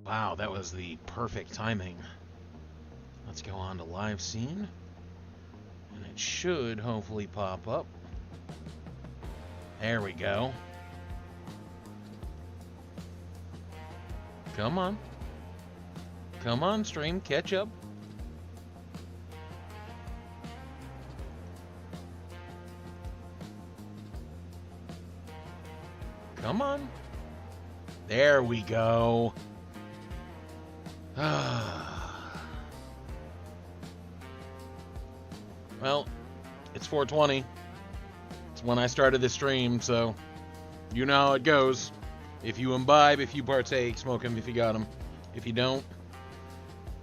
Wow, that was the perfect timing. Let's go on to live scene. And it should hopefully pop up. There we go. Come on. Come on, stream. Catch up. Come on. There we go. Well, it's 4:20. It's when I started the stream, so you know how it goes. If you imbibe, if you partake, smoke them if you got them. If you don't,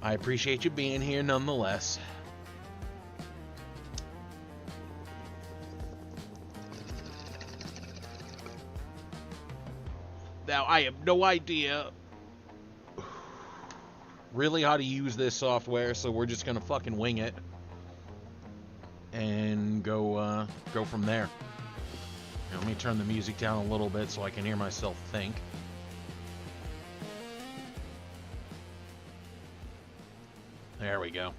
I appreciate you being here nonetheless. Now, I have no idea really how to use this software, so we're just gonna fucking wing it and go from there. Now, let me turn the music down a little bit so I can hear myself think. There we go.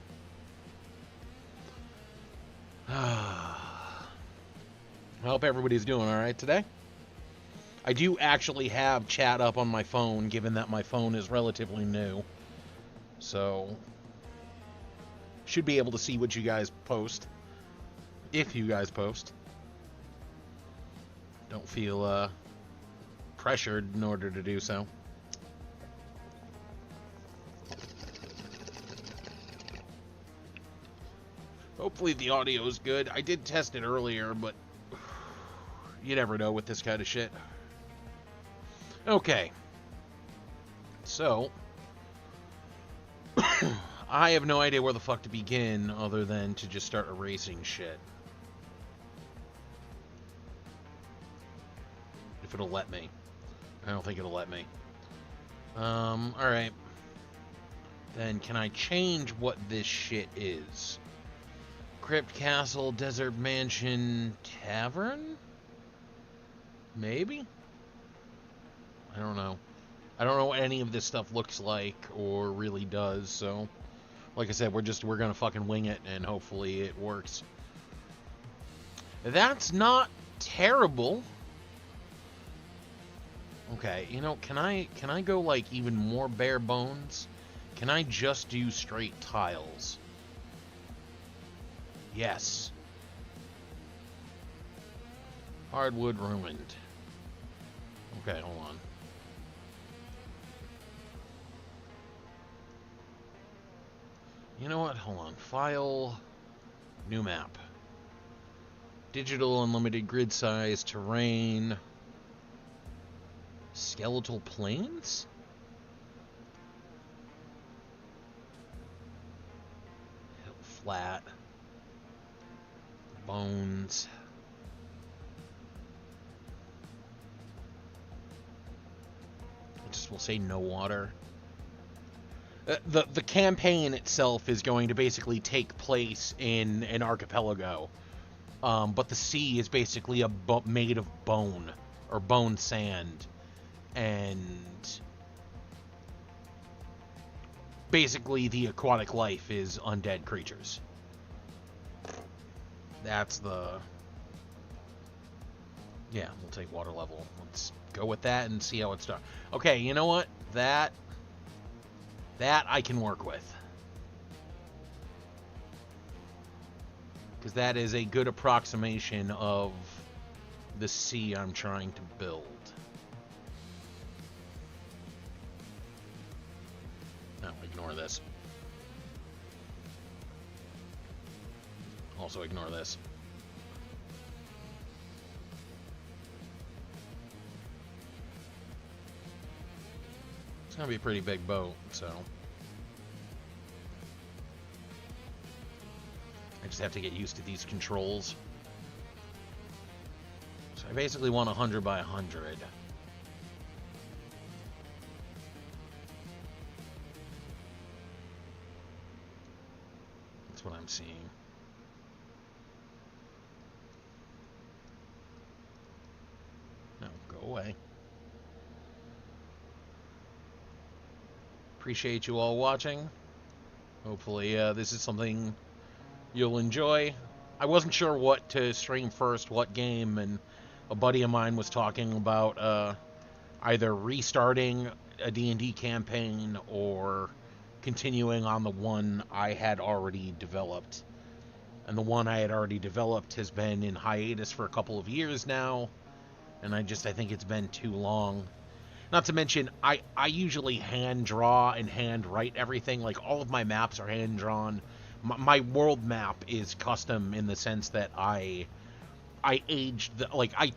I hope everybody's doing all right today. I do actually have chat up on my phone, given that my phone is relatively new. So, should be able to see what you guys post. If you guys post. Don't feel pressured in order to do so. Hopefully the audio is good. I did test it earlier, but you never know with this kind of shit. Okay. So, I have no idea where the fuck to begin other than to just start erasing shit. If it'll let me. I don't think it'll let me. Alright. Then can I change what this shit is? Crypt Castle, Desert Mansion, Tavern? Maybe? I don't know. I don't know what any of this stuff looks like or really does, so like I said, we're gonna fucking wing it and hopefully it works. That's not terrible. Okay, you know, can I go like even more bare bones? Can I just do straight tiles? Yes. Hardwood ruined. Okay, hold on. You know what? Hold on. File. New map. Digital unlimited grid size. Terrain. Skeletal plains? Hill flat. Bones. I just will say no water. The campaign itself is going to basically take place in an archipelago, but the sea is basically made of bone or bone sand, and basically the aquatic life is undead creatures. That's the... Yeah, we'll take water level. Let's go with that and see how it's done. Okay, you know what? That I can work with. Because that is a good approximation of the sea I'm trying to build. No, ignore this. Also ignore this. It's gonna be a pretty big boat, so I just have to get used to these controls. So I basically want 100 by 100. That's what I'm seeing. No, go away. appreciate you all watching. Hopefully, this is something you'll enjoy. I wasn't sure what to stream first, what game, and a buddy of mine was talking about either restarting a D&D campaign or continuing on the one I had already developed. And the one I had already developed has been in hiatus for a couple of years now, and I think it's been too long. Not to mention, I usually hand draw and hand write everything. Like, all of my maps are hand drawn. My world map is custom in the sense that I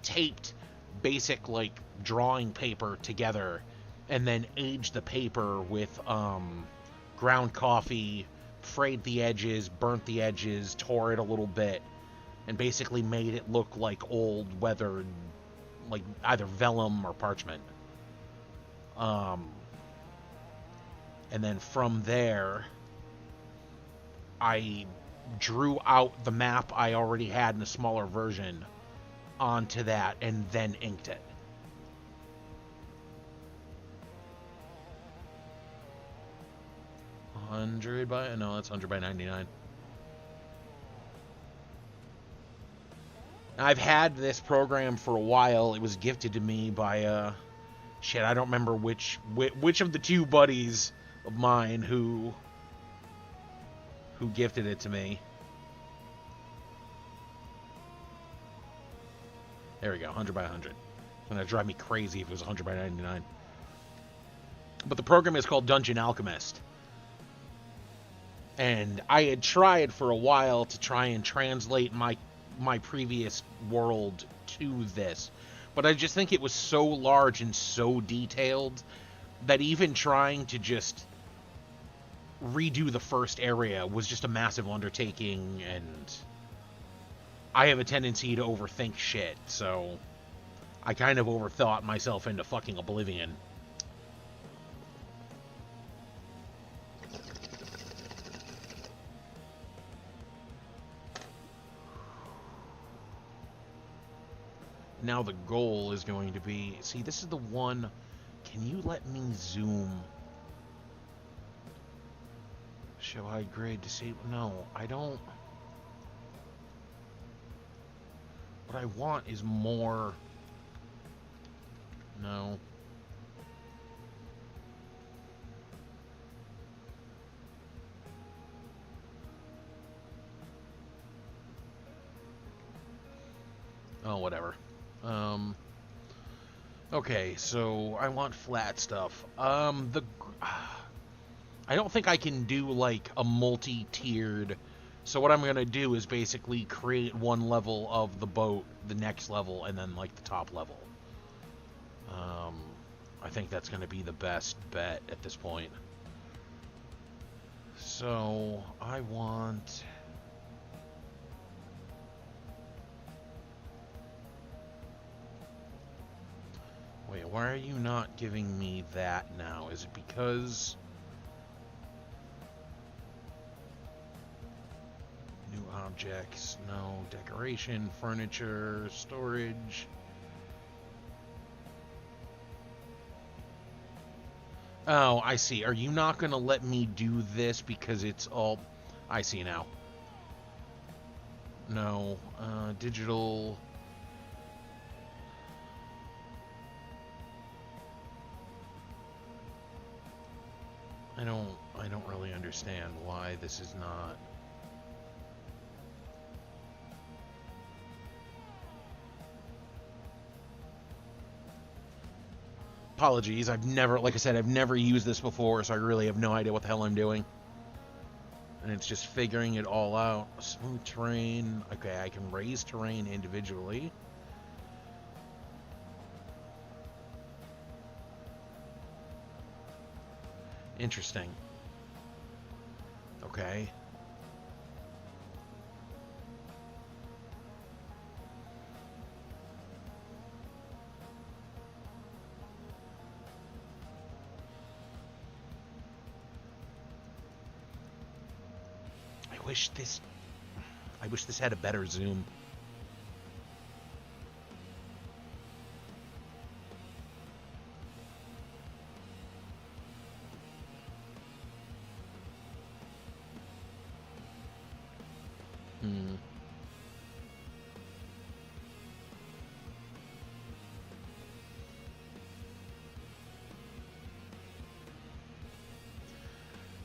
taped basic, like, drawing paper together and then aged the paper with ground coffee, frayed the edges, burnt the edges, tore it a little bit, and basically made it look like old weathered, like, either vellum or parchment. And then from there, I drew out the map I already had in a smaller version onto that and then inked it. That's 100 by 99. I've had this program for a while. It was gifted to me by shit, I don't remember which of the two buddies of mine who gifted it to me. There we go, 100 by 100. It's gonna drive me crazy if it was 100 by 99. But the program is called Dungeon Alchemist. And I had tried for a while to try and translate my previous world to this. But I just think it was so large and so detailed that even trying to just redo the first area was just a massive undertaking, and I have a tendency to overthink shit, so I kind of overthought myself into fucking oblivion. Now the goal is going to be... See, this is the one... Can you let me zoom? Show I grade disable? No, I don't... What I want is more... No. Oh, whatever. Okay, so I want flat stuff. I don't think I can do, like, a multi-tiered... So what I'm going to do is basically create one level of the boat, the next level, and then, like, the top level. I think that's going to be the best bet at this point. So, I want... Wait, why are you not giving me that now? Is it because... New objects, no. Decoration, furniture, storage. Oh, I see. Are you not going to let me do this because it's all... I see now. No. Digital... I don't really understand why this is not... Apologies, like I said, I've never used this before, so I really have no idea what the hell I'm doing. And it's just figuring it all out. Smooth terrain. Okay, I can raise terrain individually. Interesting. Okay. I wish this had a better zoom.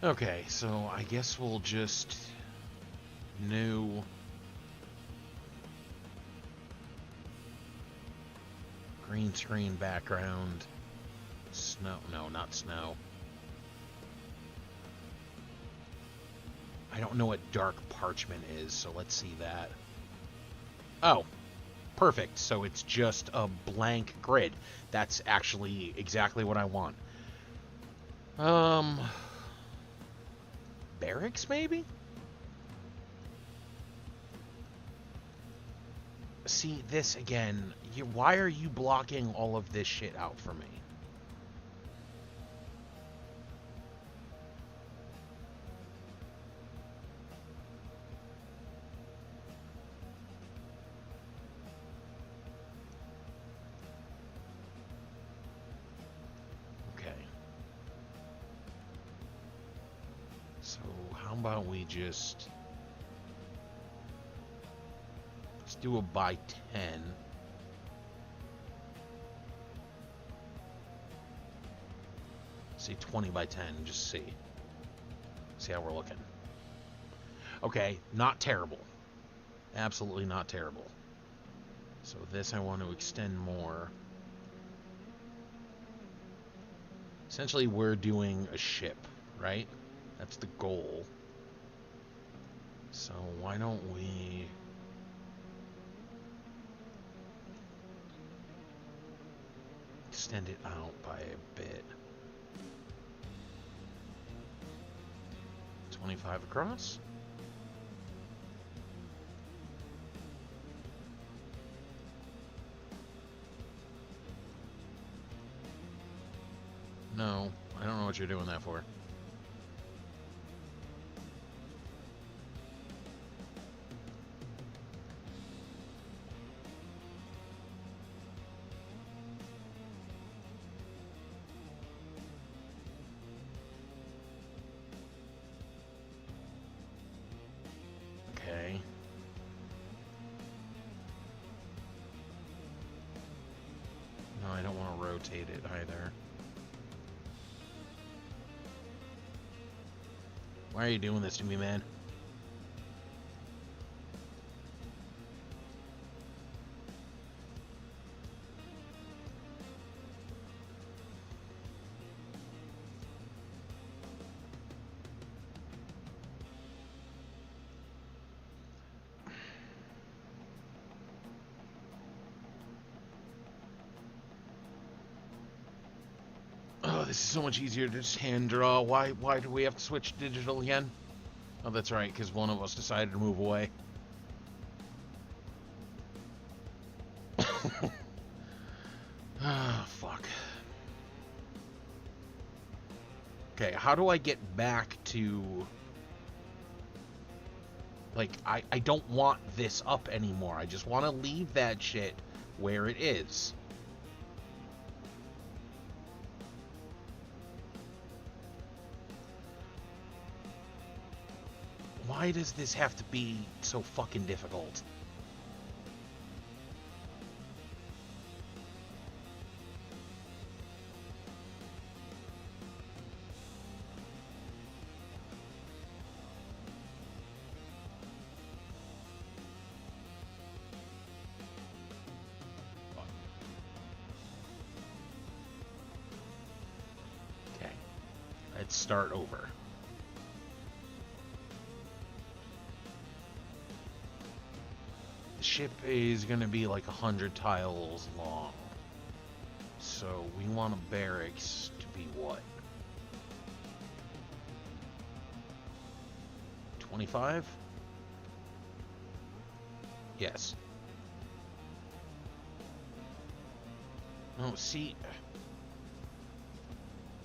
Okay, so I guess we'll just new green screen background. Snow. No, not snow. I don't know what dark parchment is, so let's see that. Oh, perfect. So it's just a blank grid. That's actually exactly what I want. Barracks, maybe? See, this again. Why are you blocking all of this shit out for me? So how about we just... let's do a by 10. Say 20 by 10, just see. See how we're looking. Okay, not terrible. Absolutely not terrible. So this I want to extend more. Essentially, we're doing a ship, right? That's the goal. So why don't we... extend it out by a bit. 25 across? No, I don't know what you're doing that for. Okay. No, I don't want to rotate it either. Why are you doing this to me, man? Oh, this is so much easier to just hand draw. Why do we have to switch digital again? Oh, that's right, because one of us decided to move away. Ah, fuck. Okay, how do I get back to... like, I don't want this up anymore. I just want to leave that shit where it is. Why does this have to be so fucking difficult? Okay, let's start over. The ship is going to be like 100 tiles long. So we want a barracks to be what? 25? Yes. No, see...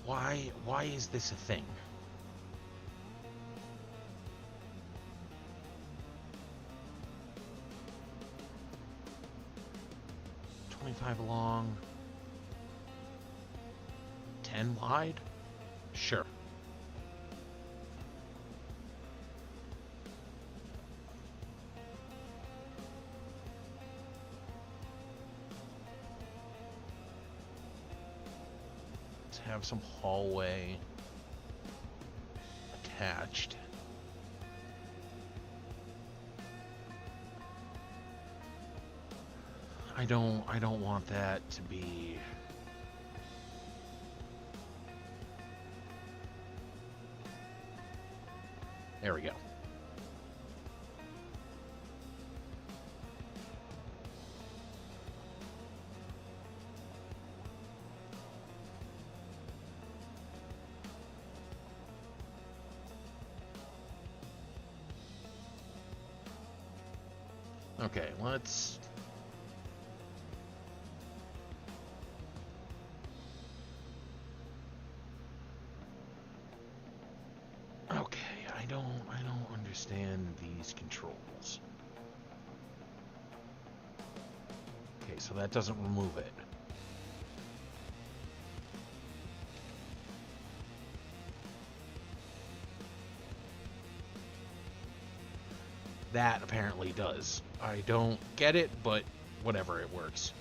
Why is this a thing? Long, 10 wide? Sure. Let's have some hallway attached. I don't want that to be... There we go. Okay, let's... Okay, I don't understand these controls. Okay, so that doesn't remove it. That apparently does. I don't get it, but whatever, it works.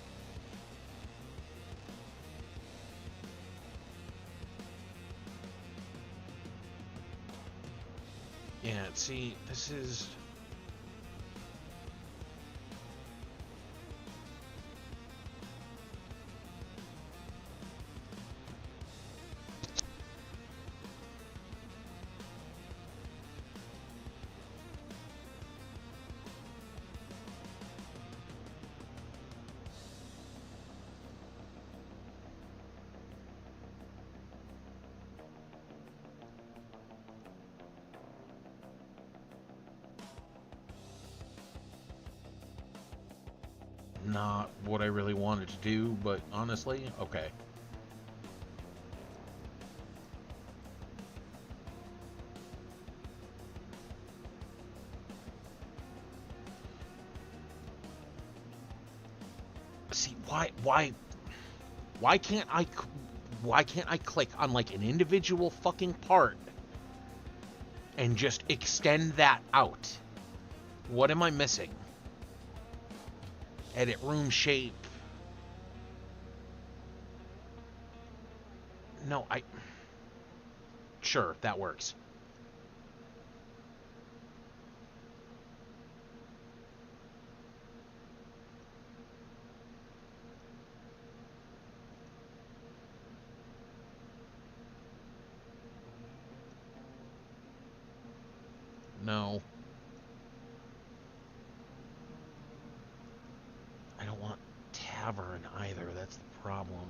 Yeah, see, this is... not what I really wanted to do, but honestly, okay. See, why can't I click on like an individual fucking part and just extend that out? What am I missing? Edit room shape. No, Sure, that works. No. I don't want tavern either, that's the problem.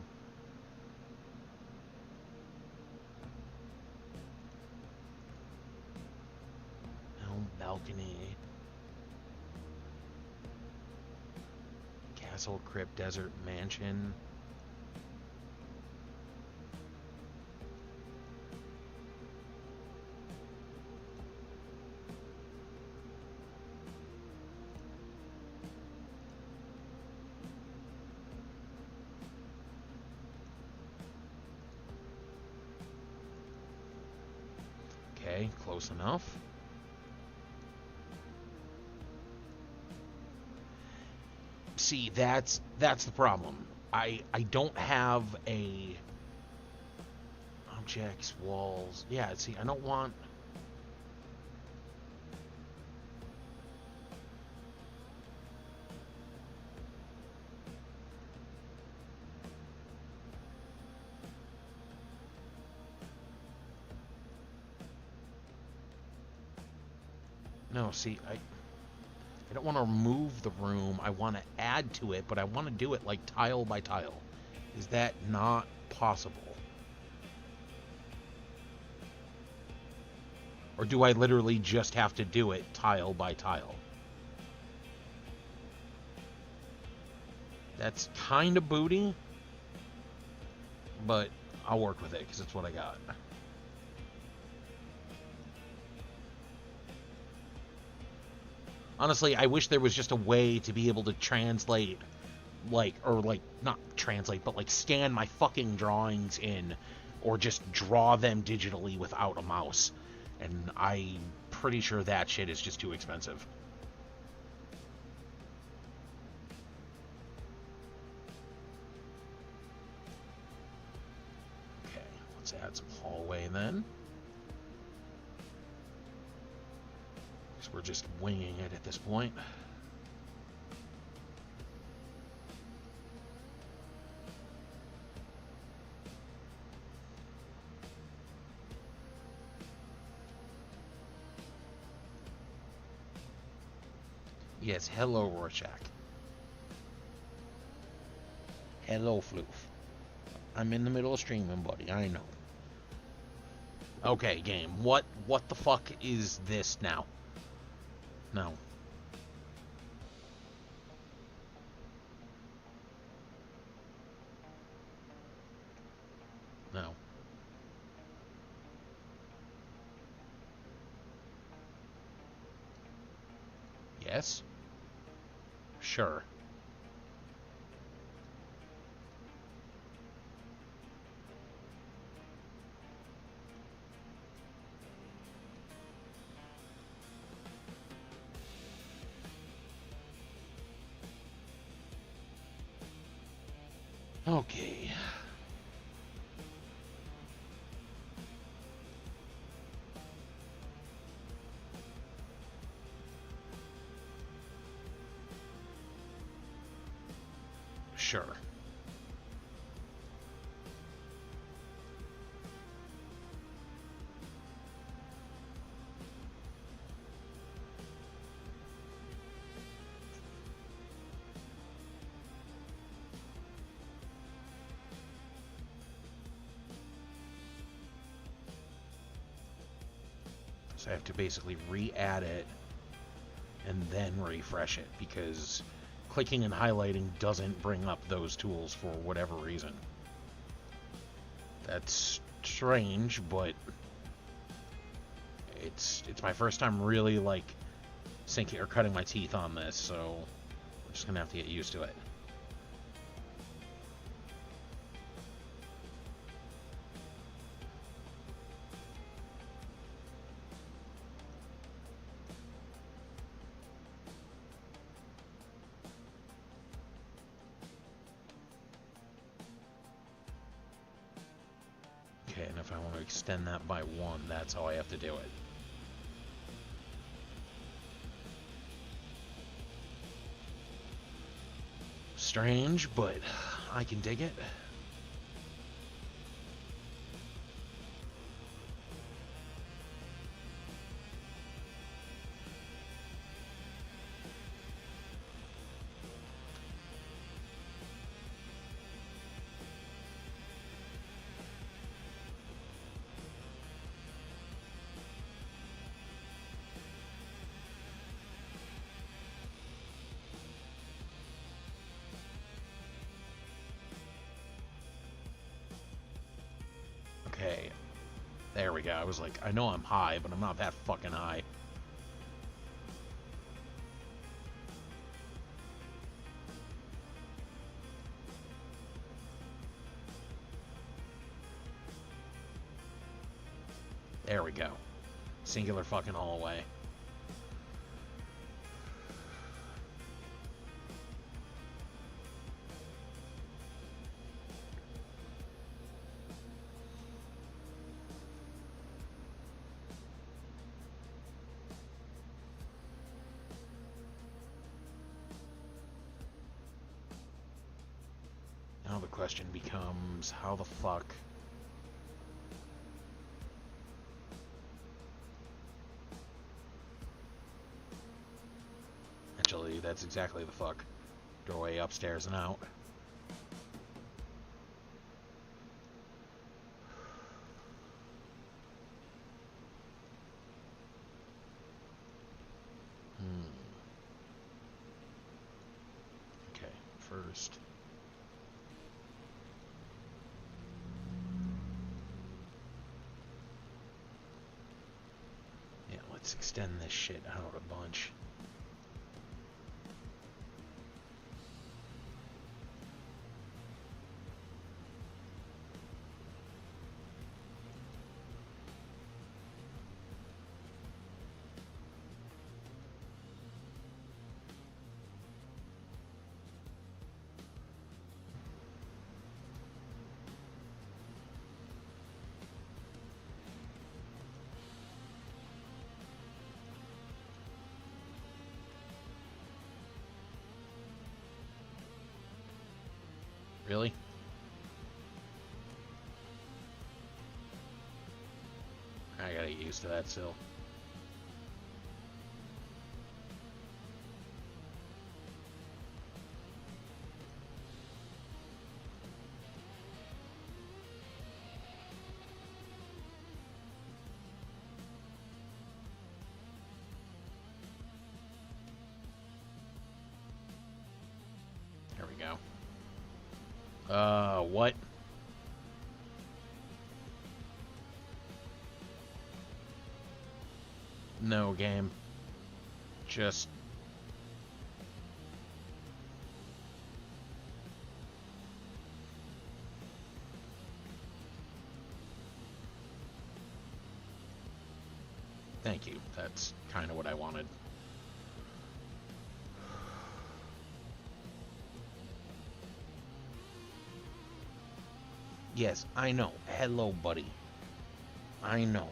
No, balcony. Castle, crypt, desert, mansion. Okay, close enough. See, that's the problem. I don't have a objects, walls. Yeah, see, I don't want... No, see, I don't want to remove the room. I want to add to it, but I want to do it like tile by tile. Is that not possible? Or do I literally just have to do it tile by tile? That's kind of booty, but I'll work with it because it's what I got. Honestly, I wish there was just a way to be able to translate, not translate, but like scan my fucking drawings in, or just draw them digitally without a mouse. And I'm pretty sure that shit is just too expensive. Okay. Okay, then. Guess we're just winging it at this point. Yes, hello, Rorschach. Hello, Floof. I'm in the middle of streaming, buddy. I know. Okay, game. What the fuck is this now? No. No. Yes? Sure. Okay. Sure. So I have to basically re-add it and then refresh it because clicking and highlighting doesn't bring up those tools for whatever reason. That's strange, but it's my first time really like sinking or cutting my teeth on this, so I'm just gonna have to get used to it. Okay, and if I want to extend that by 1, that's how I have to do it. Strange, but I can dig it. Okay, there we go. I was like, I know I'm high, but I'm not that fucking high. There we go. Singular fucking hallway. Now the question becomes, how the fuck... Actually, that's exactly the fuck. Doorway upstairs and out. Okay, first... Yeah, let's extend this shit out a bunch. Really? I gotta get used to that still. There we go. What? No game. Just... Thank you. That's kind of what I wanted. Yes, I know. Hello, buddy. I know.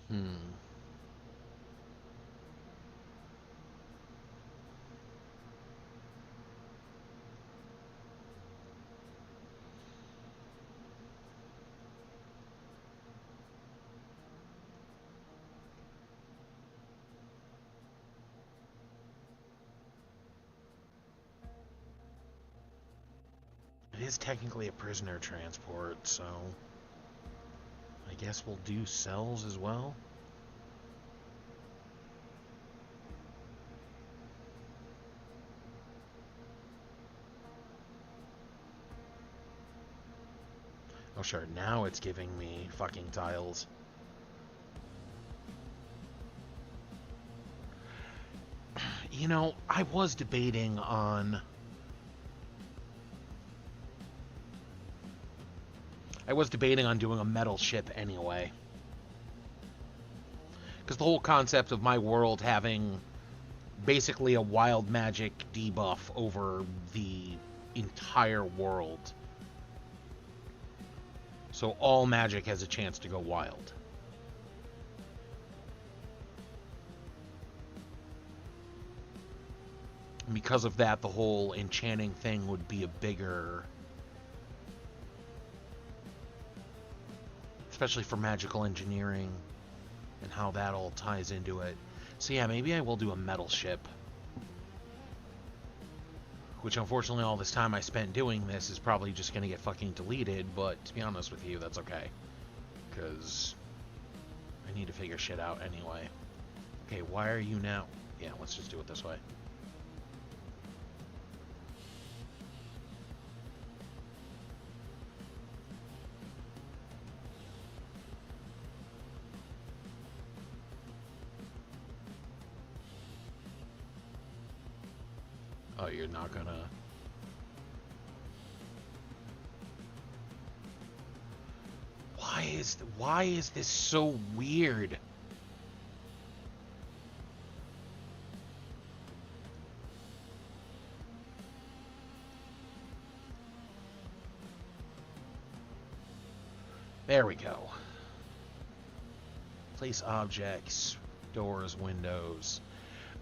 Hmm. It is technically a prisoner transport, so... I guess we'll do cells as well? Oh sure, now it's giving me fucking tiles. You know, I was debating on... doing a metal ship anyway. Because the whole concept of my world having basically a wild magic debuff over the entire world. So all magic has a chance to go wild. And because of that, the whole enchanting thing would be a bigger... Especially for magical engineering and how that all ties into it. So yeah, maybe I will do a metal ship. Which unfortunately all this time I spent doing this is probably just going to get fucking deleted, but to be honest with you, that's okay. Because I need to figure shit out anyway. Okay, why are you now? Yeah, let's just do it this way. Oh, you're not gonna... Why is this so weird? There we go. Place objects, doors, windows.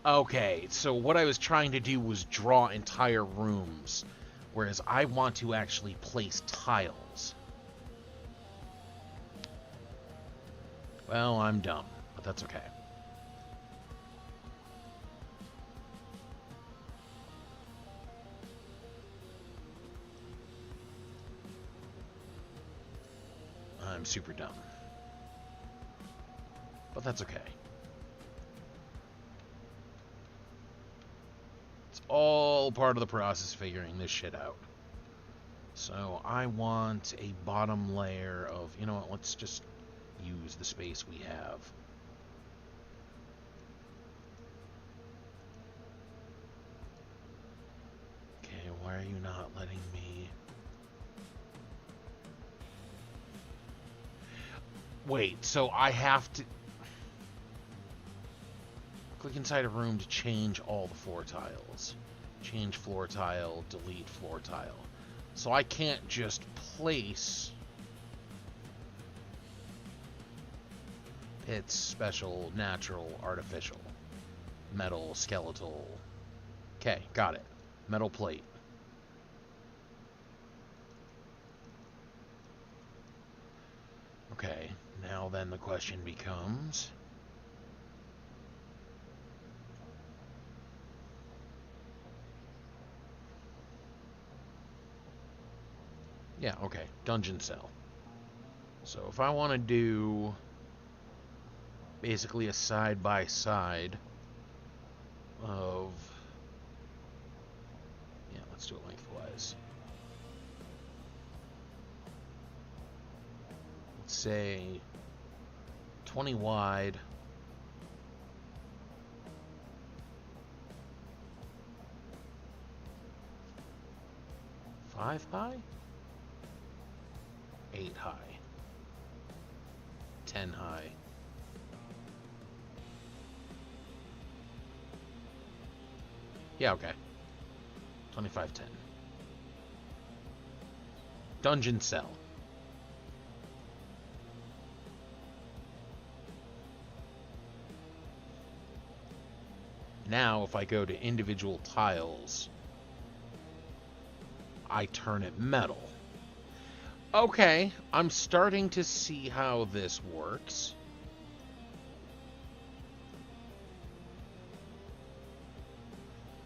Okay, so what I was trying to do was draw entire rooms, whereas I want to actually place tiles. Well, I'm dumb, but that's okay. I'm super dumb. But that's okay. It's all part of the process figuring this shit out. So I want a bottom layer of, you know what, let's just use the space we have. Okay, why are you not letting me... Wait, so I have to... Click inside a room to change all the 4 tiles. Change floor tile, delete floor tile. So I can't just place pits, special, natural, artificial, metal, skeletal. Okay, got it. Metal plate. Okay, now then the question becomes... Yeah, okay, dungeon cell. So if I want to do basically a side-by-side of... Yeah, let's do it lengthwise. Let's say 20 wide. 5 high? 8 high. 10 high. Yeah, okay. 25, 10. Dungeon cell. Now, if I go to individual tiles, I turn it metal. Okay, I'm starting to see how this works.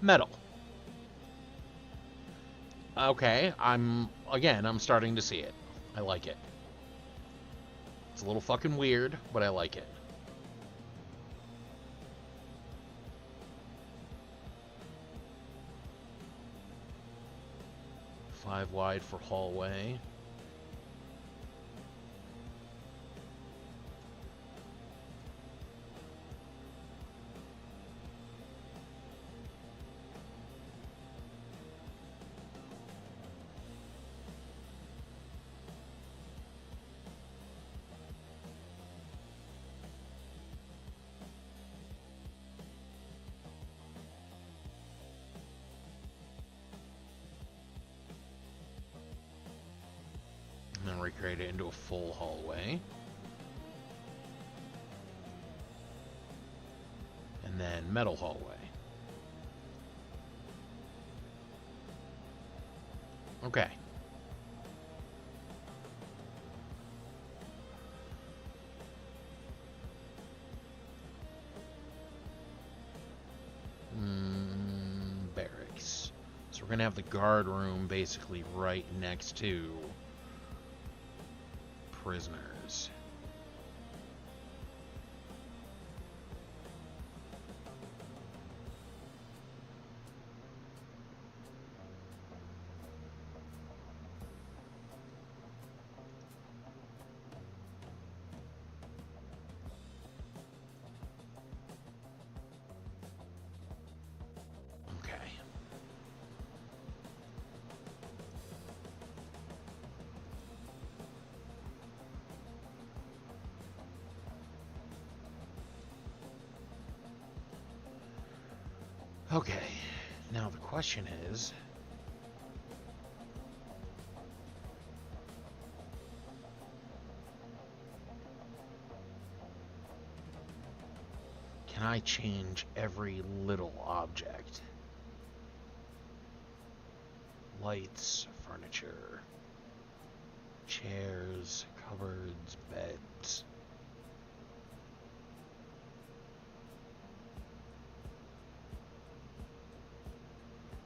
Metal. Okay, I'm starting to see it. I like it. It's a little fucking weird, but I like it. Five wide for hallway. And then recreate it into a full hallway. And then metal hallway. Okay. Barracks. So we're going to have the guard room basically right next to prisoners. Okay, now the question is, can I change every little object? Lights, furniture, chairs, cupboards, beds.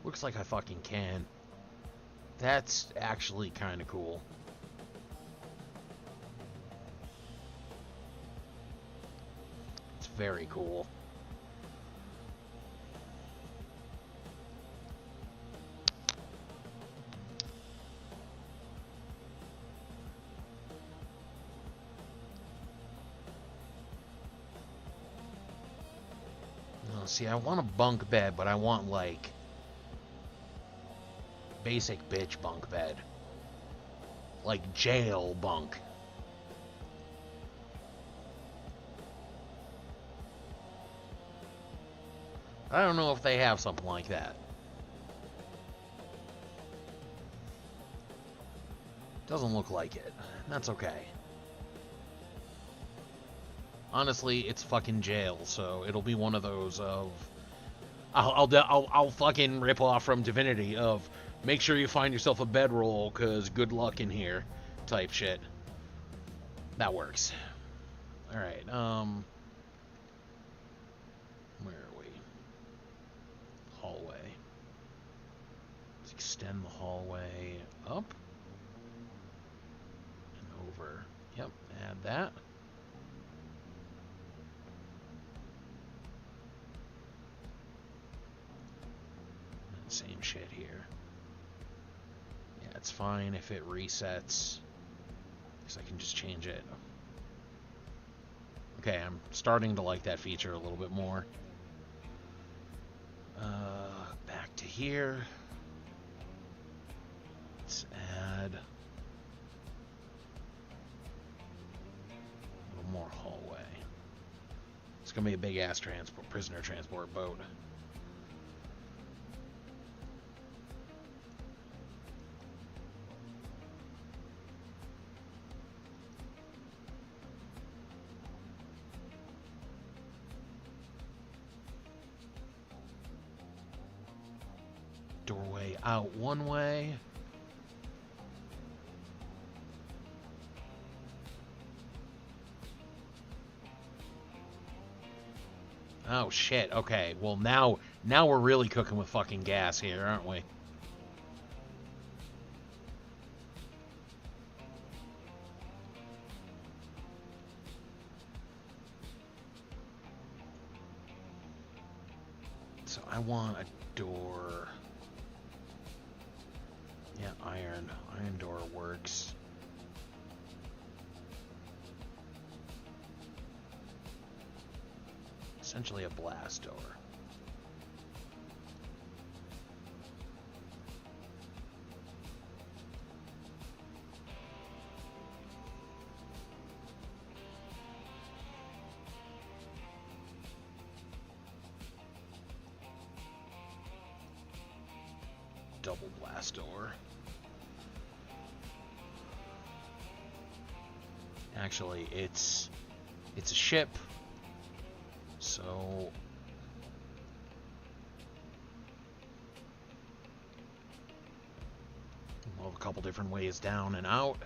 Looks like I fucking can. That's actually kind of cool. It's very cool. Now, see, I want a bunk bed, but I want, like, basic bitch bunk bed. Like jail bunk. I don't know if they have something like that. Doesn't look like it. That's okay. Honestly, it's fucking jail, so it'll be one of those of I'll fucking rip off from Divinity of make sure you find yourself a bedroll cuz good luck in here type shit. That works. All right. Where are we? Hallway. Let's extend the hallway up and over. Yep, add that. Same shit here. Yeah, it's fine if it resets, because I can just change it. Okay, I'm starting to like that feature a little bit more. Back to here. Let's add a little more hallway. It's gonna be a big ass prisoner transport boat. Doorway out one way. Oh shit, okay. Well now we're really cooking with fucking gas here, aren't we? So I want a door. Yeah, iron door works. Essentially a blast door. Double blast door. Actually, it's a ship. So we'll have a couple different ways down and out.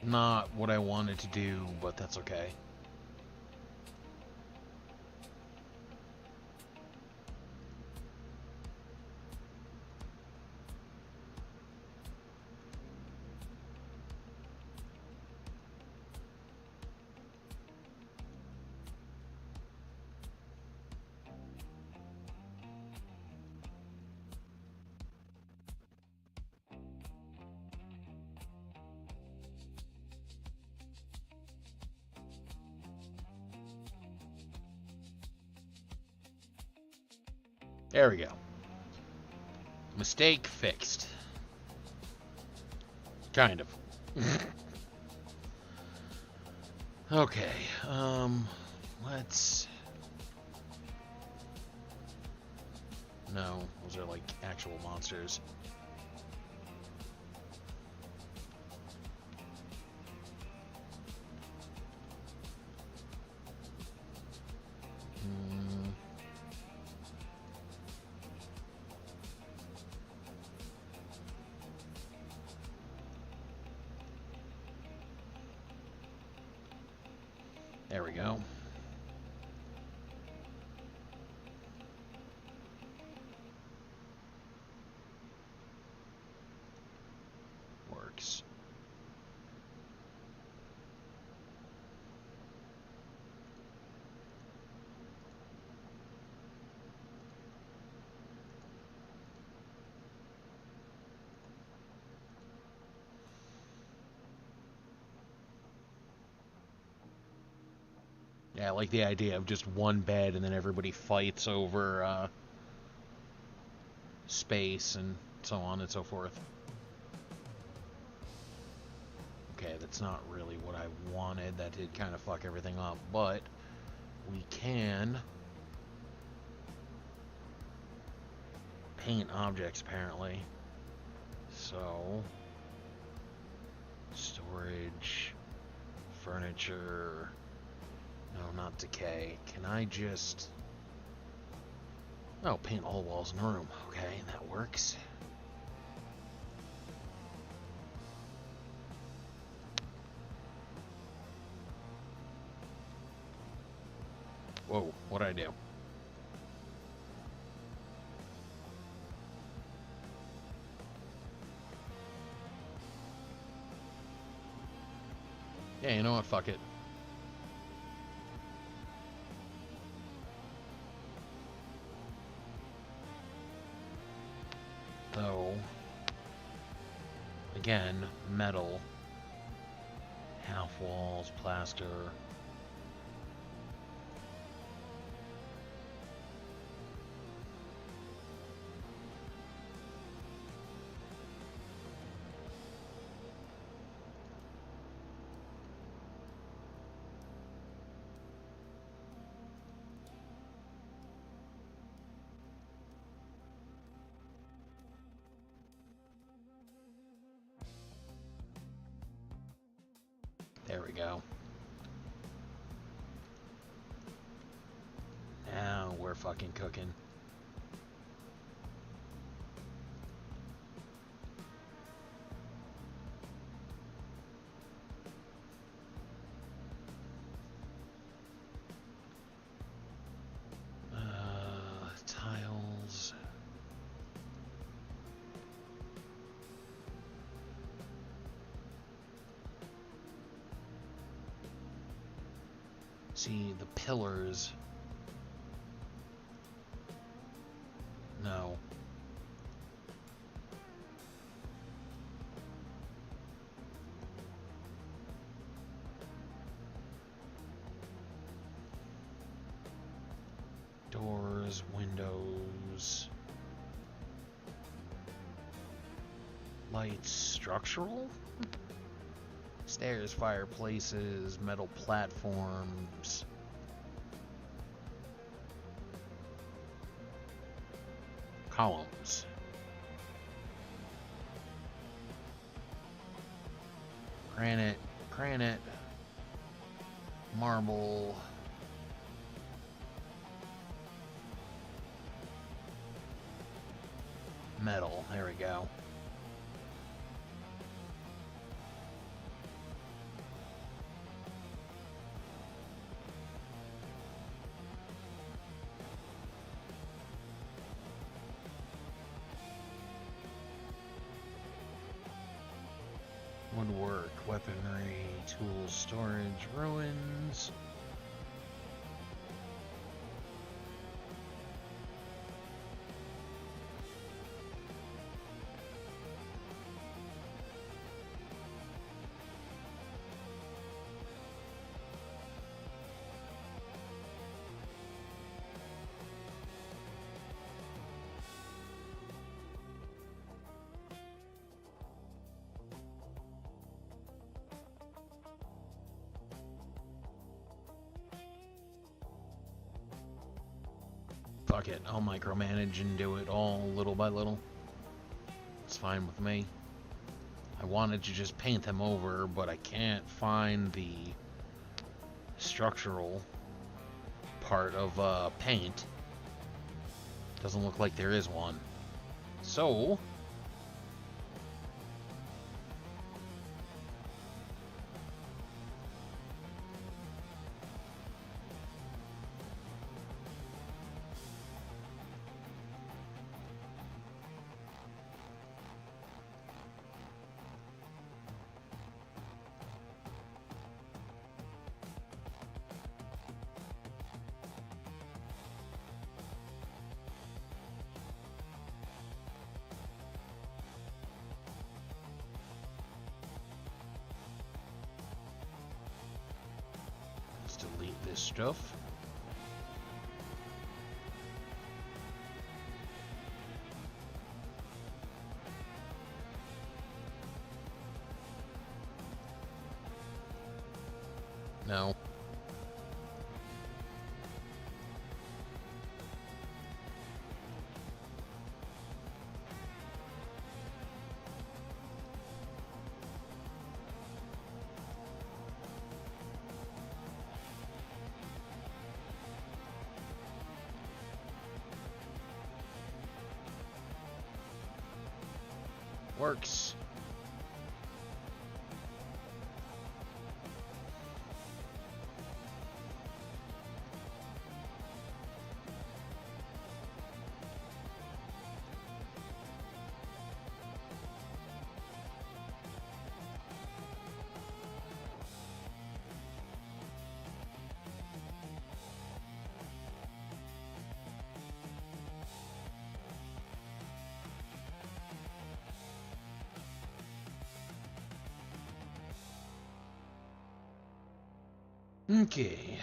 Not what I wanted to do, but that's okay. There we go. Mistake fixed. Kind of. Okay, let's... No, those are like actual monsters. Hmm. There we go. Works. Yeah, I like the idea of just one bed and then everybody fights over space and so on and so forth. Okay, that's not really what I wanted. That did kind of fuck everything up, but we can paint objects apparently. So, storage, furniture, no, not decay. Can I just... Oh, paint all walls in the room. Okay, that works. Whoa, what'd I do? Yeah, you know what? Fuck it. Though, again, metal, half walls, plaster. There we go. Now we're fucking cooking. Tiles. See, the pillars. No. Doors, windows. Lights, structural? Stairs, fireplaces, metal platforms. Columns. Granite, marble. Metal, there we go. Woodwork, weaponry, tools, storage, ruins. fuck it. I'll micromanage and do it all little by little. It's fine with me. I wanted to just paint them over, but I can't find the structural part of paint. Doesn't look like there is one. So let's delete this stuff. No. Works. Okay.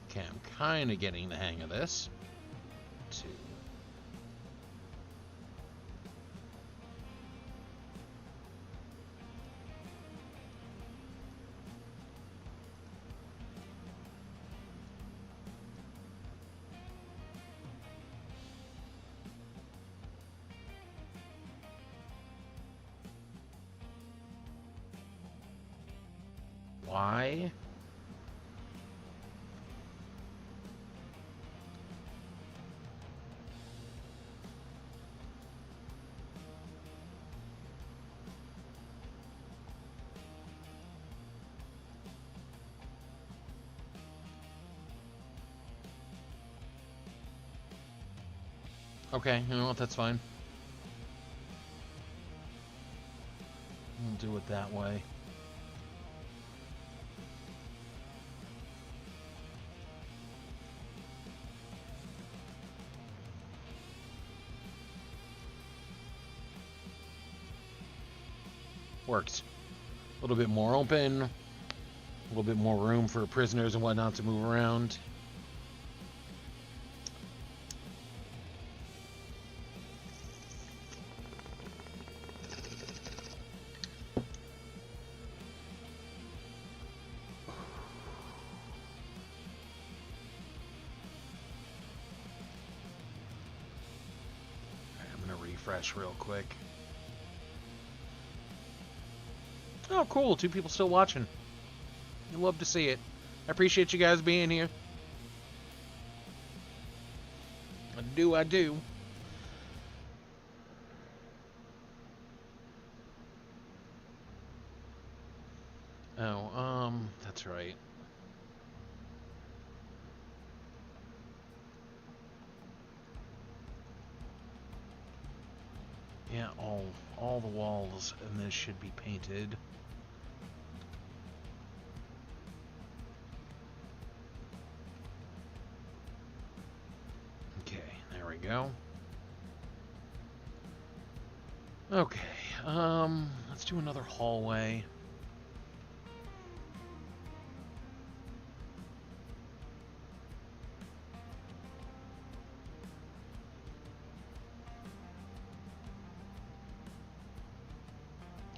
Okay, I'm kind of getting the hang of this. 2. Why? Okay, you know what, that's fine. We'll do it that way. Works. A little bit more open, a little bit more room for prisoners and whatnot to move around. I'm gonna refresh real quick. Oh, cool. 2 people still watching. I love to see it. I appreciate you guys being here. I do. Oh, that's right. Yeah, all the walls in this should be painted. Okay, there we go. Okay, let's do another hallway.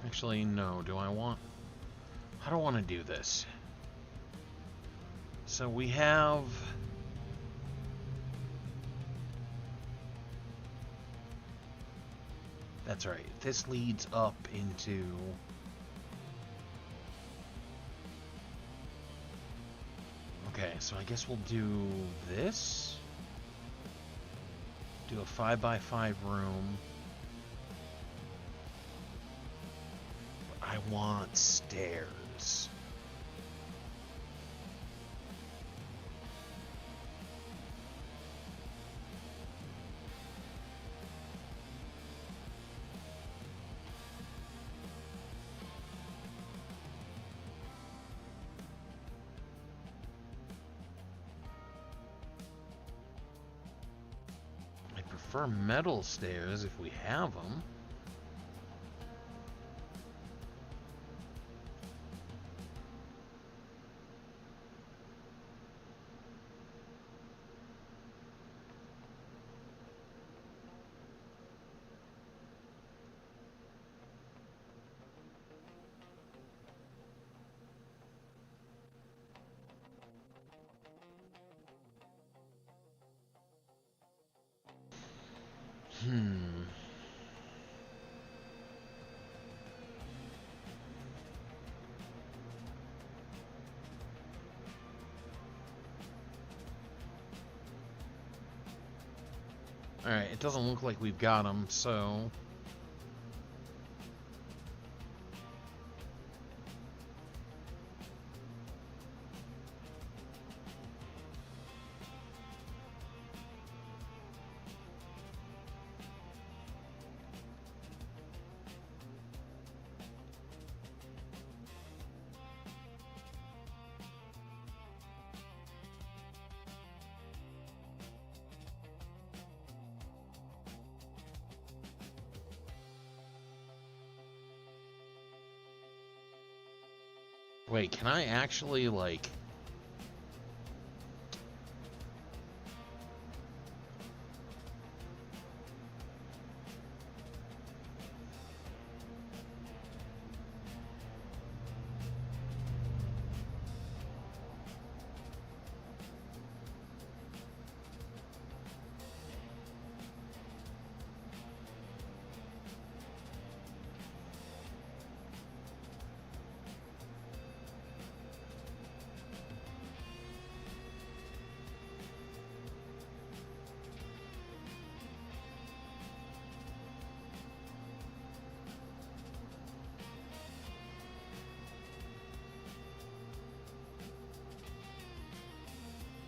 Actually, no. How do I want to do this? So we have... That's right. This leads up into... Okay, so I guess we'll do this. Do a 5x5 room. I want stairs. I prefer metal stairs if we have them. Hmm. Alright, it doesn't look like we've got them, so... Wait, can I actually, like...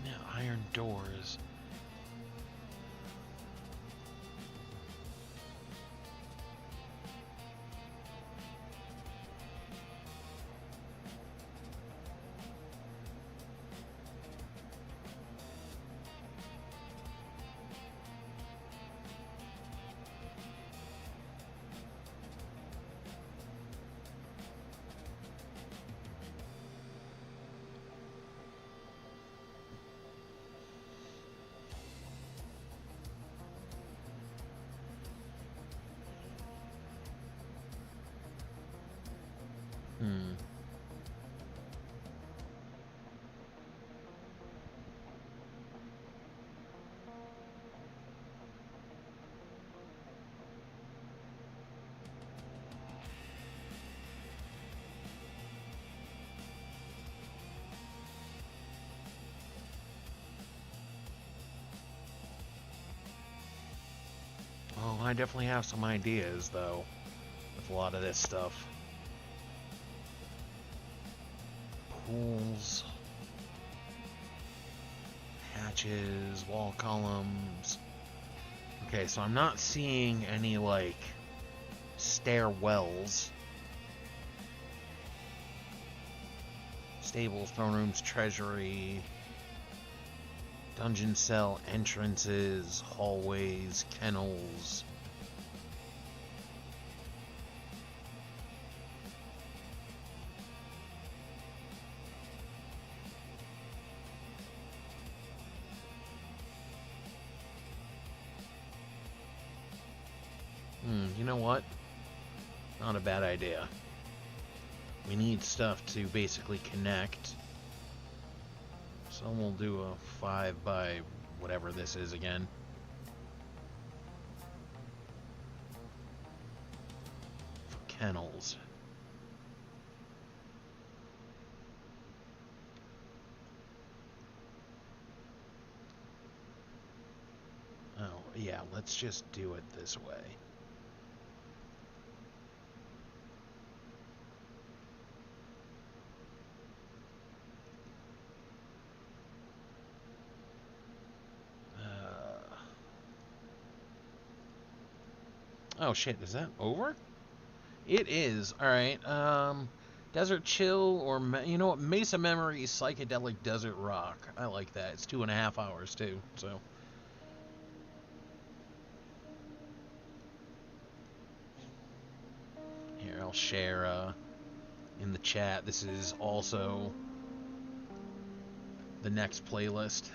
Yeah, iron doors. Hmm. Oh, I definitely have some ideas, though, with a lot of this stuff. Pools, hatches, wall columns. Okay, so I'm not seeing any, like, stairwells. Stables, throne rooms, treasury, dungeon cell entrances, hallways, kennels. You know what? Not a bad idea. We need stuff to basically connect. So we'll do a 5 by whatever this is again. For kennels. Oh, yeah, let's just do it this way. Oh shit, is that over? It is. Alright, Desert Chill or, you know what, Mesa Memories Psychedelic Desert Rock. I like that. It's 2.5 hours too, so. Here, I'll share, in the chat. This is also the next playlist.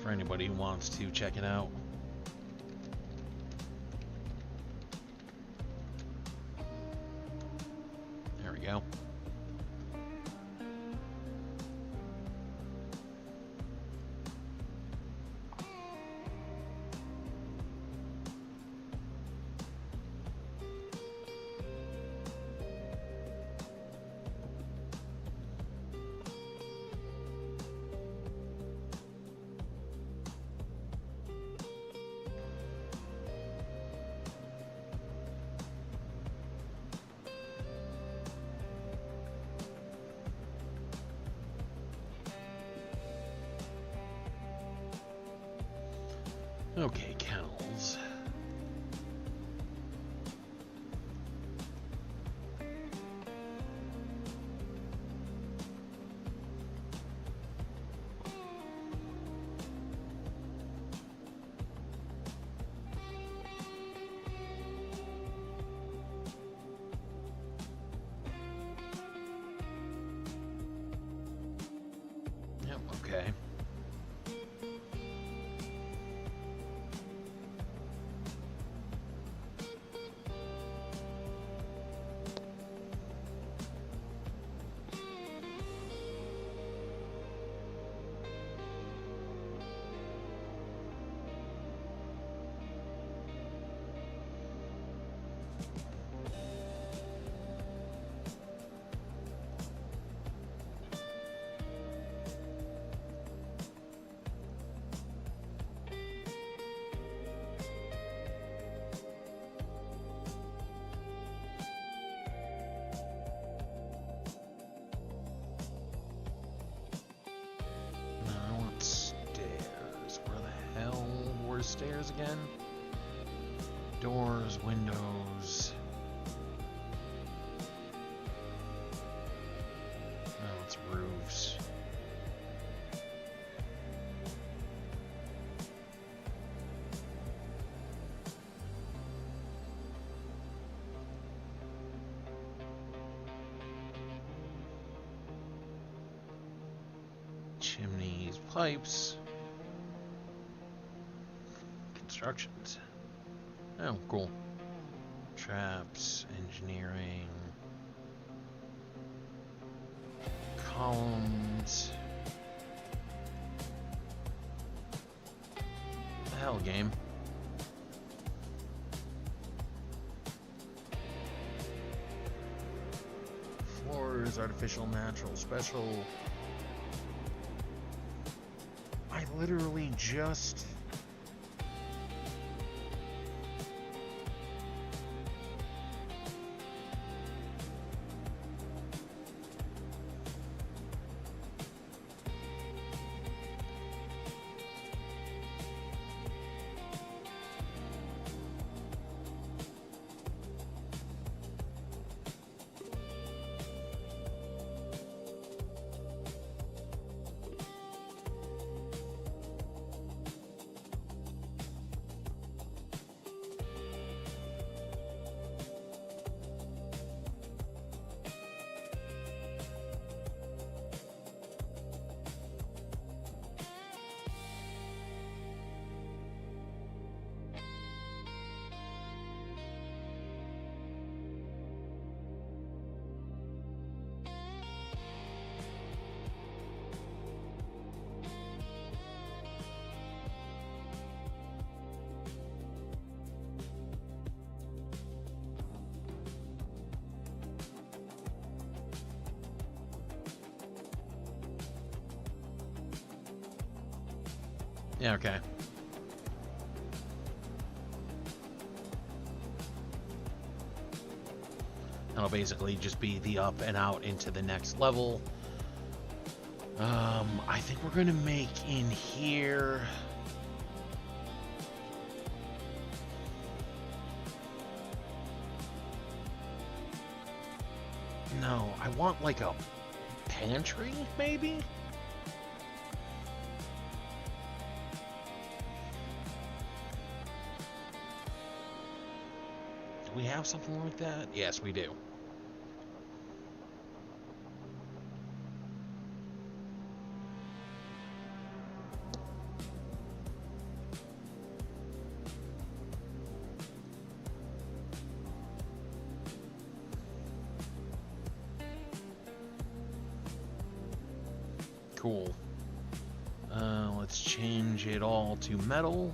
For anybody who wants to check it out. There we go. Okay, kennels. Yep, okay. Stairs again. Doors, windows. Oh, it's roofs. Chimneys, pipes. Constructions. Oh, cool. Traps, engineering, columns. What the hell, game? Floors, artificial, natural, special. I literally just... Yeah, okay. That'll basically just be the up and out into the next level. I think we're gonna make in here. No, I want like a pantry, maybe? Do we have something like that? Yes, we do. Cool. Let's change it all to metal.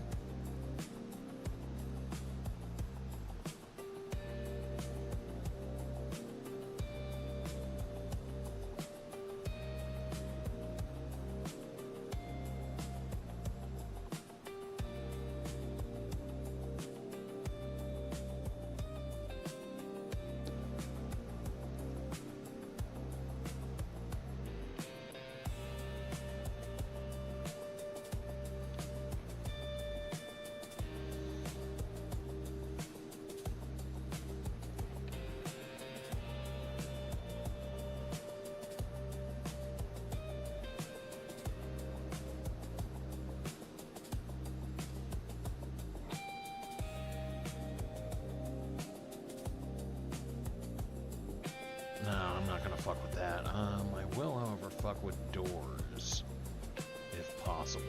No, I'm not gonna fuck with that. I will, however, fuck with doors, if possible.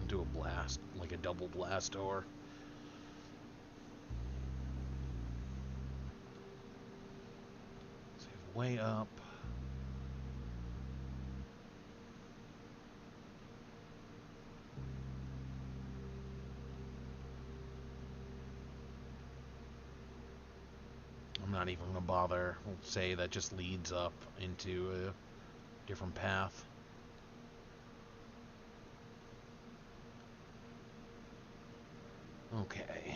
Do a blast, like a double blast door. Way up. I'm not even gonna bother. We'll say that just leads up into a different path. Okay.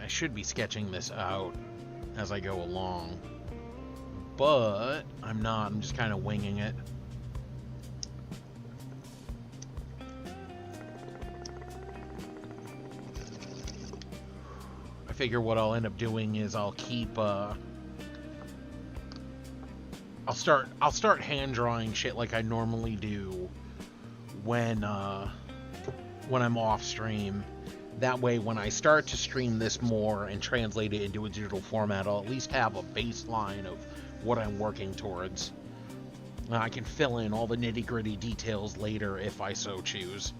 I should be sketching this out as I go along, but I'm not. I'm just kind of winging it. I figure what I'll end up doing is I'll keep I'll start hand drawing shit like I normally do when I'm off stream. That way, when I start to stream this more and translate it into a digital format, I'll at least have a baseline of what I'm working towards. I can fill in all the nitty-gritty details later if I so choose.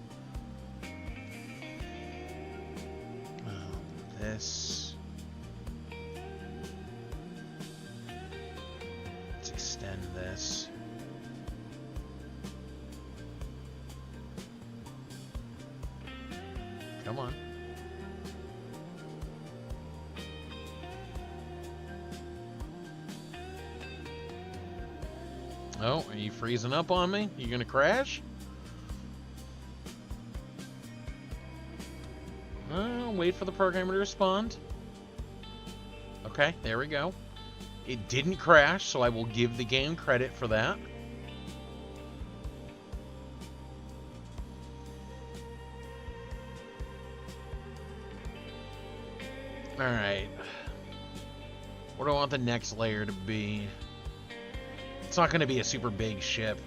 This. Let's extend this. Come on. Oh, are you freezing up on me? You gonna crash? Wait for the programmer to respond. Okay, there we go. It didn't crash, so I will give the game credit for that. Alright. What do I want the next layer to be? It's not going to be a super big ship.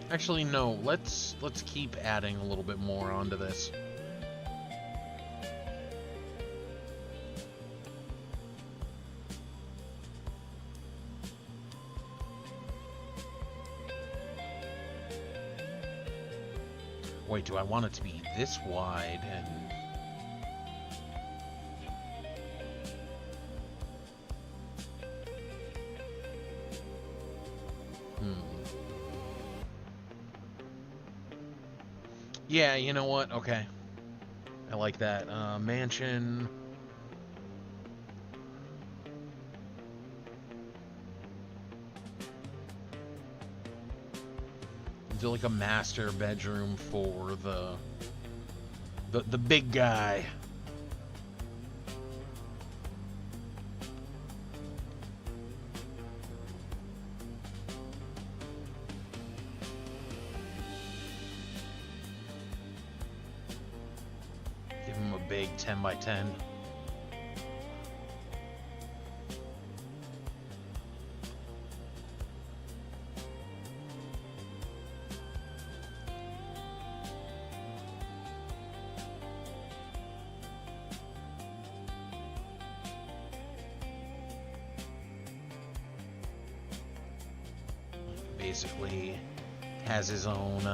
Actually, no. Let's keep adding a little bit more onto this. Wait, do I want it to be this wide and... Yeah, you know what? Okay. I like that. Mansion. Do like a master bedroom for the big guy. Give him a big 10 by 10. Basically has his own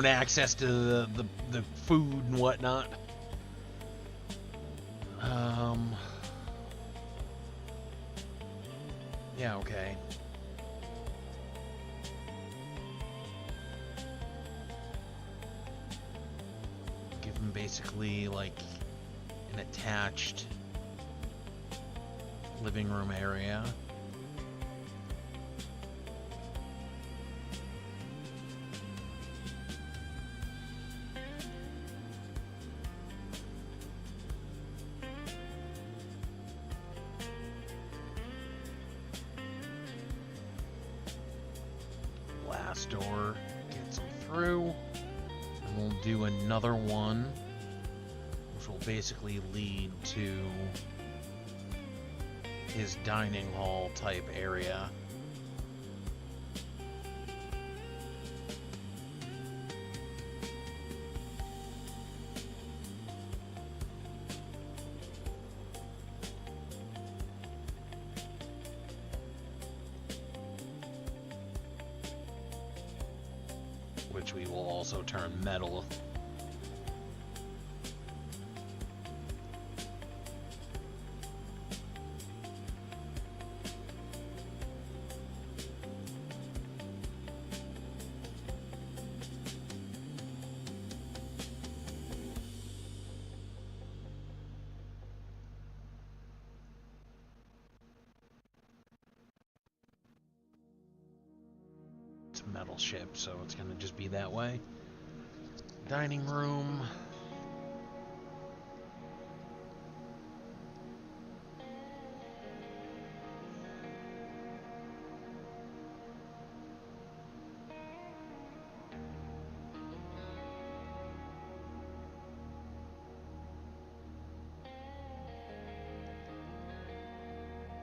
access to the food and whatnot. Yeah, okay. Give him basically like an attached living room area. Last door gets him through, and we'll do another one, which will basically lead to his dining hall type area. Which we will also turn metal. It's a metal ship, so it's gonna just be that way. Dining room.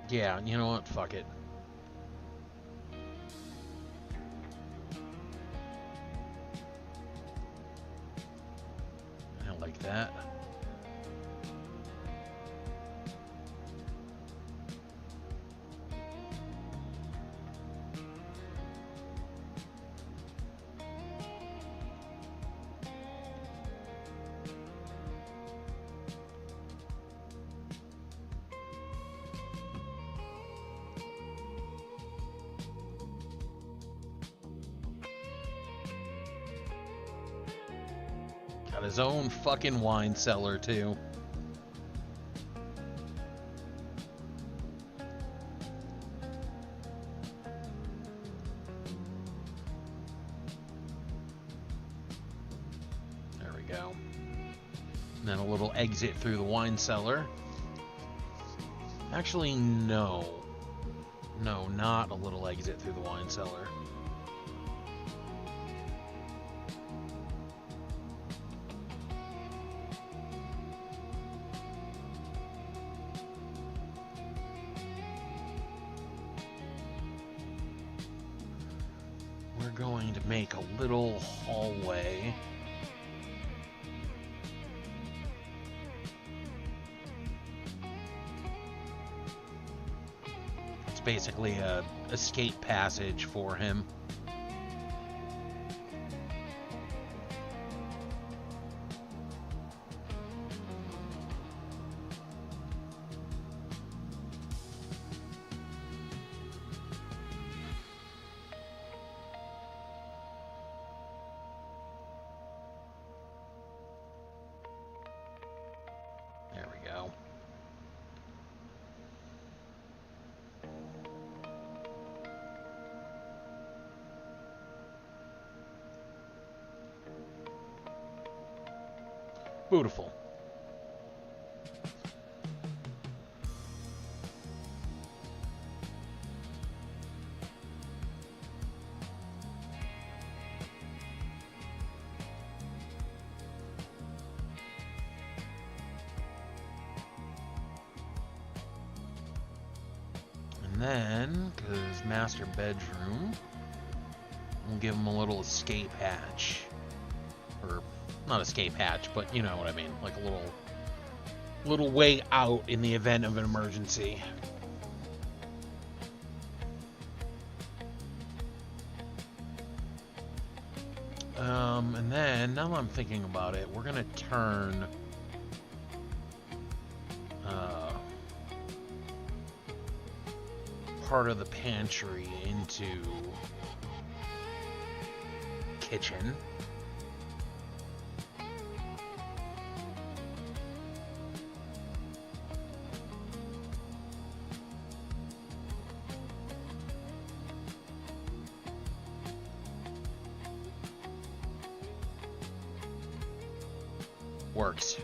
Yeah, you know what? Fuck it. I like that. Got his own fucking wine cellar, too. There we go. And then a little exit through the wine cellar. Actually, no. No, not a little exit through the wine cellar. We're going to make a little hallway. It's basically a escape passage for him. Beautiful. And then, because master bedroom, we'll give him a little escape hatch. Or, not escape hatch, but you know what I mean. Like a little way out in the event of an emergency. And then, now that I'm thinking about it, we're going to turn part of the pantry into kitchen. Works.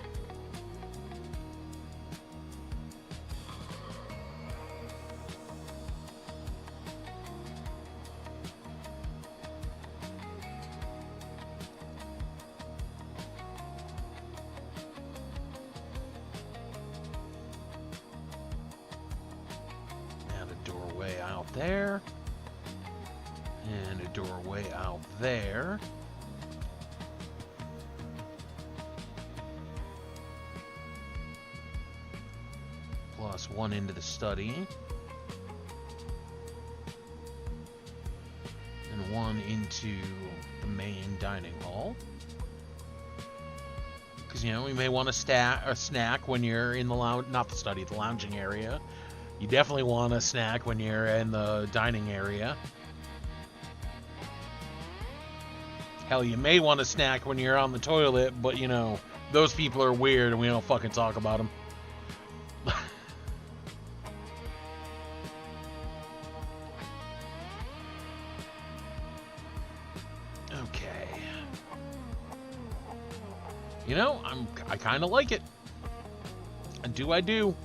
Add a doorway out there. And a doorway out there. Plus one into the study. And one into the main dining hall. Because, you know, you may want a snack when you're in the lounge, not the study, the lounging area. You definitely want a snack when you're in the dining area. Hell, you may want a snack when you're on the toilet, but, you know, those people are weird and we don't fucking talk about them. Okay. You know, I kind of like it. I do.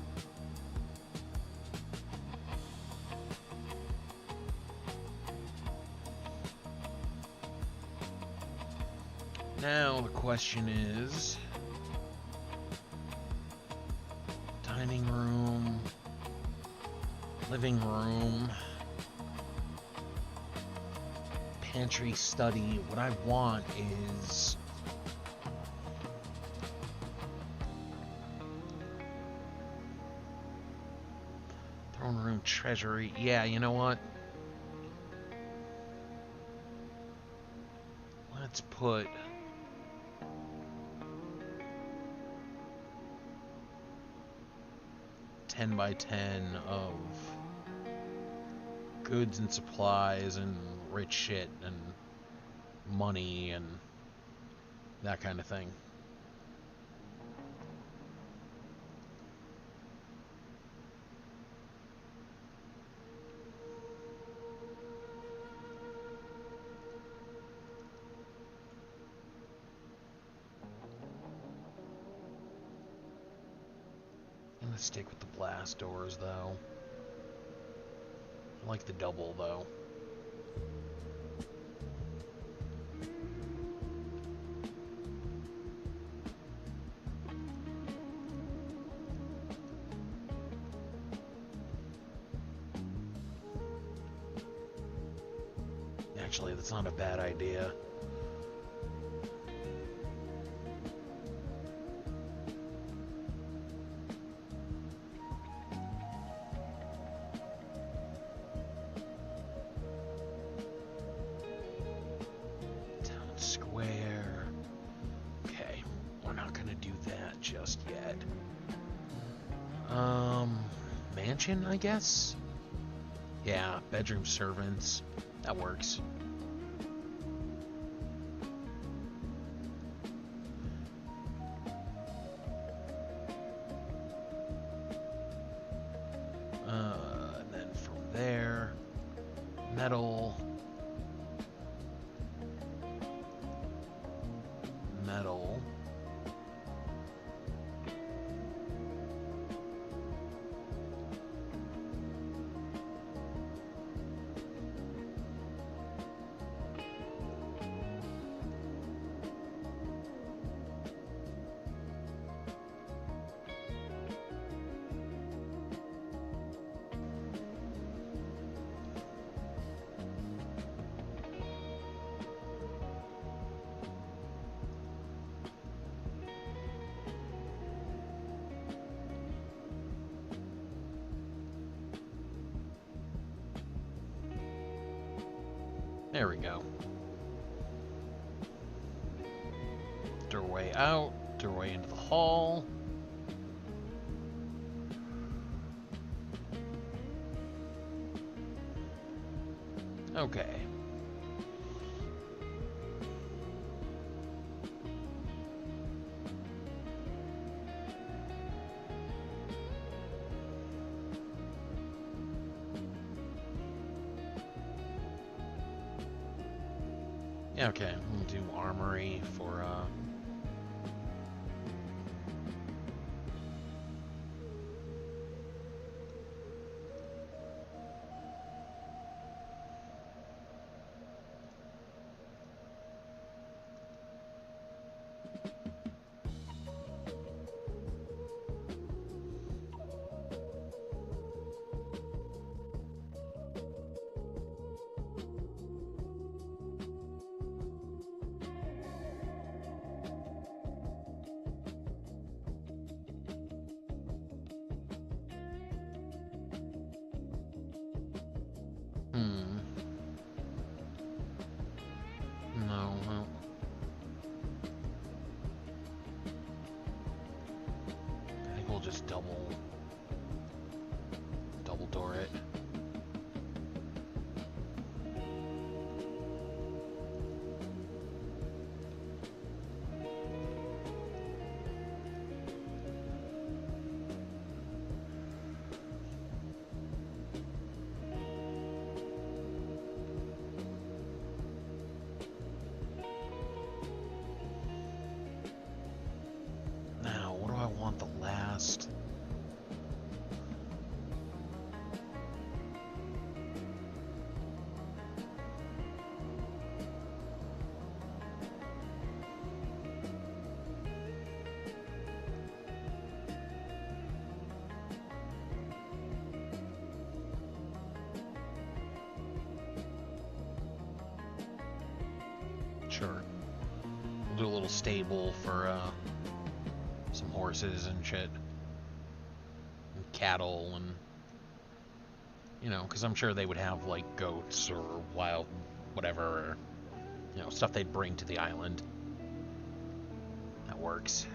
Now the question is, dining room, living room, pantry, study. What I want is throne room, treasury. Yeah, you know what? Let's put ten by 10 of goods and supplies and rich shit and money and that kind of thing. I'm gonna stick with the blast doors though. I like the double though. Actually, that's not a bad idea. Town square. Okay, we're not gonna do that just yet. Mansion, I guess? Yeah, bedroom servants. That works. And then from there, metal, metal, There we go. Doorway out, doorway into the hall. Okay. Yeah, okay. We'll do armory for, No, well. I think we'll just double door it. Now, what do I want the last? Sure. We'll do a little stable for some horses and shit. And cattle and, you know, because I'm sure they would have like goats or wild whatever, or, you know, stuff they'd bring to the island. That works.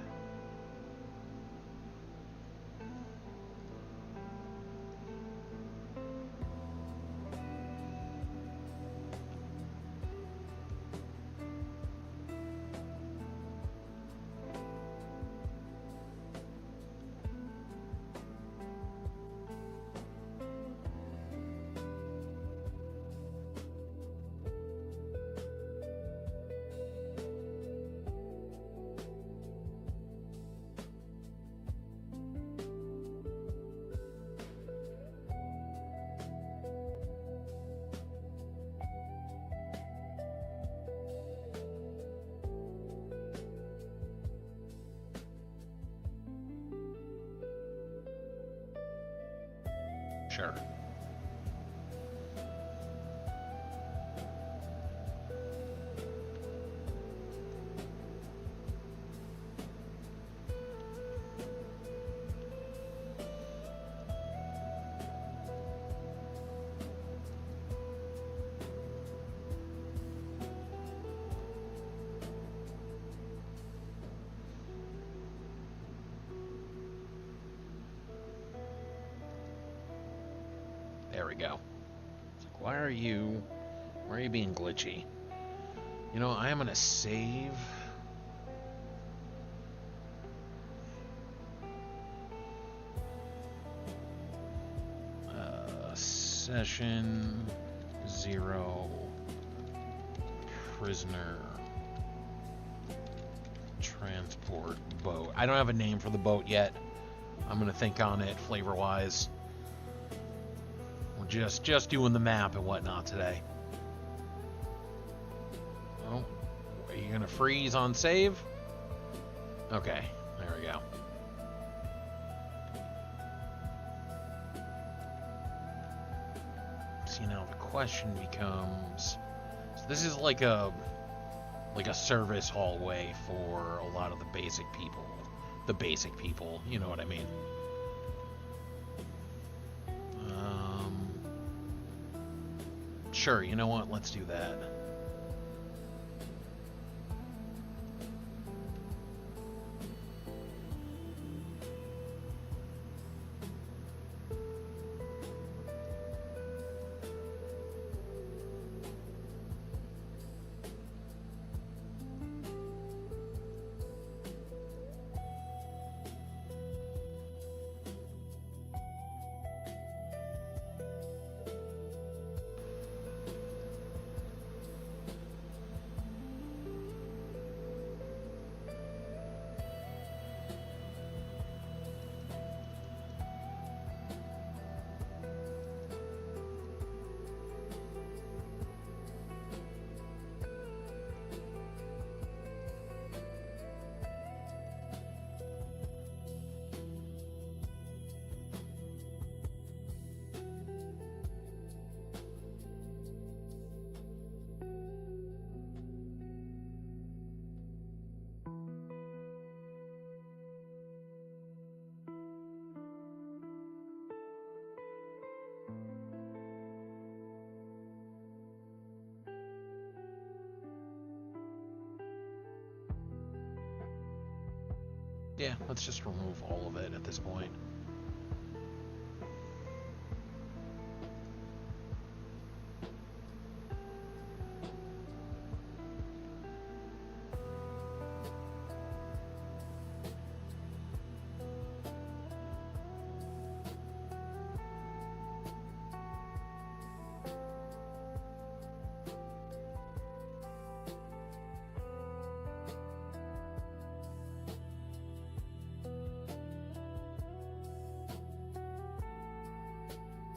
Sure. There we go. It's like, why are you being glitchy? You know, I am gonna save. Session 0 prisoner transport boat. I don't have a name for the boat yet. I'm gonna think on it flavor-wise. We're just doing the map and whatnot today. Oh, are you gonna freeze on save? Okay, there we go. See, now the question becomes, so this is like a service hallway for a lot of the basic people. The basic people, you know what I mean. Sure, you know what? Let's do that. Yeah, let's just remove all of it at this point.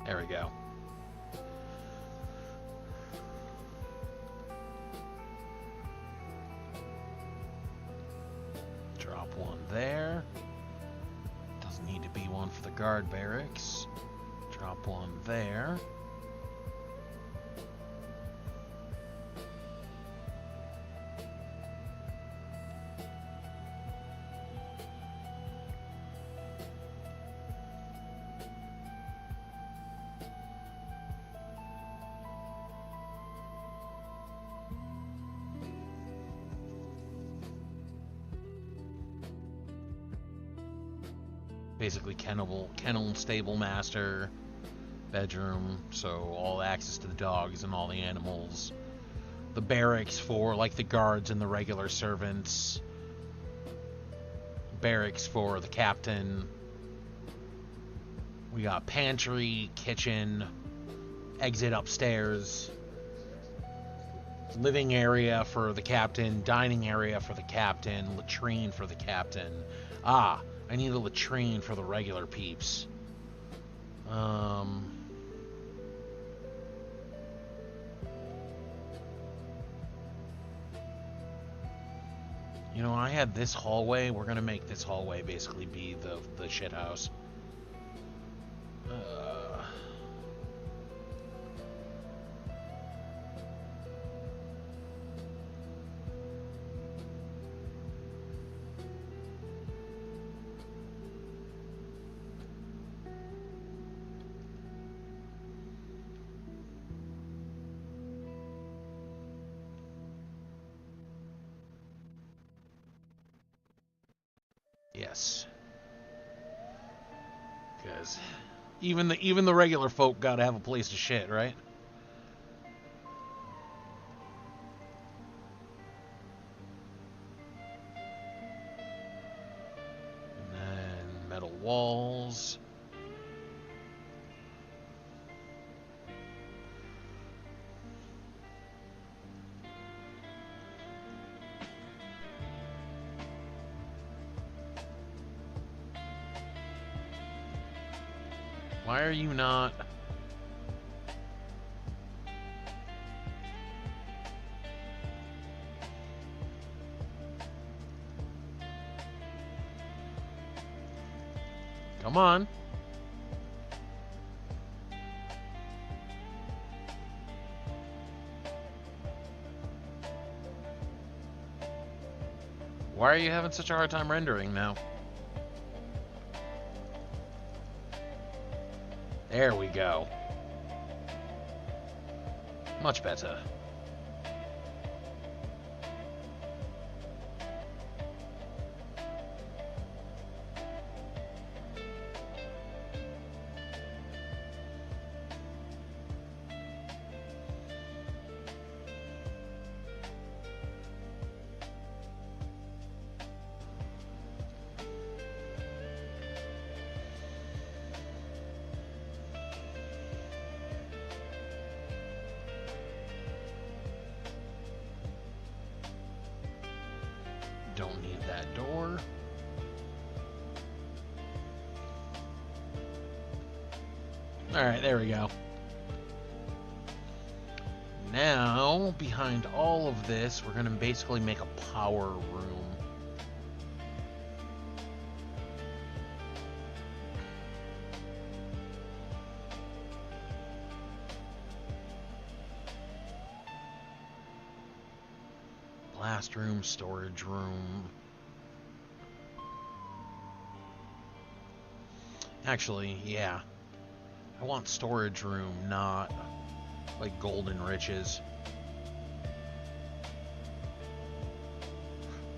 There we go. Drop one there. Doesn't need to be one for the guard barracks. Drop one there. Basically kennel stable master bedroom, so all access to the dogs and all the animals. The barracks for like the guards and the regular servants. Barracks for the captain. We got pantry, kitchen, exit upstairs, living area for the captain, dining area for the captain, latrine for the captain. Ah, I need a latrine for the regular peeps. You know, I had this hallway. We're gonna make this hallway basically be the shit house. Yes. Because even the regular folk gotta have a place to shit, right? And then metal walls. Why are you not... Come on. Why are you having such a hard time rendering now? There we go. Much better. Don't need that door. Alright, there we go. Now, behind all of this, we're going to basically make a power room. Blast room, storage room. Actually, yeah. I want storage room, not like golden riches.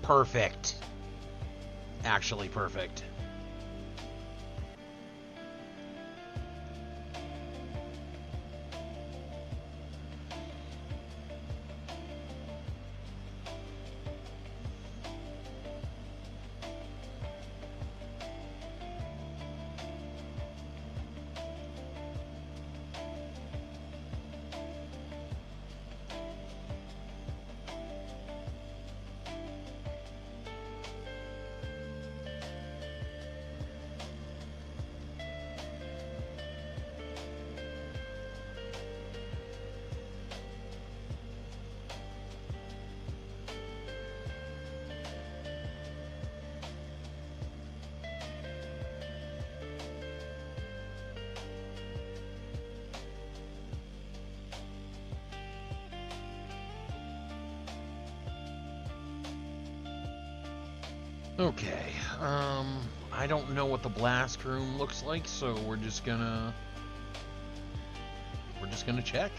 Perfect. Actually perfect. Okay, I don't know what the blast room looks like, so we're just gonna check.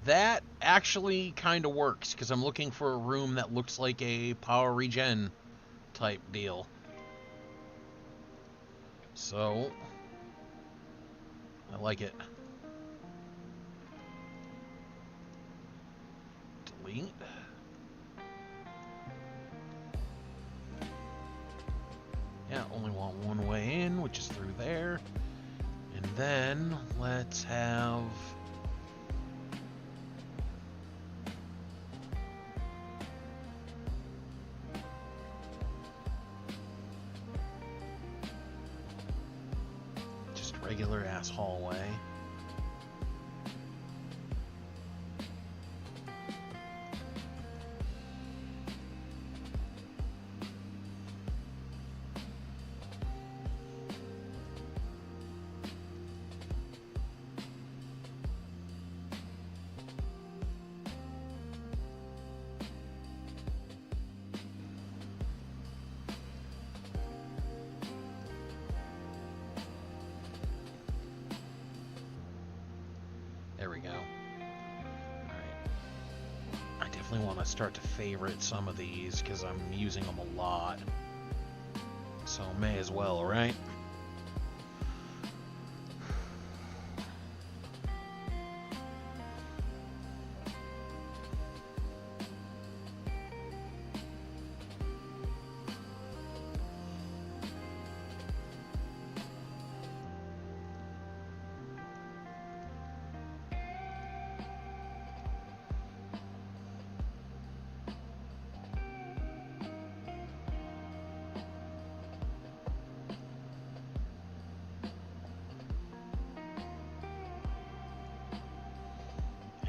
That actually kind of works, because I'm looking for a room that looks like a power regen type deal. So, I like it. Delete. Yeah, only want one way in, which is through there. And then, let's have... regular ass hallway. There we go. Alright. I definitely want to start to favorite some of these because I'm using them a lot. So may as well, right?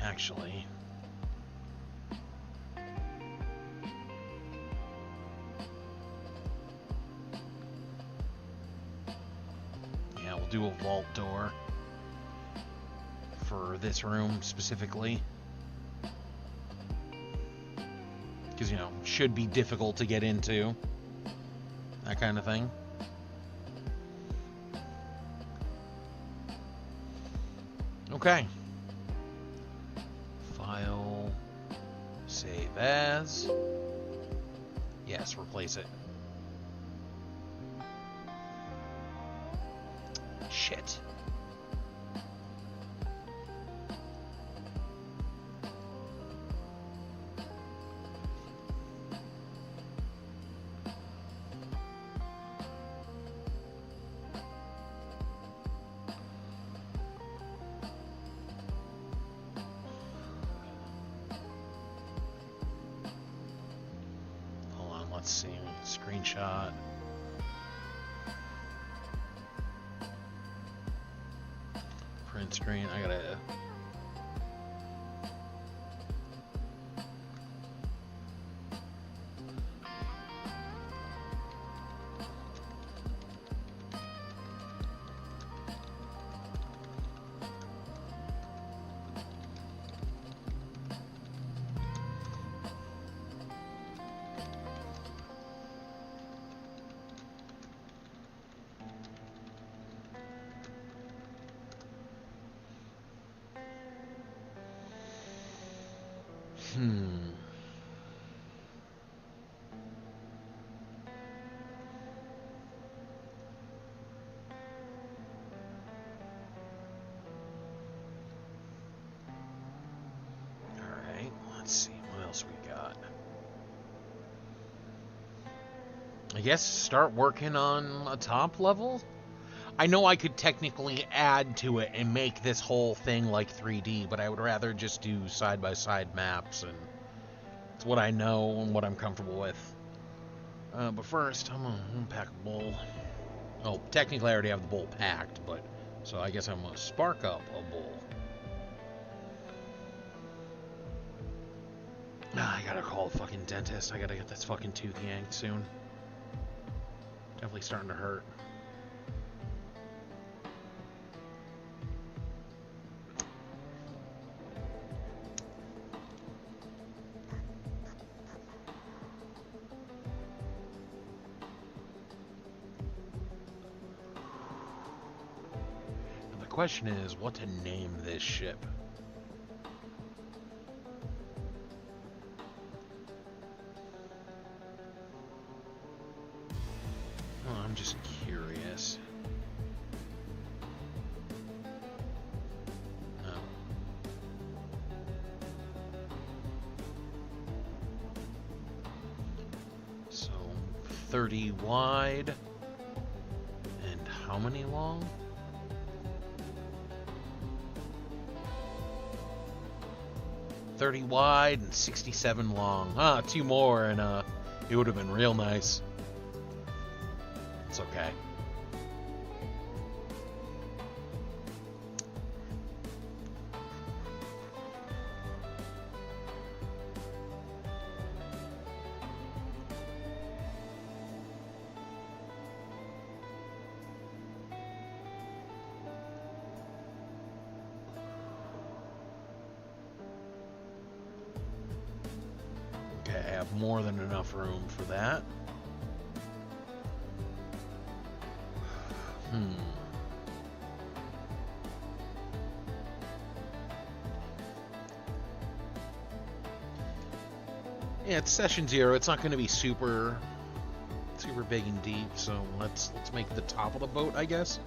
Actually, yeah, we'll do a vault door for this room specifically. Because, you know, should be difficult to get into. That kind of thing. Okay. File. Save as. Yes, replace it. Shit. Let's see, screenshot. Print screen, I gotta... Alright, let's see, what else we got? I guess start working on a top level? I know I could technically add to it and make this whole thing like 3D, but I would rather just do side-by-side maps, and it's what I know and what I'm comfortable with. But first, I'm gonna pack a bowl. Oh, technically I already have the bowl packed, but... So I guess I'm gonna spark up a bowl. I gotta call the fucking dentist. I gotta get this fucking tooth yanked soon. Definitely starting to hurt. And the question is, what to name this ship? I'm just curious. No. So 30 wide and how many long? $30 wide and 67 long. Ah, 2 more and it would have been real nice. It's okay. Okay, I have more than enough room for that. Yeah, it's session 0. It's not going to be super big and deep. So let's make the top of the boat, I guess.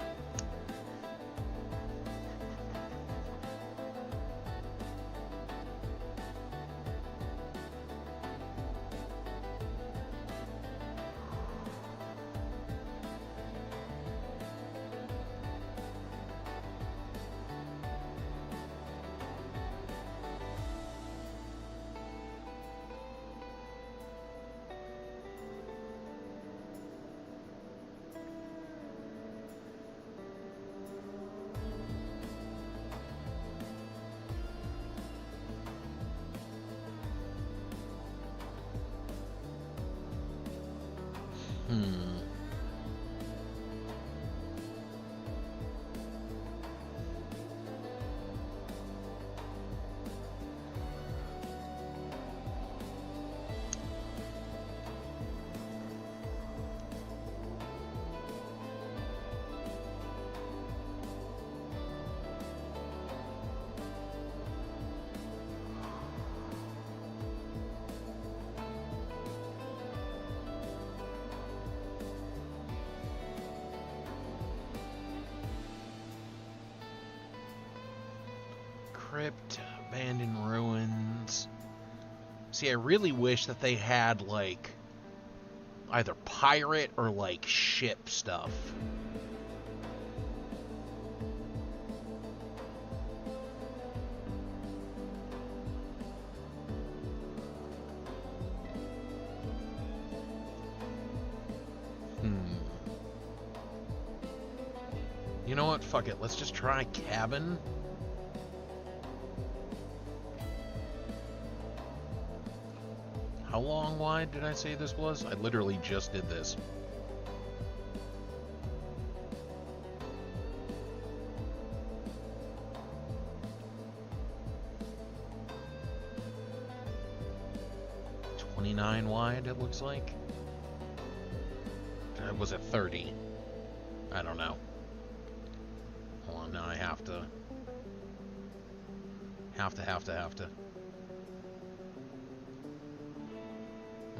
crypt, abandoned ruins. See, I really wish that they had, like, either pirate or, like, ship stuff. You know what? Fuck it. Let's just try cabin. How long wide did I say this was? I literally just did this. $29 wide, it looks like. Was it 30? I don't know. Hold on, now I have to.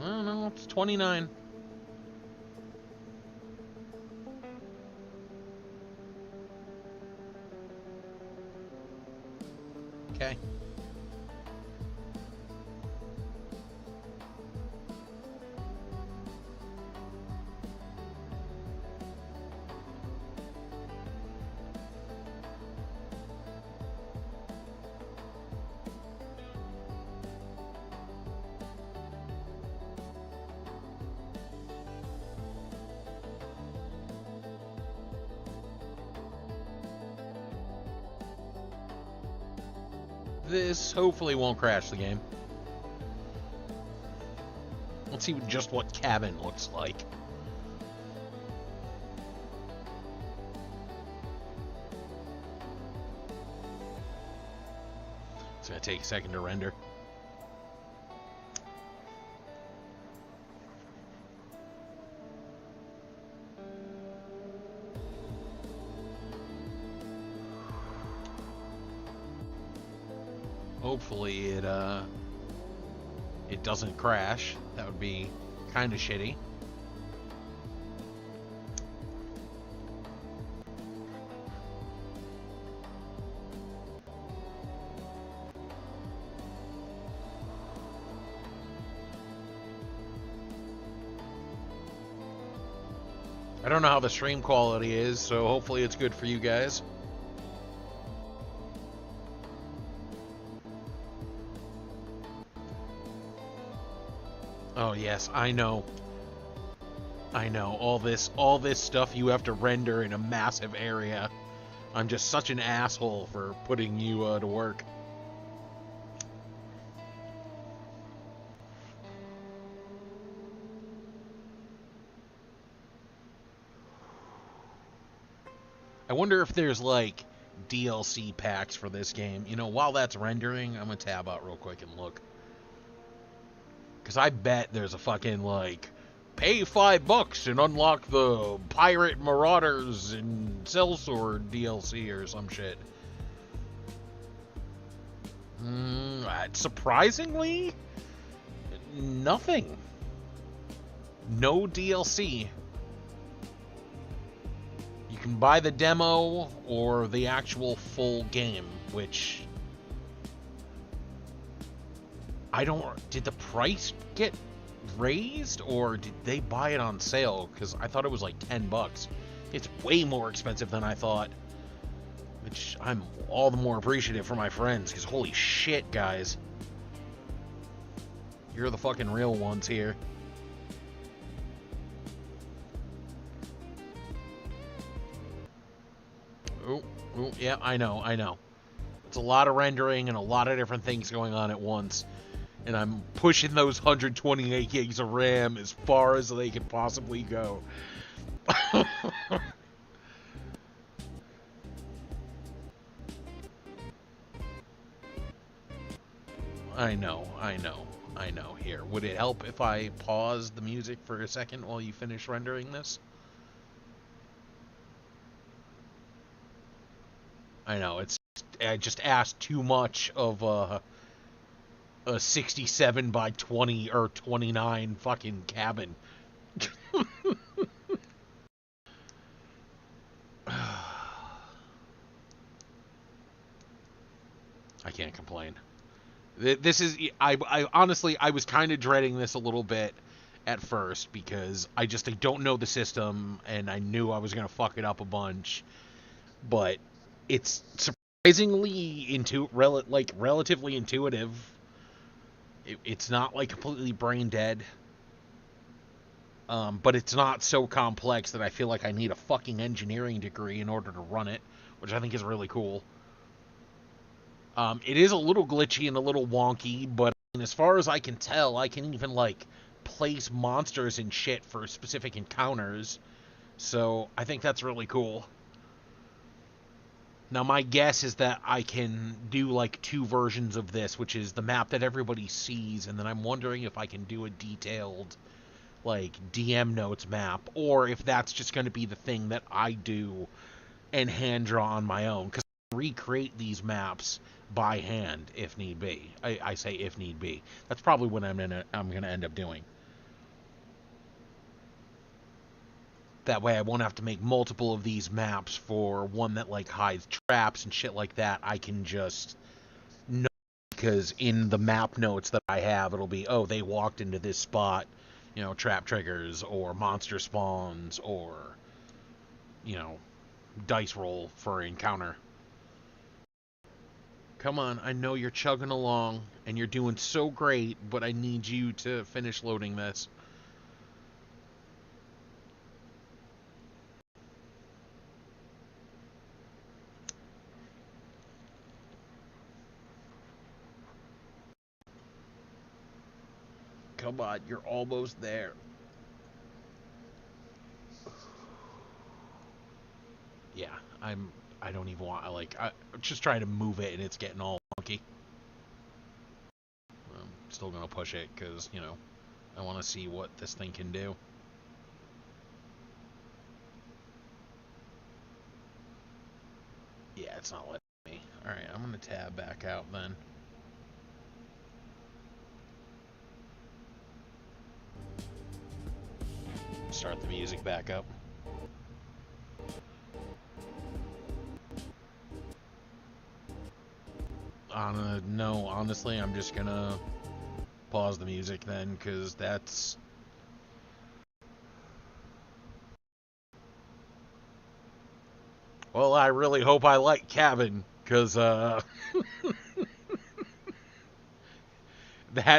I don't know, it's 29. Okay. This hopefully won't crash the game. Let's see just what cabin looks like. It's gonna take a second to render. Hopefully it doesn't crash. That would be kind of shitty. I don't know how the stream quality is, so hopefully it's good for you guys. Oh yes, I know. I know. All this stuff you have to render in a massive area. I'm just such an asshole for putting you to work. I wonder if there's like DLC packs for this game. You know, while that's rendering, I'm gonna tab out real quick and look. Because I bet there's a fucking, like, pay $5 and unlock the Pirate Marauders and Sellsword DLC or some shit. Surprisingly, nothing. No DLC. You can buy the demo or the actual full game, which... I don't... Did the price get raised, or did they buy it on sale? Because I thought it was like $10. It's way more expensive than I thought. Which I'm all the more appreciative for my friends, because holy shit, guys. You're the fucking real ones here. Oh, yeah, I know. It's a lot of rendering and a lot of different things going on at once. And I'm pushing those 128 gigs of RAM as far as they can possibly go. I know. Here, would it help if I pause the music for a second while you finish rendering this? I know, I just asked too much of a 67 by 20 or 29 fucking cabin. I can't complain. This is I honestly I was kind of dreading this a little bit at first because I don't know the system and I knew I was gonna fuck it up a bunch, but it's surprisingly relatively intuitive. It's not like completely brain dead, but it's not so complex that I feel like I need a fucking engineering degree in order to run it, which I think is really cool. It is a little glitchy and a little wonky, but as far as I can tell, I can even like place monsters and shit for specific encounters. So I think that's really cool. Now my guess is that I can do like two versions of this, which is the map that everybody sees, and then I'm wondering if I can do a detailed like DM notes map, or if that's just going to be the thing that I do and hand draw on my own, because I recreate these maps by hand if need be. I say if need be. That's probably what I'm gonna end up doing. That way I won't have to make multiple of these maps for one that like hides traps and shit like that. I can just know, because in the map notes that I have, it'll be, oh, they walked into this spot, trap triggers or monster spawns or, dice roll for encounter. Come on, I know you're chugging along and you're doing so great, but I need you to finish loading this. Come on, you're almost there. Yeah, I don't even want, I'm just trying to move it and it's getting all funky. I'm still gonna push it because, I want to see what this thing can do. Yeah, it's not letting me. Alright, I'm gonna tab back out then. Start the music back up. No, honestly, I'm just gonna pause the music then, because that's... Well, I really hope I like Cabin, because, that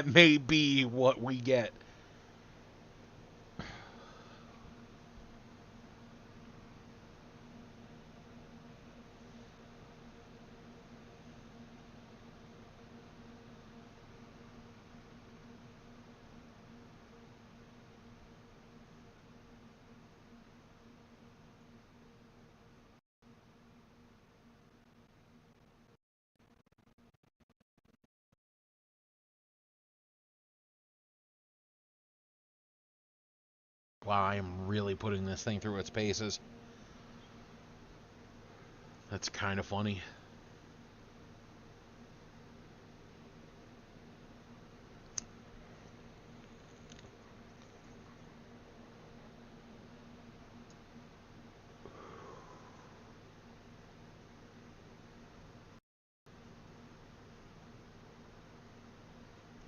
may be what we get. Wow, I am really putting this thing through its paces. That's kind of funny.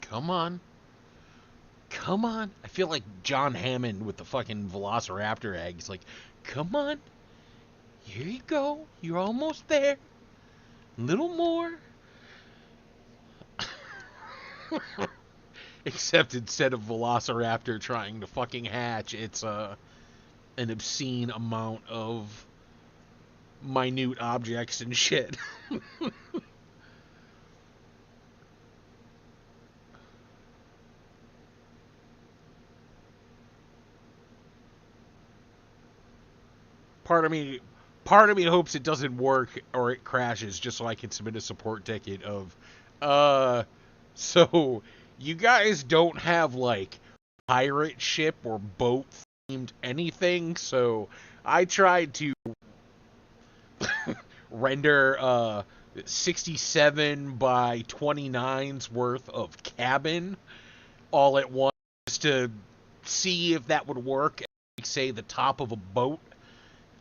Come on. Come on. I feel like John Hammond with the fucking Velociraptor eggs. Like, come on. Here you go. You're almost there. A little more. Except instead of Velociraptor trying to fucking hatch, it's an obscene amount of minute objects and shit. part of me part of me hopes it doesn't work or it crashes just so I can submit a support ticket of so you guys don't have like pirate ship or boat themed anything, so I tried to render 67 by 29's worth of cabin all at once to see if that would work, like, say the top of a boat,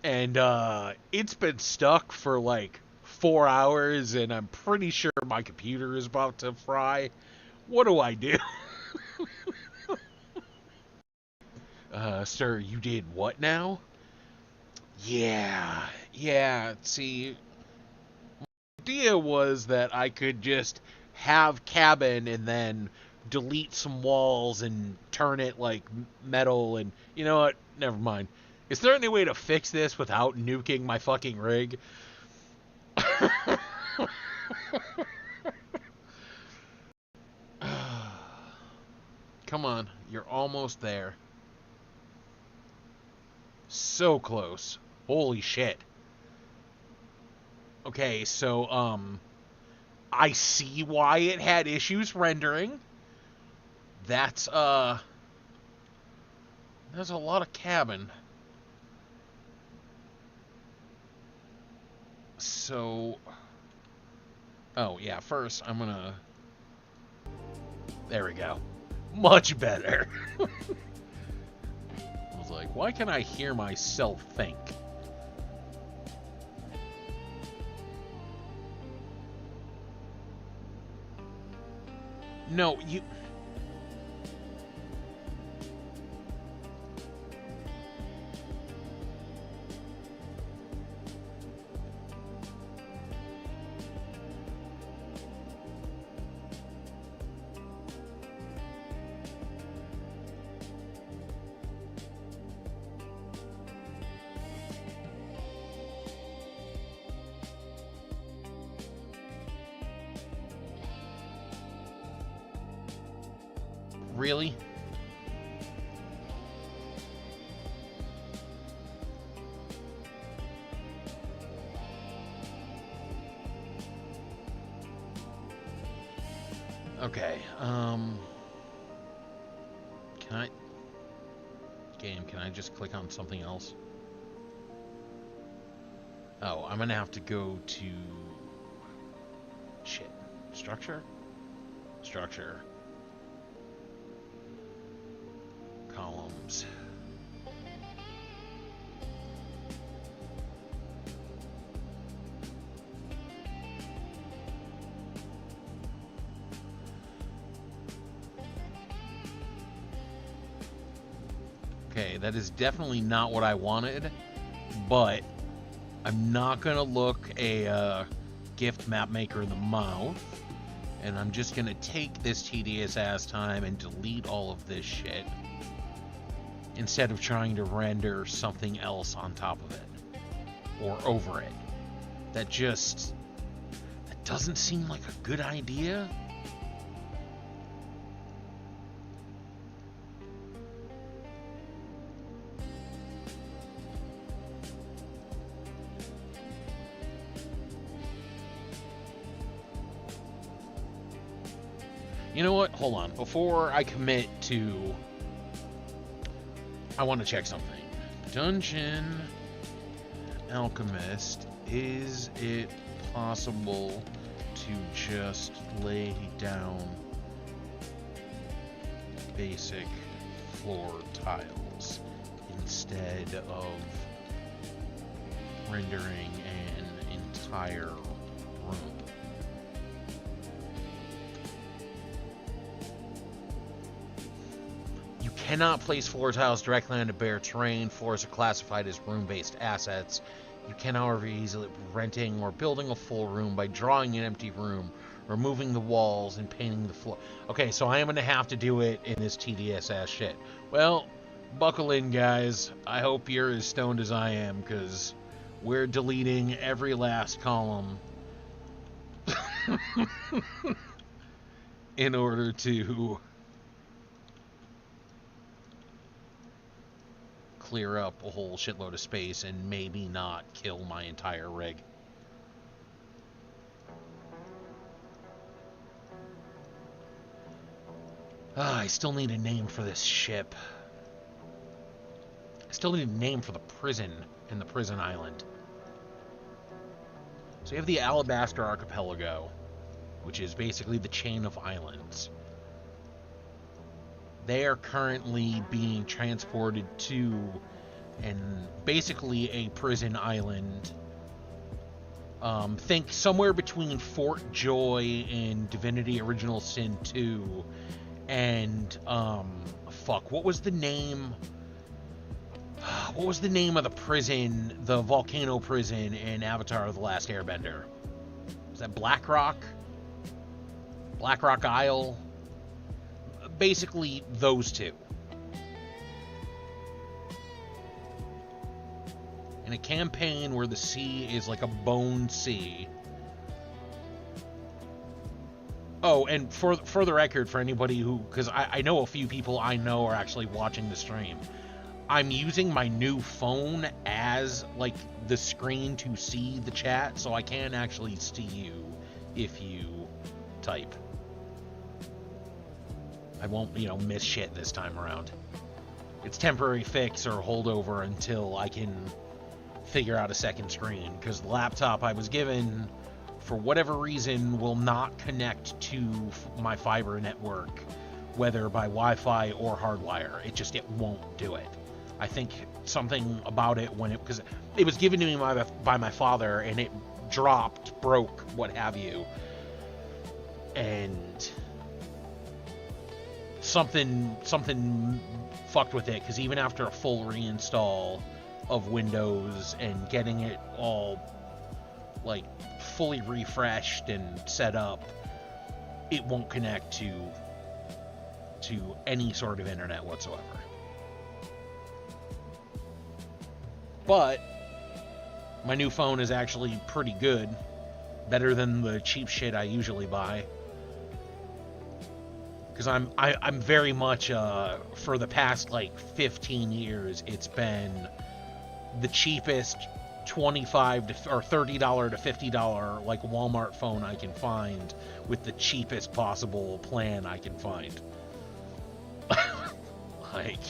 and it's been stuck for like 4 hours and I'm pretty sure my computer is about to fry. What do I do? Sir, you did what now? Yeah, see, the idea was that I could just have cabin and then delete some walls and turn it like metal and, you know what, never mind. Is there any way to fix this without nuking my fucking rig? Come on, you're almost there. So close. Holy shit. Okay, so, I see why it had issues rendering. That's there's a lot of cabin. So, oh yeah, first I'm gonna, there we go. Much better. I was like, why can I hear myself think? No, you... Really? Okay, can I... Game, can I just click on something else? Oh, I'm gonna have to go to... Shit. Structure? Structure. Columns. Okay, that is definitely not what I wanted, but I'm not gonna look a gift map maker in the mouth, and I'm just gonna take this tedious ass time and delete all of this shit instead of trying to render something else on top of it or over it. That doesn't seem like a good idea. You know what? Hold on. Before I commit to... I want to check something. Dungeon Alchemist. Is it possible to just lay down basic floor tiles instead of rendering an entire room? Cannot place floor tiles directly onto bare terrain. Floors are classified as room-based assets. You can, however, easily renting or building a full room by drawing an empty room, removing the walls, and painting the floor. Okay, so I am going to have to do it in this tedious ass shit. Well, buckle in, guys. I hope you're as stoned as I am, because we're deleting every last column in order to clear up a whole shitload of space and maybe not kill my entire rig. I still need a name for this ship. I still need a name for the prison in the prison island. So you have the Alabaster Archipelago, which is basically the chain of islands. They are currently being transported to basically a prison island Think somewhere between Fort Joy and Divinity Original Sin 2, and fuck, what was the name? What was the name of the prison, the volcano prison in Avatar: The Last Airbender? Was that Black Rock? Black Rock Isle? Basically, those two. In a campaign where the sea is like a bone sea. Oh, and for the record, for anybody who, because I know a few people I know are actually watching the stream, I'm using my new phone as like the screen to see the chat, so I can actually see you if you type. I won't, miss shit this time around. It's temporary fix or holdover until I can figure out a second screen, because the laptop I was given, for whatever reason, will not connect to my fiber network, whether by Wi-Fi or hardwire. It won't do it. I think something about it because it was given to me by my father, and it dropped, broke, what have you, and something fucked with it, because even after a full reinstall of Windows and getting it all like fully refreshed and set up, it won't connect to any sort of internet whatsoever. But my new phone is actually pretty good, better than the cheap shit I usually buy. Because I'm very much for the past like 15 years, it's been the cheapest $25 or $30 to $50 like Walmart phone I can find with the cheapest possible plan I can find. Like,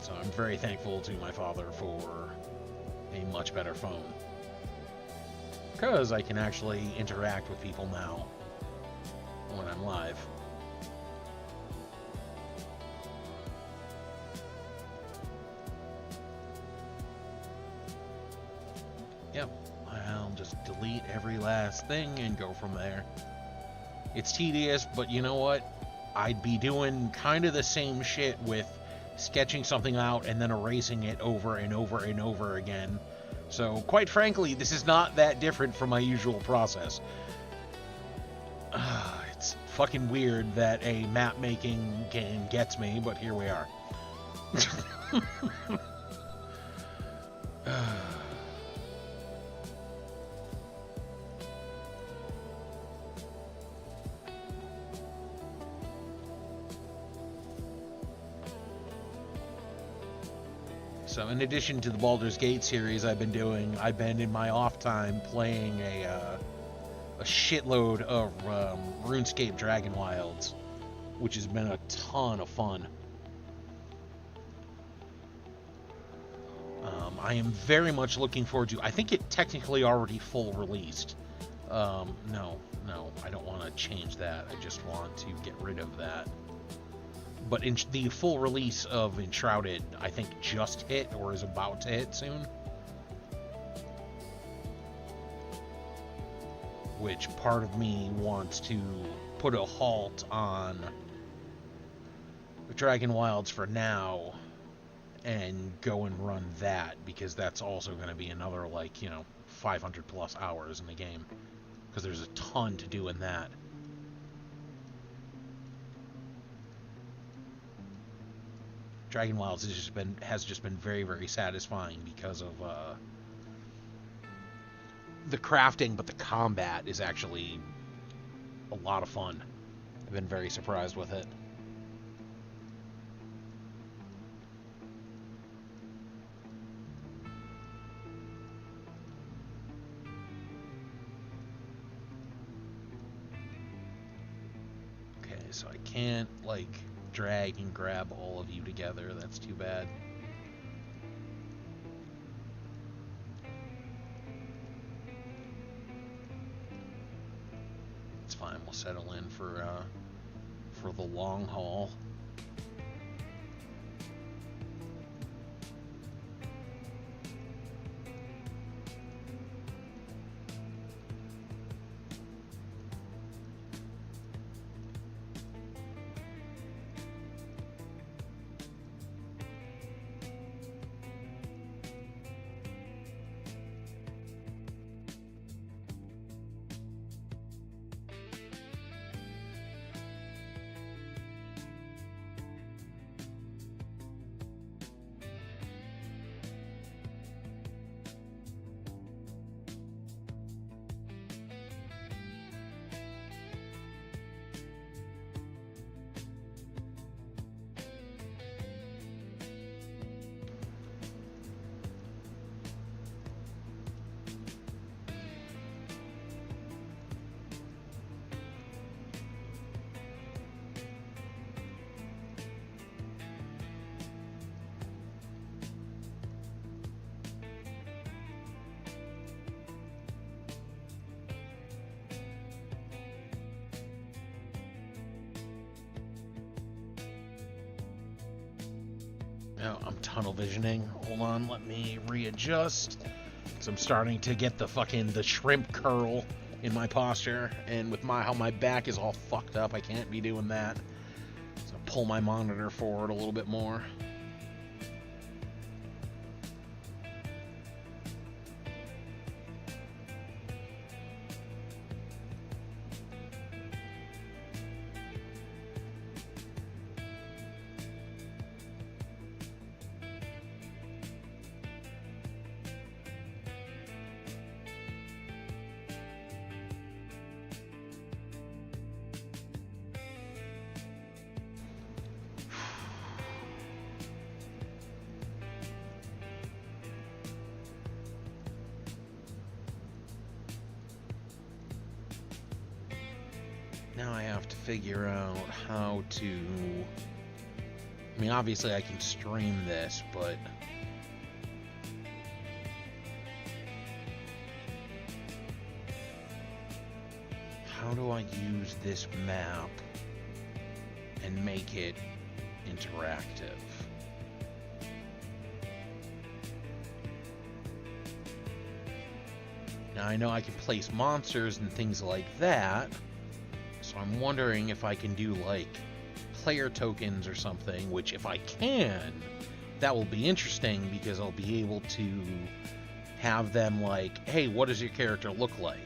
so I'm very thankful to my father for a much better phone, because I can actually interact with people now when I'm live. Yep, I'll just delete every last thing and go from there. It's tedious, but you know what? I'd be doing kind of the same shit with sketching something out and then erasing it over and over and over again. So, quite frankly, this is not that different from my usual process. It's fucking weird that a map-making game gets me, but here we are. So in addition to the Baldur's Gate series I've been doing, I've been in my off time playing a shitload of RuneScape Dragon Wilds, which has been a ton of fun. I am very much looking forward to. I think it technically already full released. No, I don't want to change that. I just want to get rid of that. But the full release of Enshrouded, I think, just hit or is about to hit soon. Which part of me wants to put a halt on the Dragon Wilds for now and go and run that, because that's also going to be another, 500 plus hours in the game, because there's a ton to do in that. Dragon Wilds has just been very, very satisfying because of the crafting, but the combat is actually a lot of fun. I've been very surprised with it. Okay, so I can't, drag and grab all of you together. That's too bad. It's fine. We'll settle in for the long haul. Oh, I'm tunnel visioning. Hold on, let me readjust. So I'm starting to get the shrimp curl in my posture, and with how my back is all fucked up, I can't be doing that. So pull my monitor forward a little bit more. Now I have to figure out how to... I mean, obviously I can stream this, but... how do I use this map and make it interactive? Now I know I can place monsters and things like that, so I'm wondering if I can do like player tokens or something, which if I can, that will be interesting because I'll be able to have them like, hey, what does your character look like?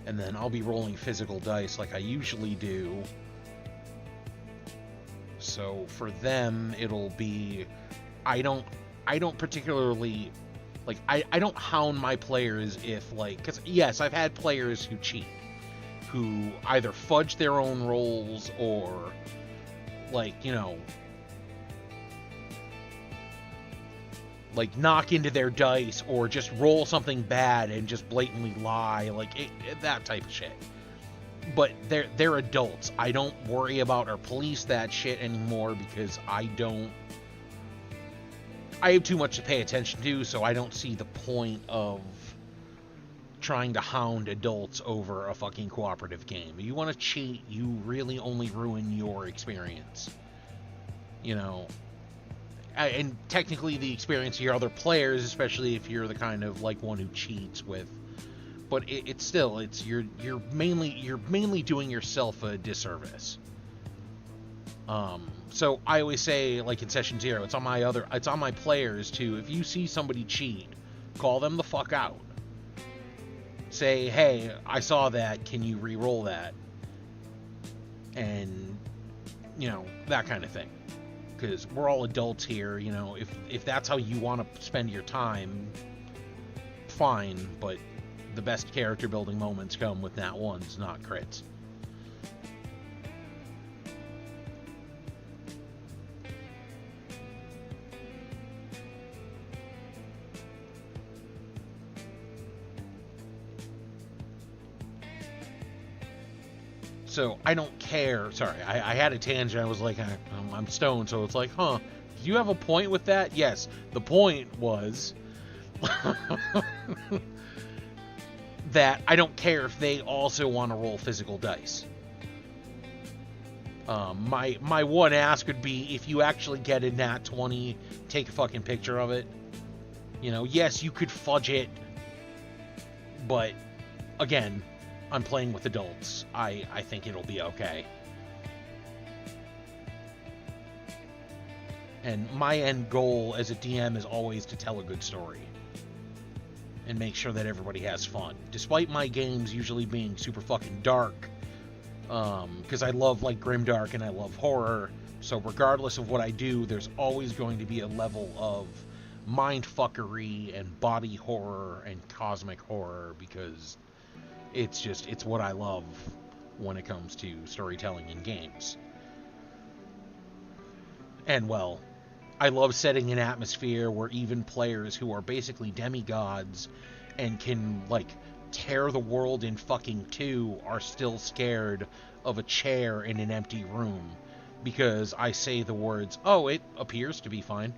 And then I'll be rolling physical dice like I usually do. So for them, it'll be... I don't particularly... like, I don't hound my players if, like... because, yes, I've had players who cheat. Who either fudge their own rolls or, like, you know... like knock into their dice or just roll something bad and just blatantly lie, like that type of shit. But they're adults. I don't worry about or police that shit anymore because I have too much to pay attention to, so I don't see the point of trying to hound adults over a fucking cooperative game. If you want to cheat, you really only ruin your experience. You know, and technically the experience of your other players, especially if you're the kind of like one who cheats with. But it's still, you're mainly doing yourself a disservice. So I always say, like in session 0, it's on my players to, if you see somebody cheat, call them the fuck out. Say, hey, I saw that, can you re-roll that? And, you know, that kind of thing. Because we're all adults here, you know, if that's how you want to spend your time, fine, but the best character building moments come with nat ones, not crits. So I don't care. Sorry, I had a tangent. I was like, I'm stoned, so it's like, huh? Do you have a point with that? Yes. The point was that I don't care if they also want to roll physical dice. My one ask would be, if you actually get a nat 20, take a fucking picture of it. You know, yes, you could fudge it, but again, I'm playing with adults. I think it'll be okay. And my end goal as a DM is always to tell a good story and make sure that everybody has fun. Despite my games usually being super fucking dark, because I love like grimdark and I love horror, so regardless of what I do, there's always going to be a level of mindfuckery and body horror and cosmic horror, because it's what I love when it comes to storytelling in games. And, well, I love setting an atmosphere where even players who are basically demigods and can, like, tear the world in fucking two are still scared of a chair in an empty room because I say the words, "Oh, it appears to be fine."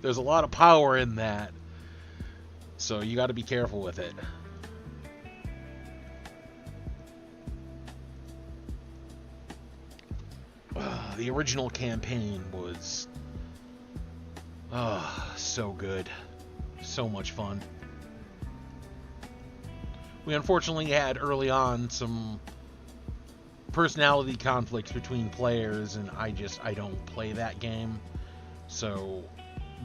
There's a lot of power in that, so you got to be careful with it. The original campaign was so good. So much fun. We unfortunately had early on some personality conflicts between players, and I don't play that game. So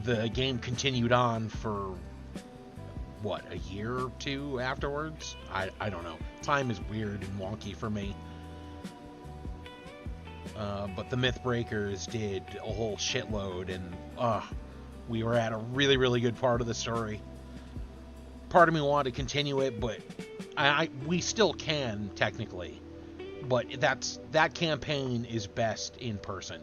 the game continued on for what, a year or two afterwards? I don't know. Time is weird and wonky for me. But the Mythbreakers did a whole shitload, and we were at a really, really good part of the story. Part of me wanted to continue it, but we still can, technically. But that campaign is best in person.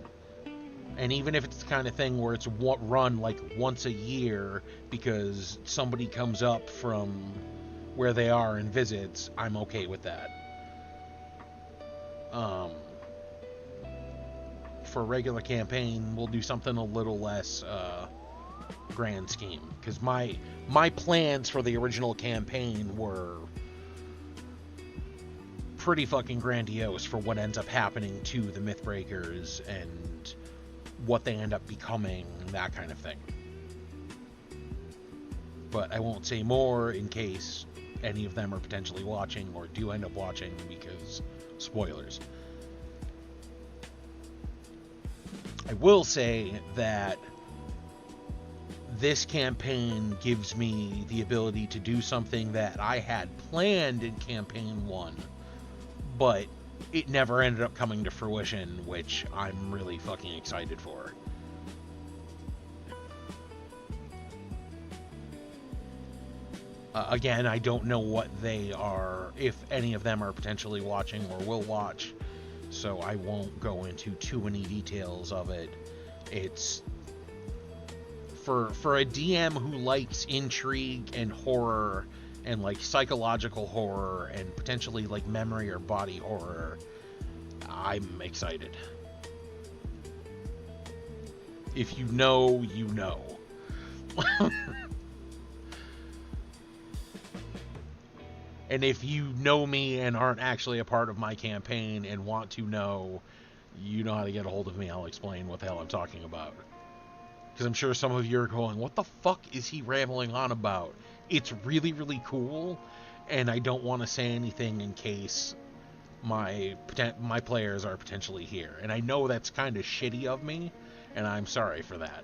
And even if it's the kind of thing where it's run like once a year because somebody comes up from where they are and visits, I'm okay with that. For a regular campaign, we'll do something a little less grand scheme, because my plans for the original campaign were pretty fucking grandiose for what ends up happening to the Mythbreakers and what they end up becoming, that kind of thing. But I won't say more in case any of them are potentially watching or do end up watching, because spoilers. I will say that this campaign gives me the ability to do something that I had planned in campaign 1, but it never ended up coming to fruition, which I'm really fucking excited for. Again, I don't know what they are, if any of them are potentially watching or will watch, so I won't go into too many details of it. It's for a DM who likes intrigue and horror and like psychological horror and potentially like memory or body horror. I'm excited. If you know, you know. And if you know me and aren't actually a part of my campaign and want to know, you know how to get a hold of me. I'll explain what the hell I'm talking about. Because I'm sure some of you are going, what the fuck is he rambling on about? It's really, really cool, and I don't want to say anything in case my players are potentially here. And I know that's kind of shitty of me, and I'm sorry for that.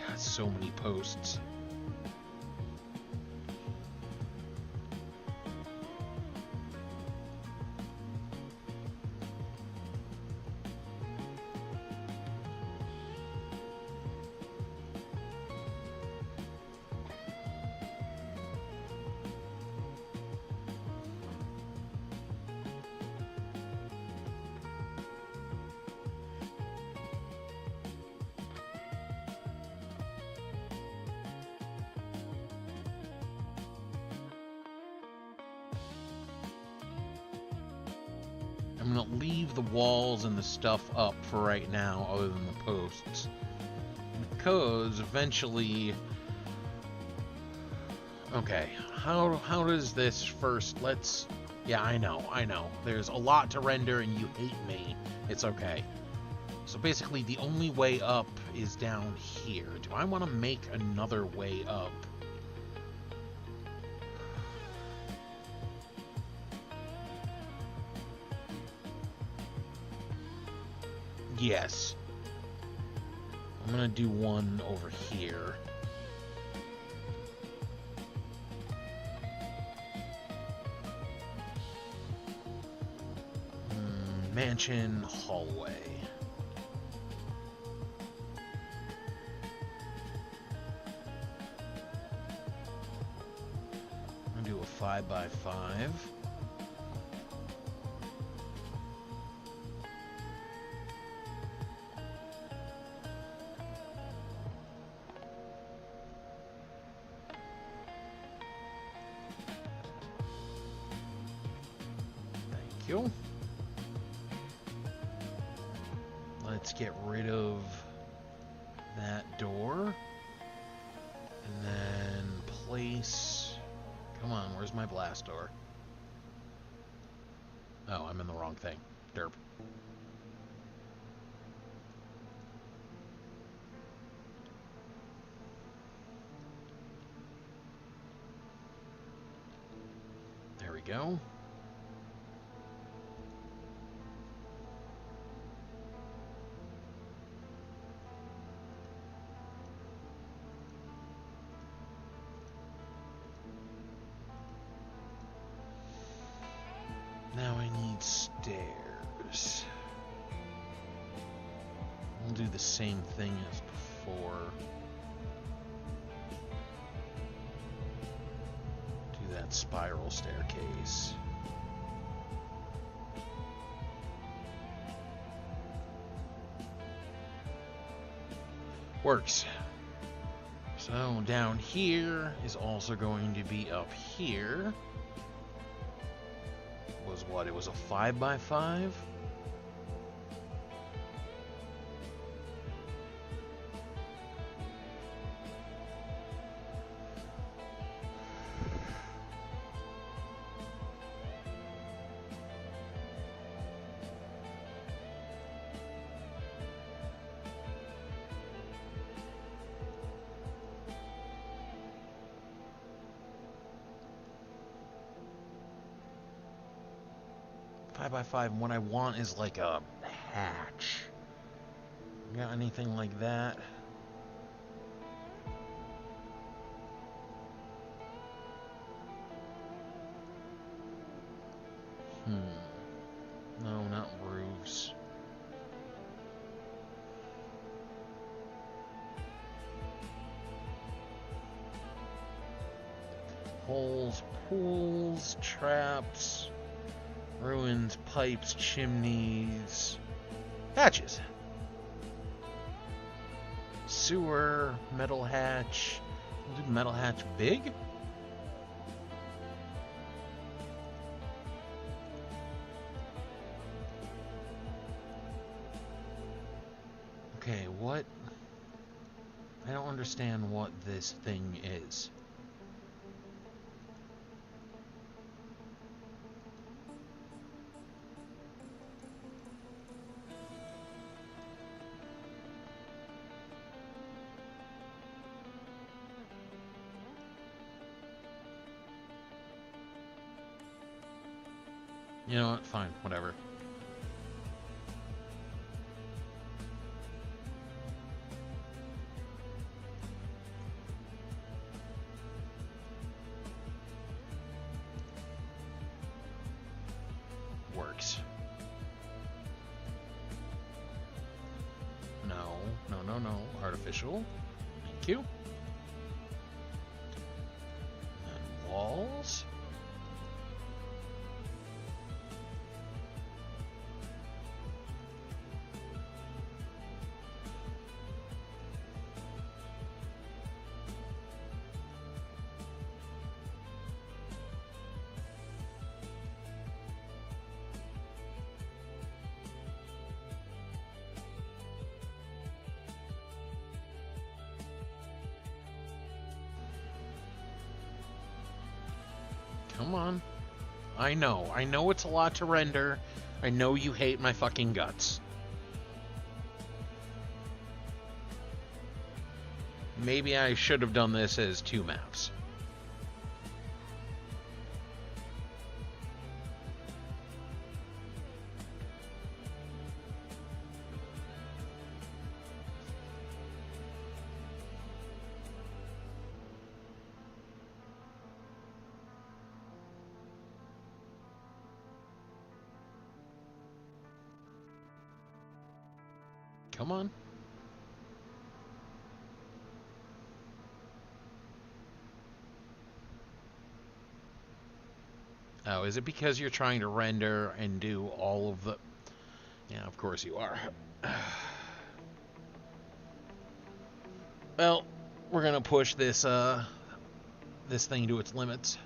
God, so many posts. I'm going to leave the walls and the stuff up for right now, other than the posts. Because eventually... Okay, how does this first... Yeah, I know. There's a lot to render and you hate me. It's okay. So basically, the only way up is down here. Do I want to make another way up? Yes. I'm gonna do one over here. Mansion hallway. 5x5. Thank you. Let's get rid of that door. And then place... Come on, where's my blast door? Oh, I'm in the wrong thing. Derp. There we go. Now I need stairs. We'll do the same thing as before. Do that spiral staircase. Works. So down here is also going to be up here. Was what? It was a 5x5? By 5, and what I want is like a hatch. Got anything like that? No, not roofs. Holes, pools, traps. Ruins, pipes, chimneys, hatches. Sewer, metal hatch. We'll do metal hatch big? Okay, what? I don't understand what this thing is. You know what? Fine, whatever. Works. No, no, no, no. Artificial. Thank you. And walls. Come on. I know it's a lot to render. I know you hate my fucking guts. Maybe I should have done this as 2 maps. Come on. Oh, is it because you're trying to render and do all of the... Yeah, of course you are. Well, we're gonna push this this thing to its limits.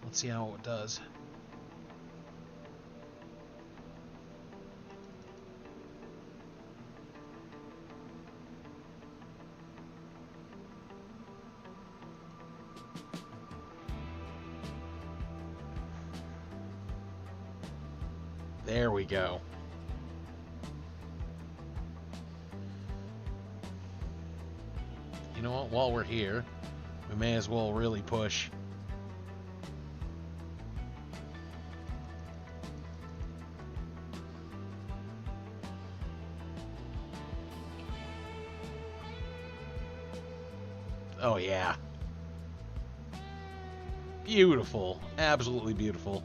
Let's see how it does. There we go. You know what? While we're here, we may as well really push. Oh, yeah. Beautiful. Absolutely beautiful.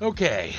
Okay.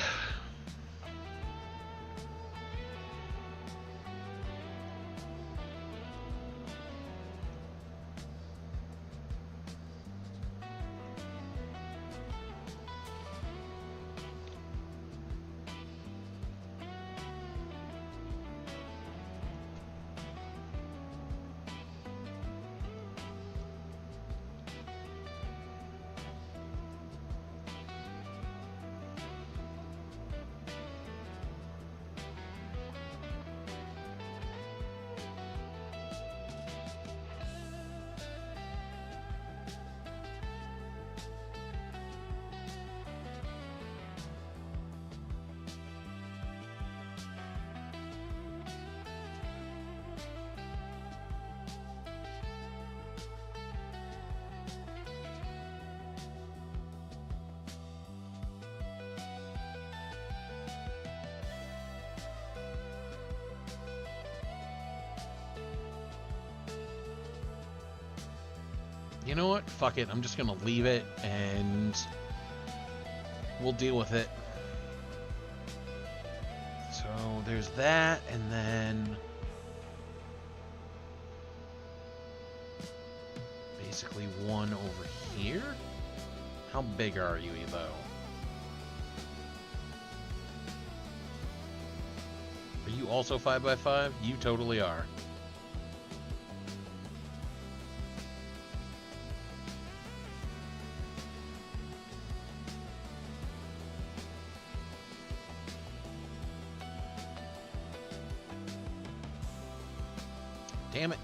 You know what? Fuck it. I'm just gonna leave it and we'll deal with it. So there's that, and then basically one over here. How big are you, Evo? Are you also 5x5? You totally are. Damn it.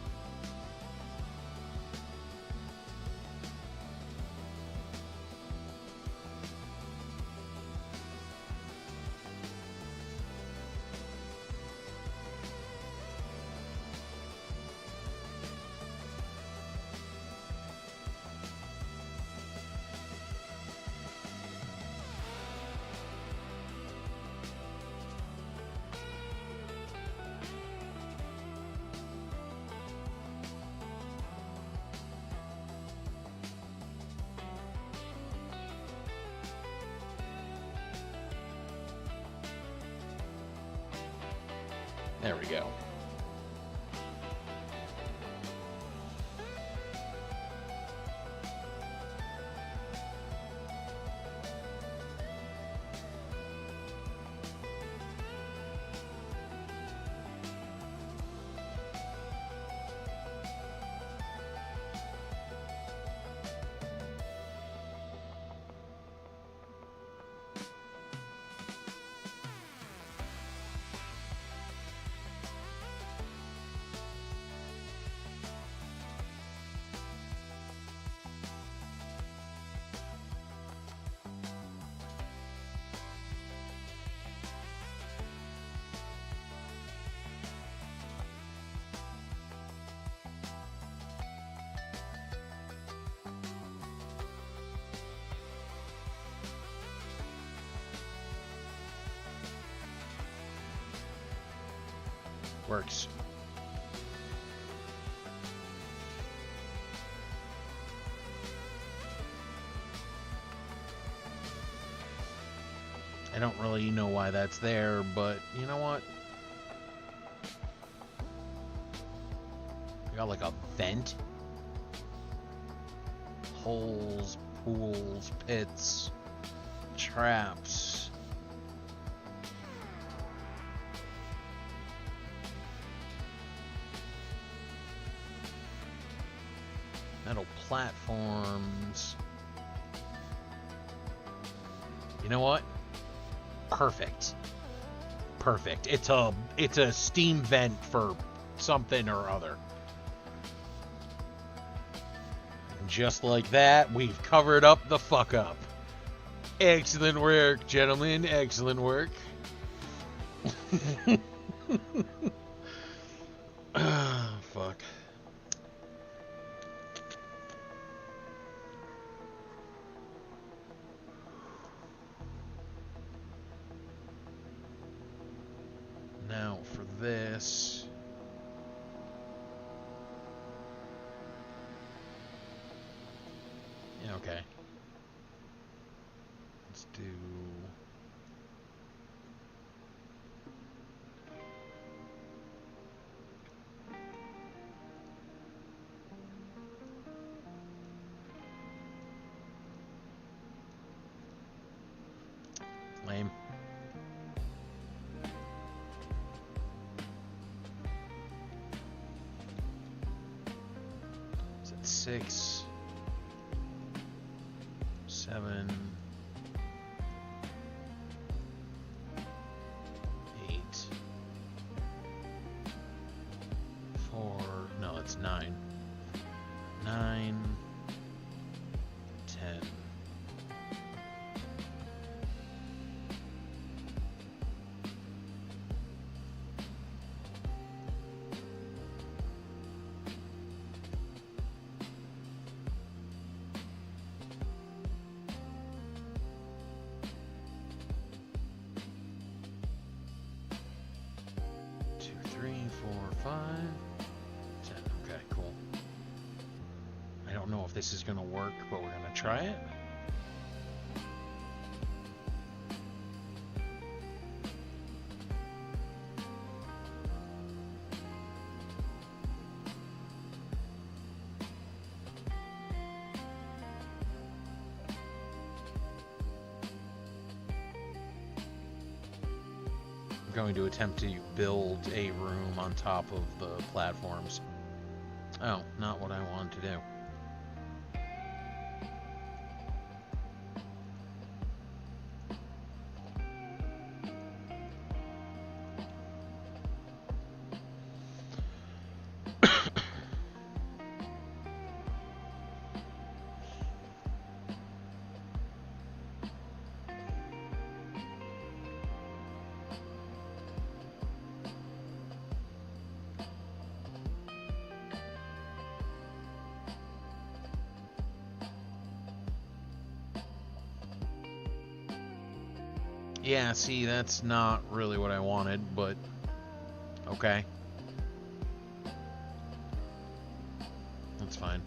There we go. Works. I don't really know why that's there, but you know what? We got like a vent. Holes, pools, pits, traps. Metal platforms. You know what? Perfect. Perfect. It's a steam vent for something or other. And just like that, we've covered up the fuck up. Excellent work, gentlemen. Excellent work. Ah, fuck. Now for this. Yeah, okay. Let's do... Lame. Is it 6, 7, 8, 4, no, it's 9. 9, 10. Two, 3, 4, 5, 10. Okay, cool. I don't know if this is gonna work, but we're gonna try it. I'm going to attempt to build a room on top of the platforms. Oh, not what I wanted to do. Yeah, see, that's not really what I wanted, but okay. That's fine.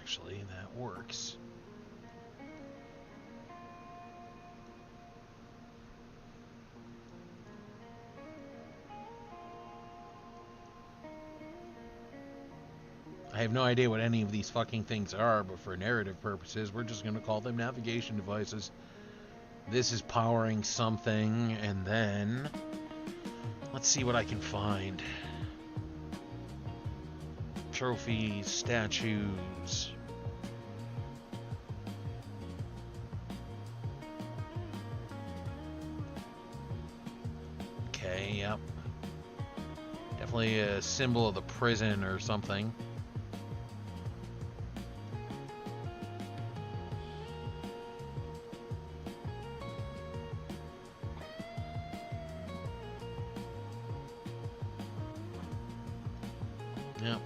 Actually, that works. I have no idea what any of these fucking things are, but for narrative purposes, we're just going to call them navigation devices. This is powering something, and then let's see what I can find. Trophies, statues. Okay, yep. Definitely a symbol of the prison or something. Yep.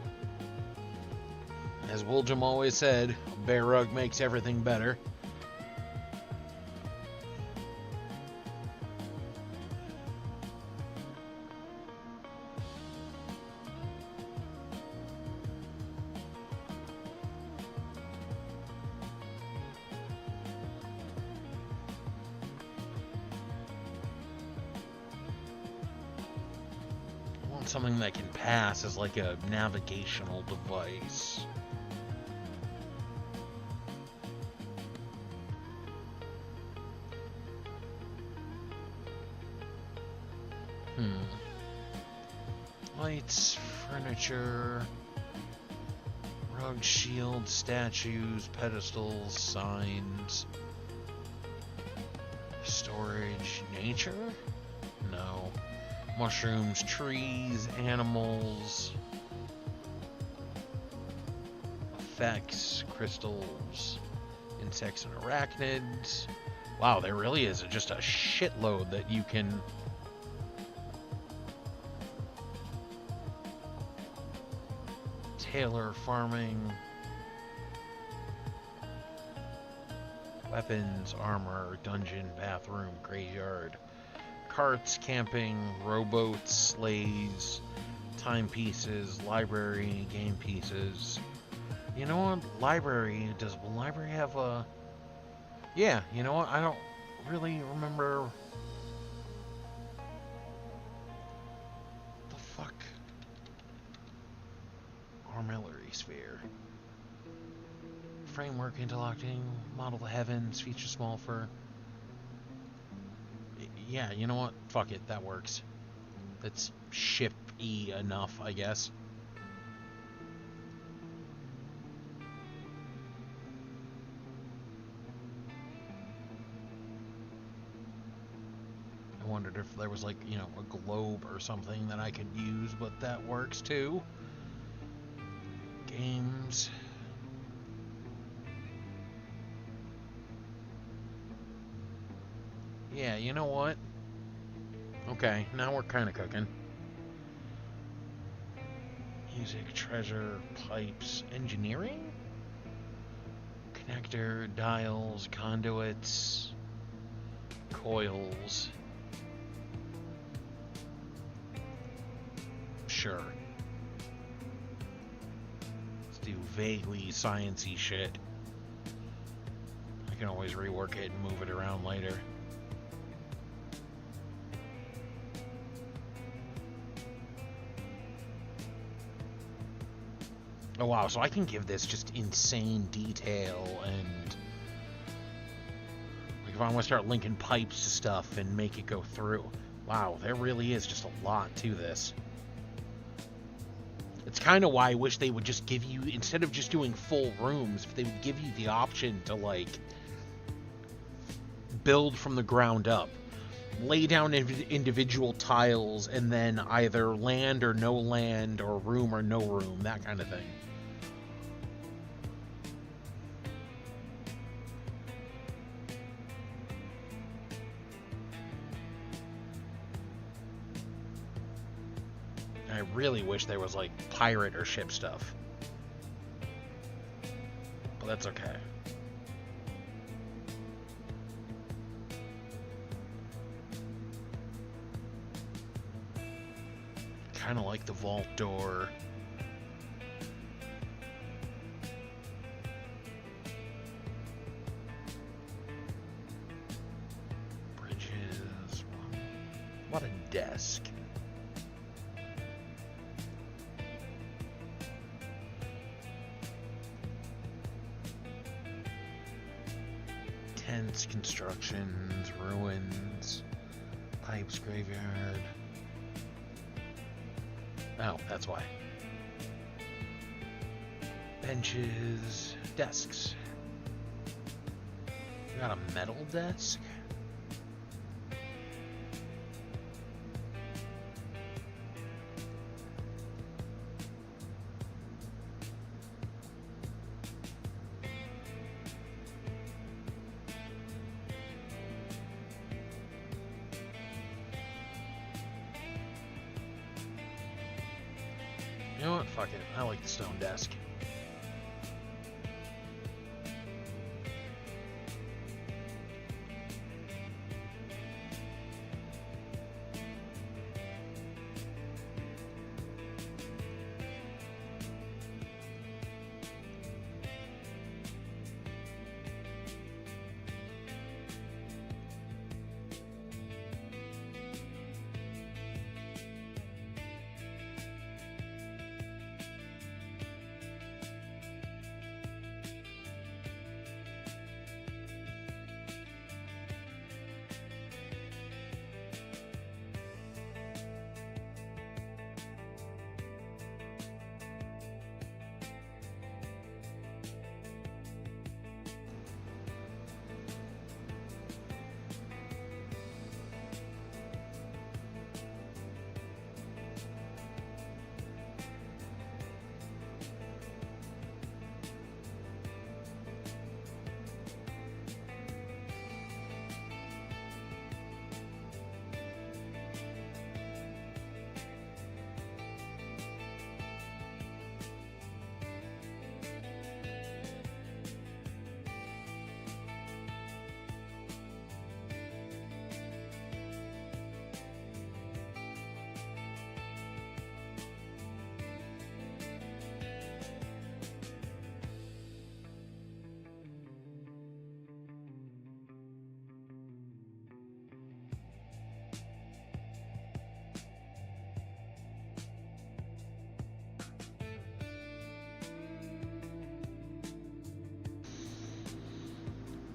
As William always said, a bear rug makes everything better. I want something that can pass as like a navigational device. Lights, furniture, rug, shields, statues, pedestals, signs, storage, nature? No. Mushrooms, trees, animals, effects, crystals, insects and arachnids. Wow, there really is just a shitload that you can... Tailor, farming, weapons, armor, dungeon, bathroom, graveyard, carts, camping, rowboats, sleighs, timepieces, library, game pieces. You know what? Library, will library have a... Yeah, you know what? I don't really remember... The fuck? Armillary sphere. Framework interlocking, model the heavens, feature small for... Yeah, you know what? Fuck it, that works. That's ship-y enough, I guess. I wondered if there was like, you know, a globe or something that I could use, but that works too. Games. Yeah, you know what? Okay, now we're kind of cooking. Music, treasure, pipes, engineering? Connector, dials, conduits, coils. Sure. Let's do vaguely sciencey shit. I can always rework it and move it around later. Oh wow, so I can give this just insane detail, and like if I want to start linking pipes to stuff and make it go through. Wow, there really is just a lot to this. It's kind of why I wish they would just give you, instead of just doing full rooms, if they would give you the option to like build from the ground up. Lay down individual tiles and then either land or no land or room or no room, that kind of thing. I really wish there was like pirate or ship stuff. But that's okay. Kind of like the vault door. Bridges. What a desk. Past constructions, ruins, pipes, graveyard. Oh, that's why. Benches, desks. We got a metal desk. You know what? Fuck it. I like the stone desk.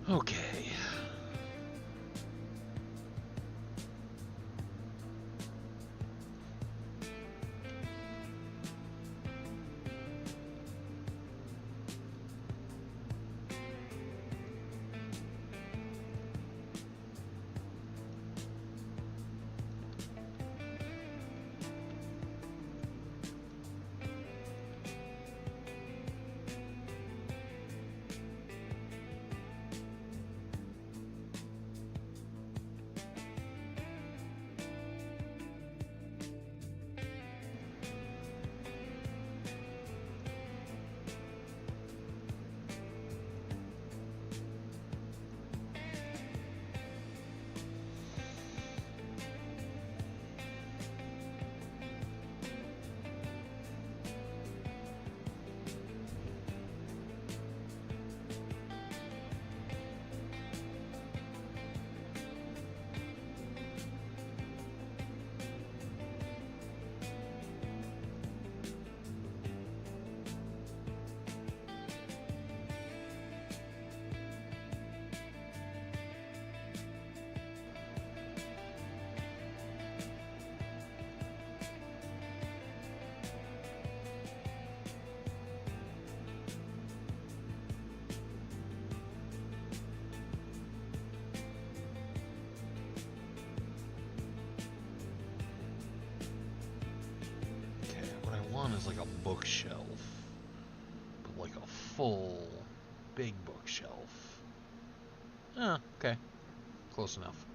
Okay. Is like a bookshelf, but like a full big bookshelf. Okay, close enough.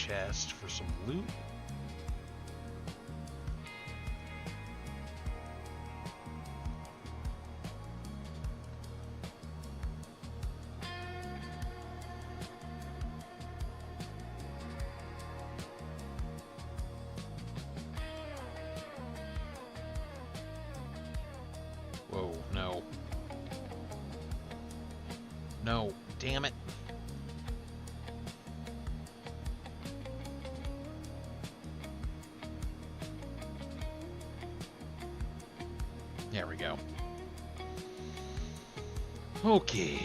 chest for some loot. Whoa, no. No, damn it. There we go. Okay.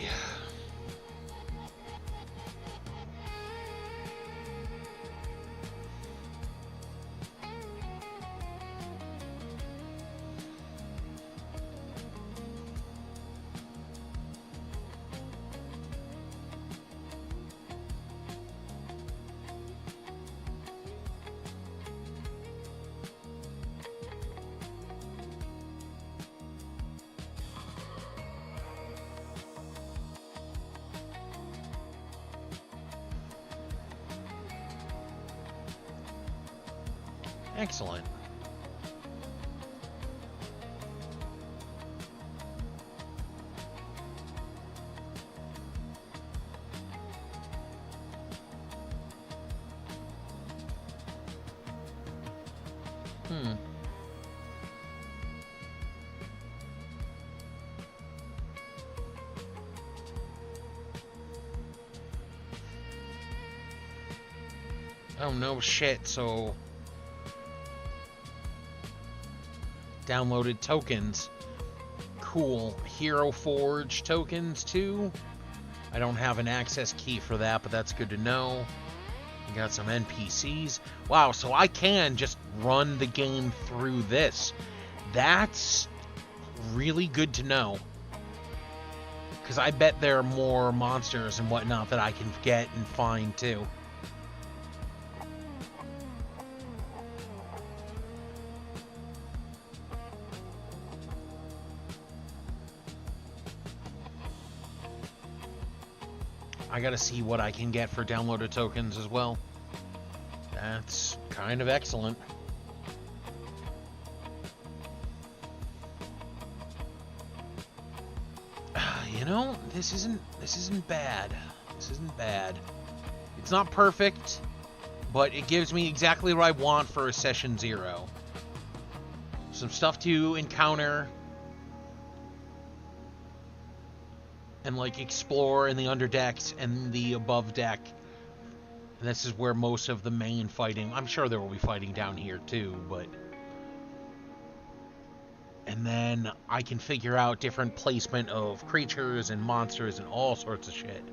Excellent. Oh no shit, so downloaded tokens. Cool. Hero Forge tokens too. I don't have an access key for that, but that's good to know. We got some NPCs. Wow, so I can just run the game through this. That's really good to know. Because I bet there are more monsters and whatnot that I can get and find too. I gotta see what I can get for downloaded tokens as well. That's kind of excellent. You know, this isn't bad. This isn't bad. It's not perfect, but it gives me exactly what I want for a session 0. Some stuff to encounter and like explore in the underdecks and the above deck. And this is where most of the main fighting, I'm sure there will be fighting down here too, but and then I can figure out different placement of creatures and monsters and all sorts of shit.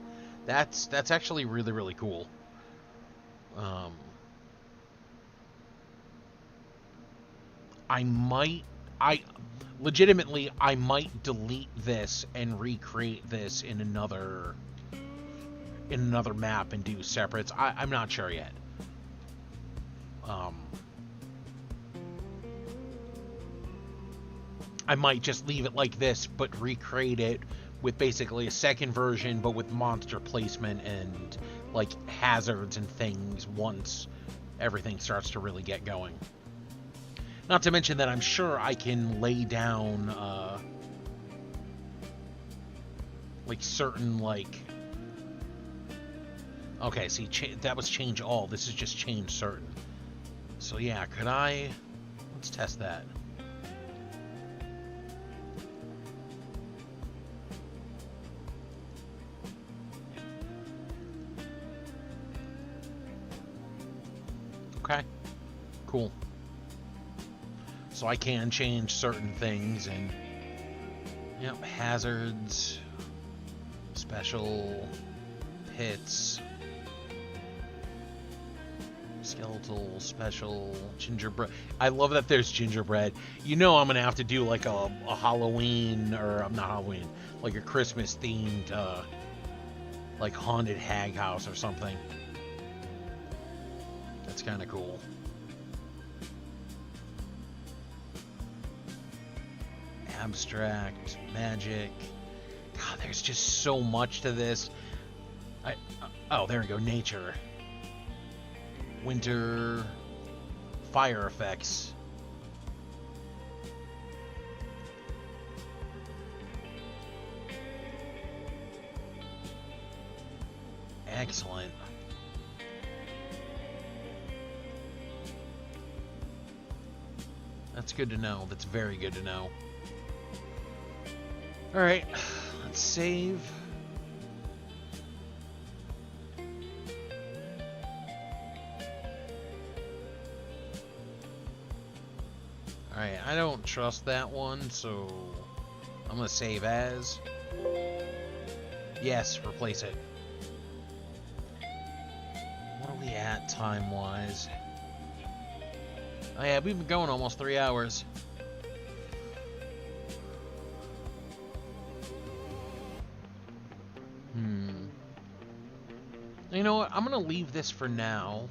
That's actually really, really cool. I might delete this and recreate this in another map and do separates. I'm not sure yet. I might just leave it like this, but recreate it with basically a second version, but with monster placement and like hazards and things once everything starts to really get going. Not to mention that I'm sure I can lay down like certain like. Okay, see, that was change all. This is just change certain. So yeah, could I? Let's test that. Okay, cool. So I can change certain things and, yep, hazards, special, hits, skeletal, special, gingerbread. I love that there's gingerbread. You know I'm going to have to do like a Halloween, or not Halloween, like a Christmas themed, like haunted hag house or something. That's kind of cool. Abstract, magic. God, there's just so much to this. Oh, there we go, nature. winter fire effects. Excellent. That's good to know. That's very good to know. Alright, let's save. Alright, I don't trust that one, so I'm gonna save as. Yes, replace it. What are we at time-wise? Oh yeah, we've been going almost 3 hours. You know what? I'm gonna leave this for now.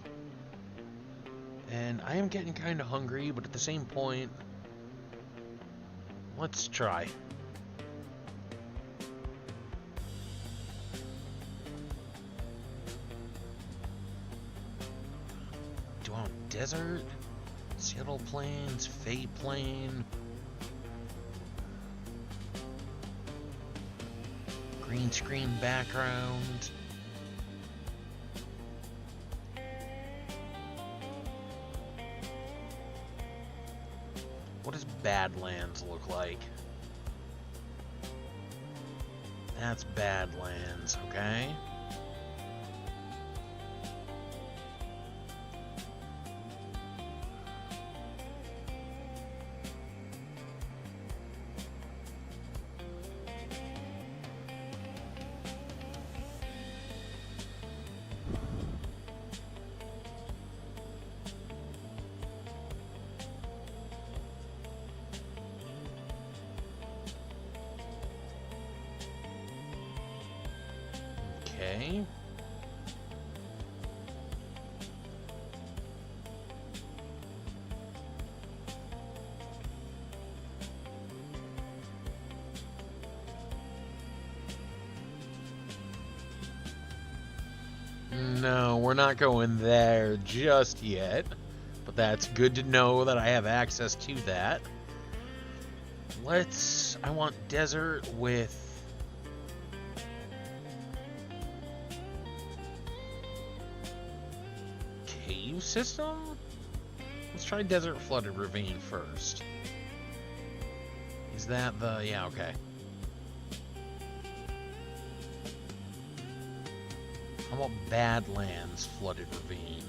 And I am getting kind of hungry, but at the same point, let's try. Do I want desert? Seattle Plains, Fay Plain, green screen background. What does Badlands look like? That's Badlands, okay? Okay. No, we're not going there just yet, but that's good to know that I have access to that. I want desert with cave system? Let's try desert flooded ravine first. Is that the, yeah, okay. How about Badlands flooded ravine?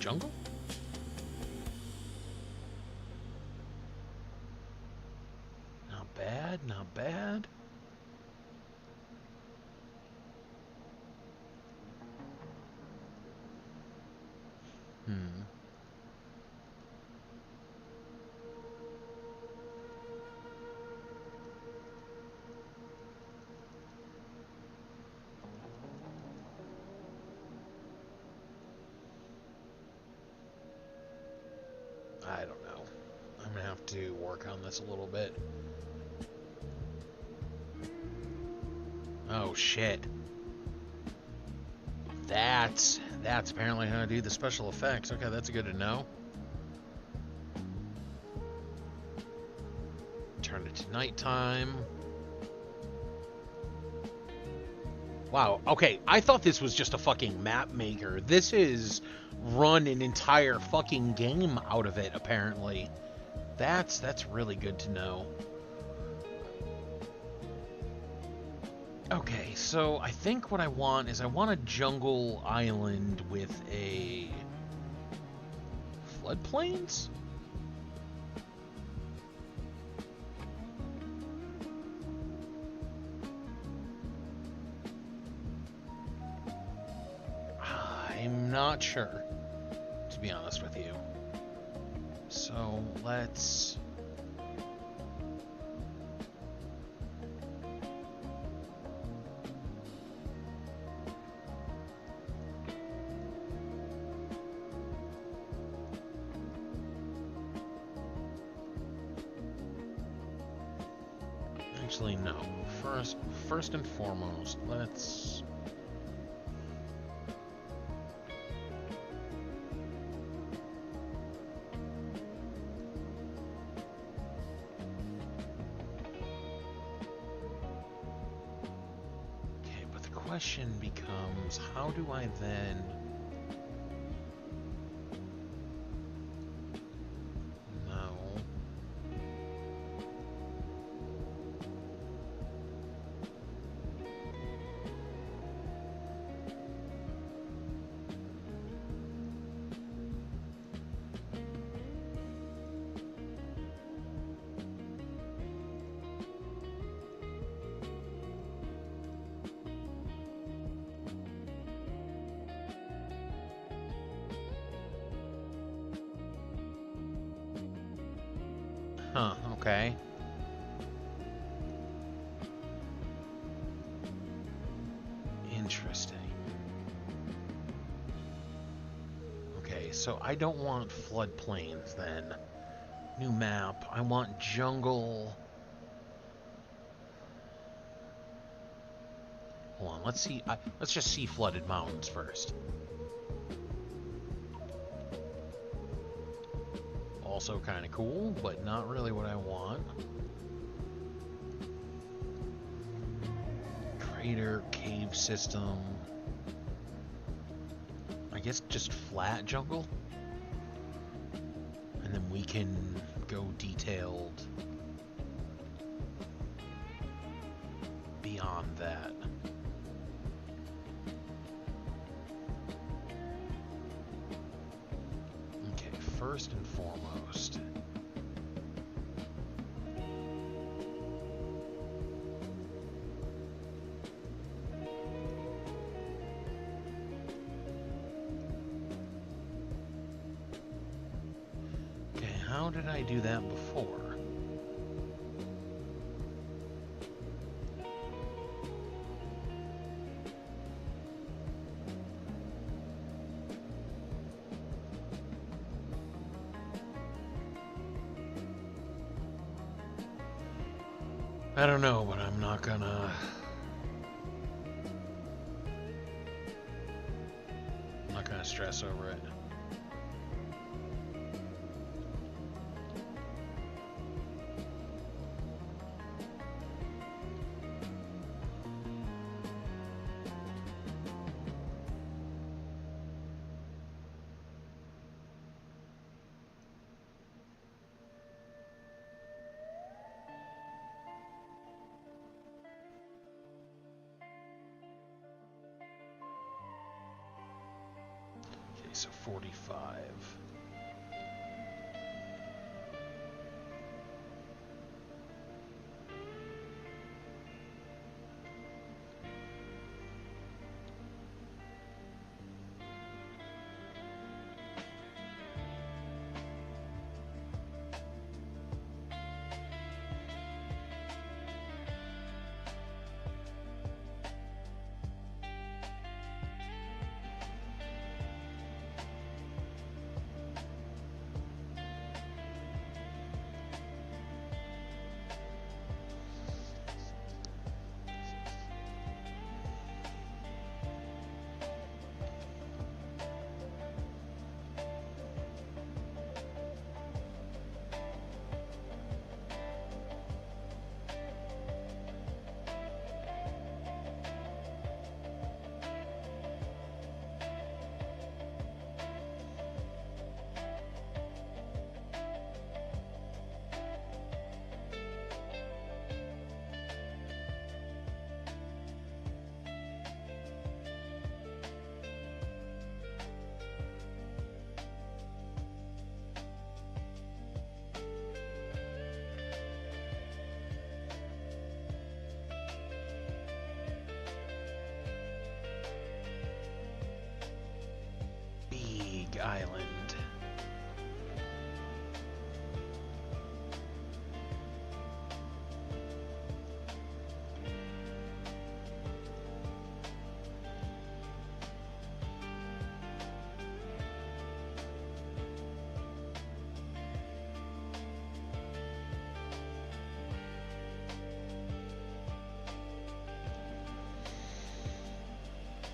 Jungle? Not bad, not bad. I don't know. I'm gonna have to work on this a little bit. Oh shit. That's apparently how to do the special effects. Okay, that's good to know. Turn it to nighttime. Wow, okay, I thought this was just a fucking map maker. This is run an entire fucking game out of it, apparently. That's really good to know. Okay, so I think what I want is I want a jungle island with a floodplains? I'm not sure, to be honest with you. So let's... Actually, no. First and foremost, let's... Okay, but the question becomes, how do I then... No. Huh, okay. Interesting. Okay, so I don't want floodplains then. New map. I want jungle. Hold on, let's see. Let's just see flooded mountains first. Also kind of cool, but not really what I want. Crater, cave system. I guess just flat jungle. And then we can go detailed beyond that. Okay, first and foremost. Okay, how did I do that before? I don't know, but I'm not gonna stress over it. Okay, so 45.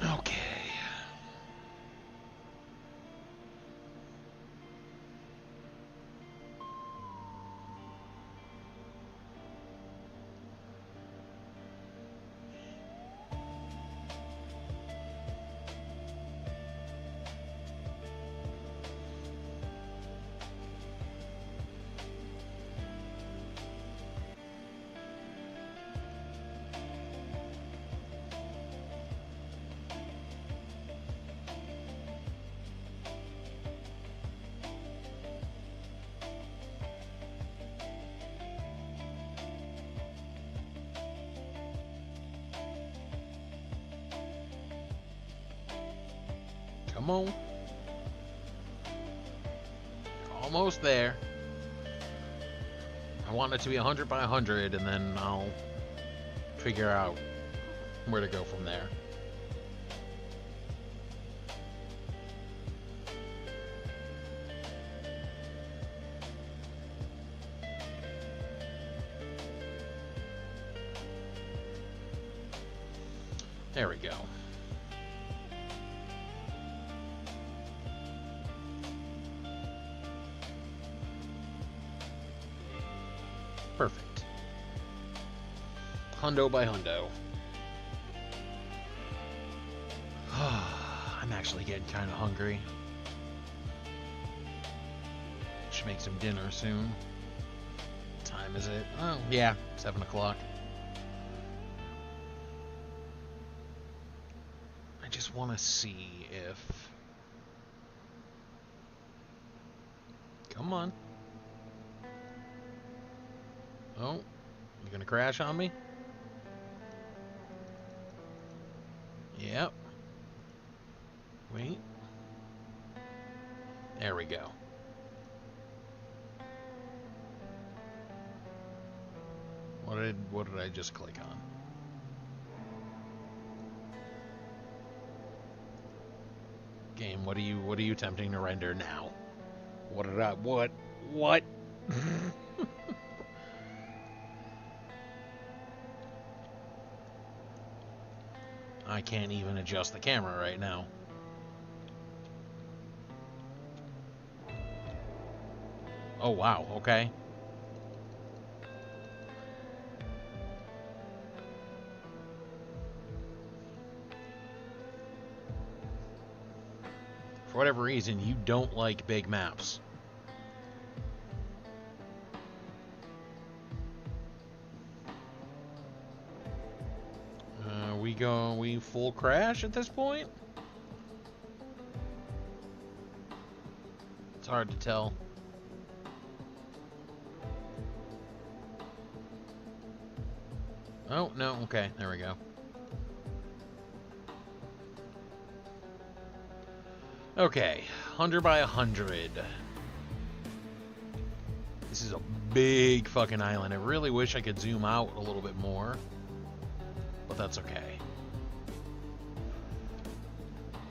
Okay. Come on. Almost there. I want it to be 100 by 100, and then I'll figure out where to go from there. There we go. Perfect. Hundo by hundo. I'm actually getting kind of hungry. Should make some dinner soon. What time is it? Oh, yeah, 7 o'clock. I just want to see if... Come on. Oh, you gonna crash on me? Yep. Wait. There we go. What did I just click on? Game, what are you attempting to render now? What? I can't even adjust the camera right now. Oh, wow, okay. For whatever reason, you don't like big maps. We full crash at this point? It's hard to tell. Oh, no, okay, there we go. Okay, 100 by 100. This is a big fucking island. I really wish I could zoom out a little bit more, but that's okay.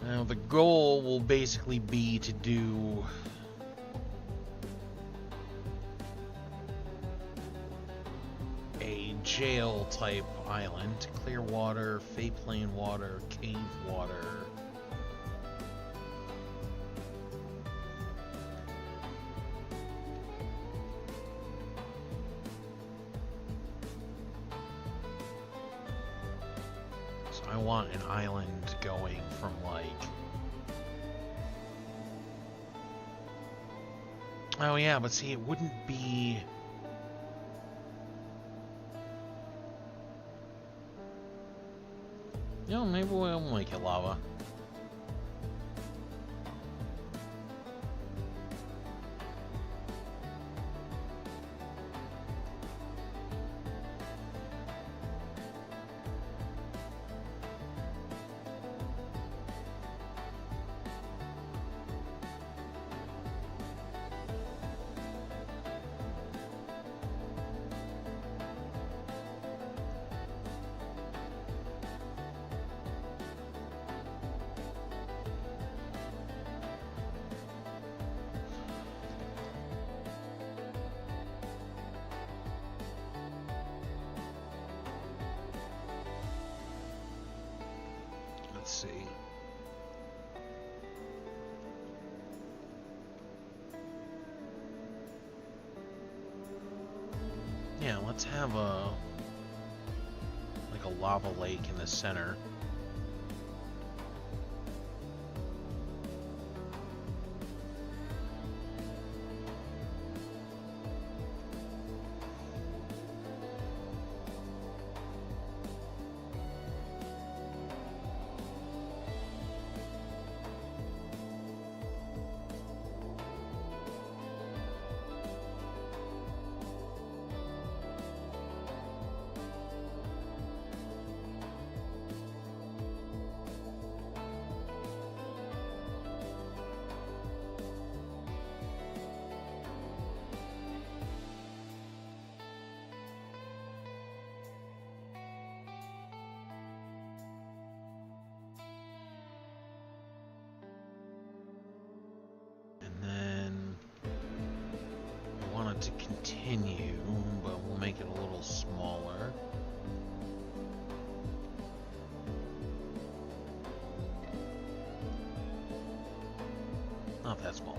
Now, the goal will basically be to do... a jail-type island. Clear water, Fate Plane water, cave water. So I want an island going from like... Oh yeah, but see, it wouldn't be... You know, maybe we'll make it lava. Yeah, let's have like a lava lake in the center. To continue, but we'll make it a little smaller. Not that small.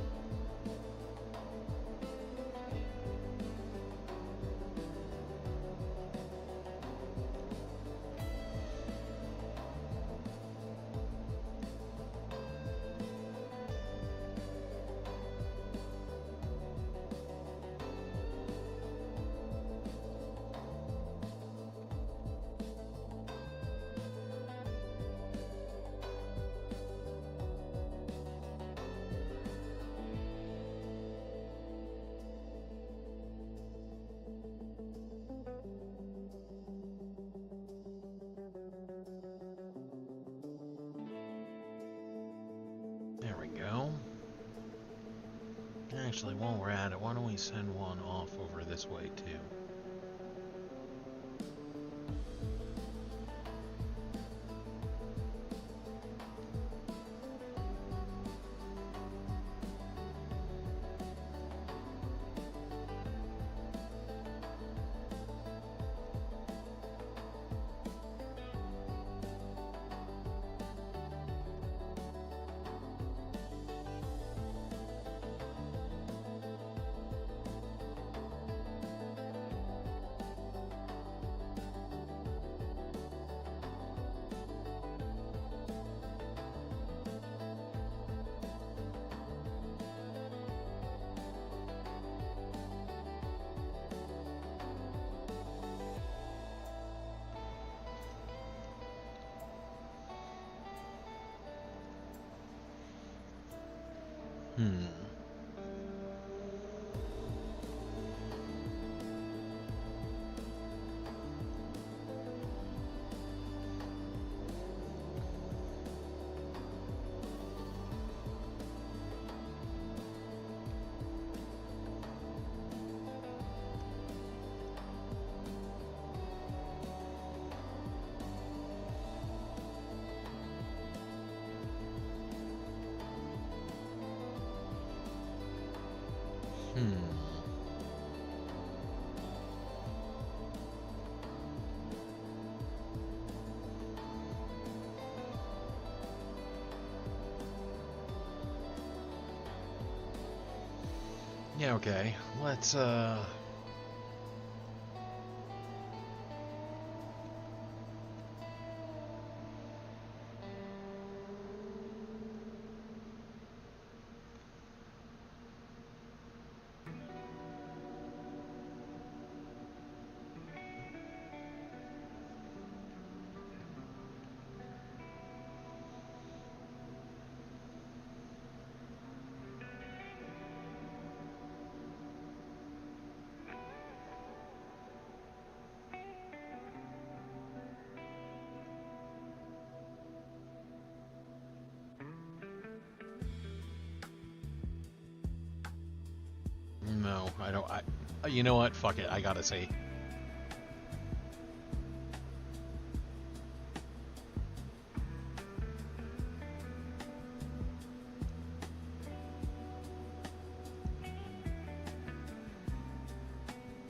There we go. Actually, while we're at it, why don't we send one off over this way too? Hmm. Hmm. Yeah, okay. Let's no, I don't you know what? Fuck it. I gotta say.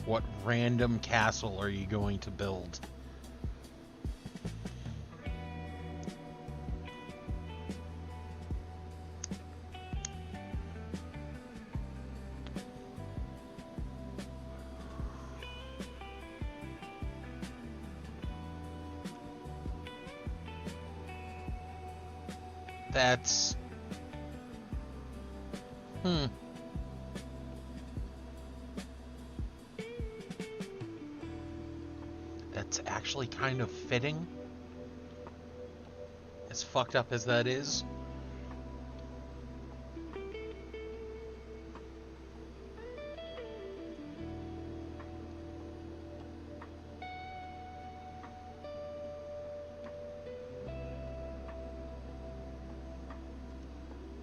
What random castle are you going to build? That's... That's actually kind of fitting. As fucked up as that is.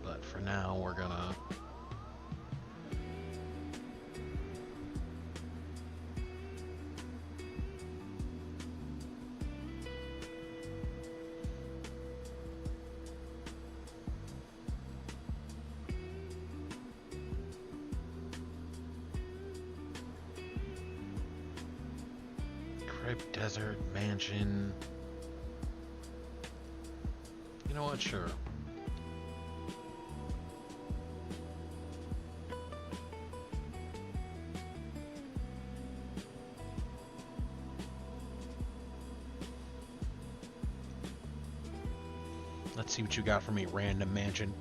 But for now, we're gonna... Crypt, desert, mansion. You know what? Sure. Let's see what you got for me, random mansion.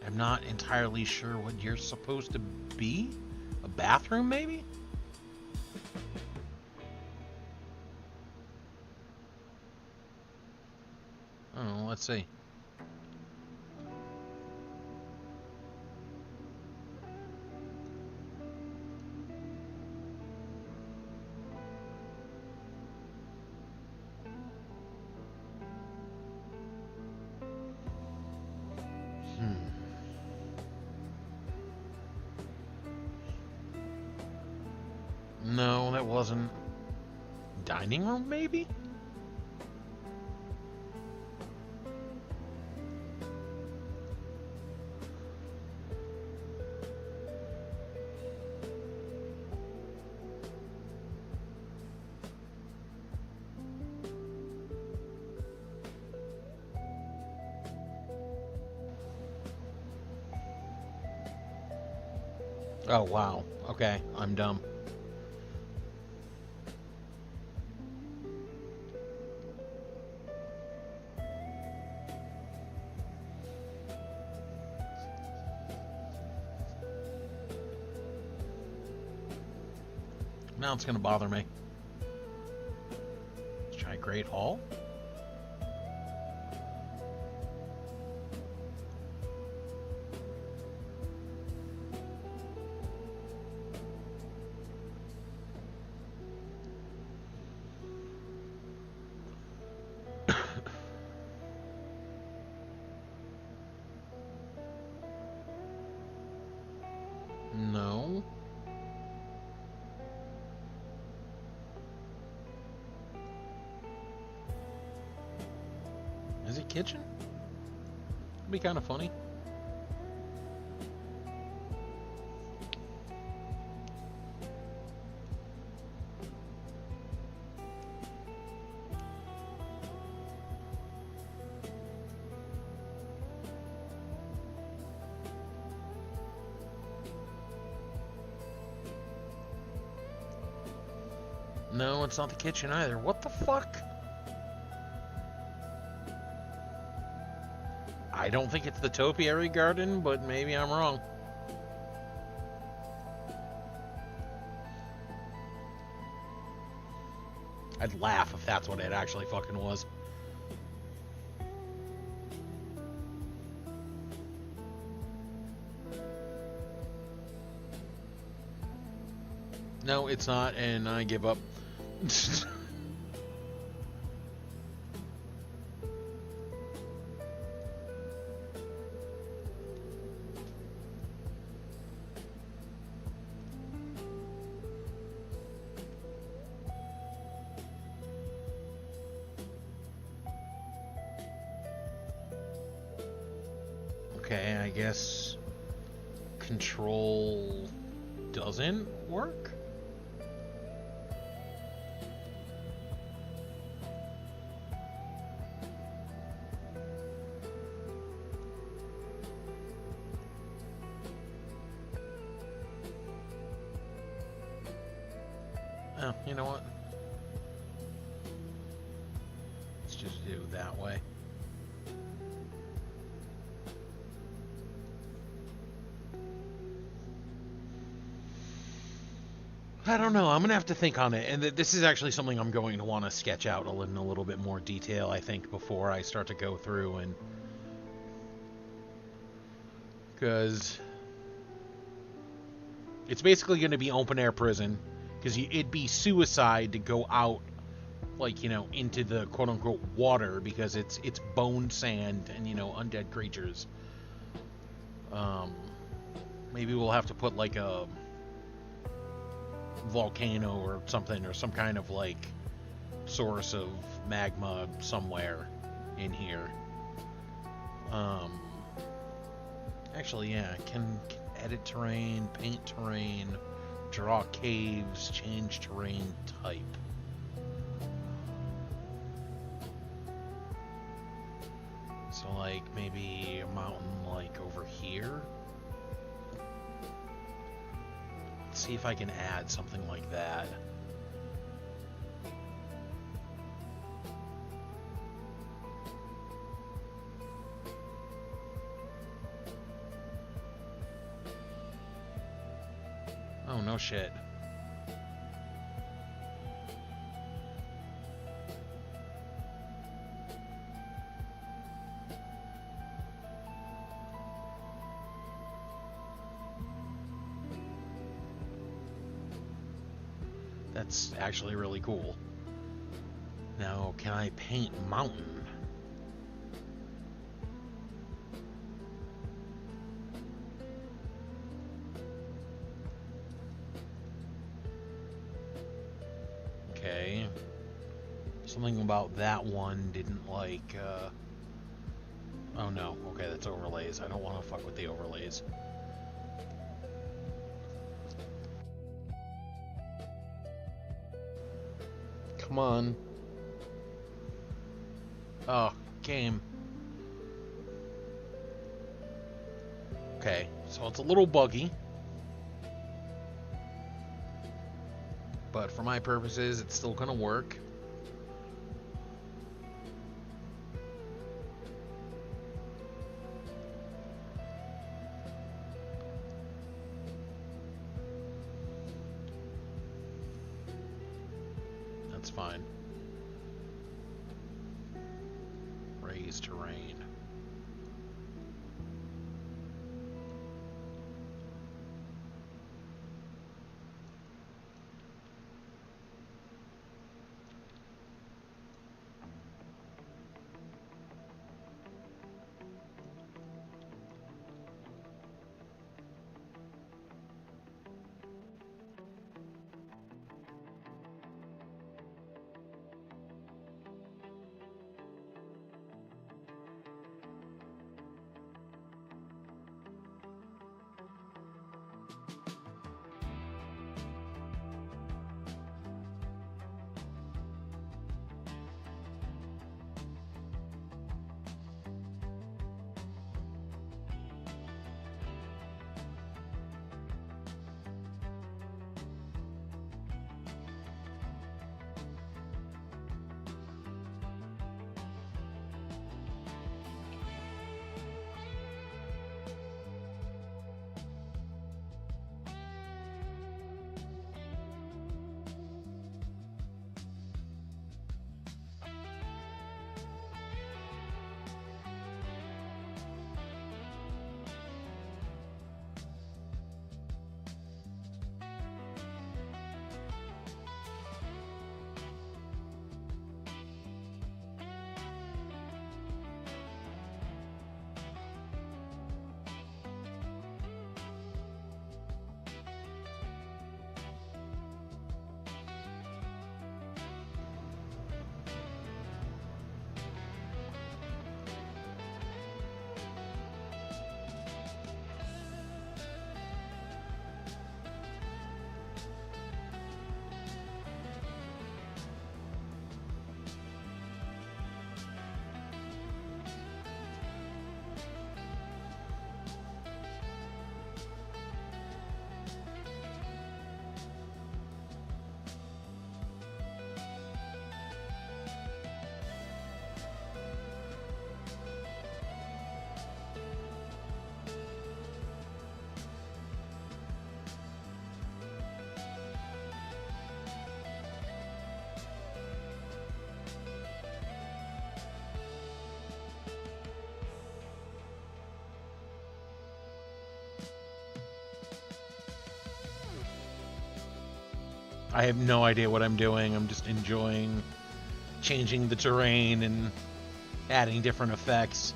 I'm not entirely sure what you're supposed to be. A bathroom, maybe? Oh, let's see. No, that wasn't. Dining room, maybe? Oh, wow. Okay, I'm dumb. Now it's going to bother me. Let's try Great Hall. No. Is it kitchen? It'd be kind of funny. No, it's not the kitchen either. What the fuck? I don't think it's the topiary garden, but maybe I'm wrong. I'd laugh if that's what it actually fucking was. No, it's not, and I give up. Okay, I guess control doesn't work? Oh, you know what? Let's just do it that way. I don't know. I'm going to have to think on it. And this is actually something I'm going to want to sketch out in a little bit more detail, I think, before I start to go through and... Because it's basically going to be open air prison. Because it'd be suicide to go out, like, you know, into the quote-unquote water. Because it's bone sand and, you know, undead creatures. Maybe we'll have to put, like, a volcano or something, or some kind of like source of magma somewhere in here. Actually, yeah, can edit terrain, paint terrain, draw caves, change terrain type. So like maybe a mountain like over here. See if I can add something like that. Oh, no shit. That's actually really cool. Now, can I paint mountain? Okay. Something about that one didn't like, oh no, okay, that's overlays. I don't want to fuck with the overlays. Come on. Oh, game. Okay, so it's a little buggy. But for my purposes, it's still gonna work. That's fine. Raise terrain. I have no idea what I'm doing. I'm just enjoying changing the terrain and adding different effects.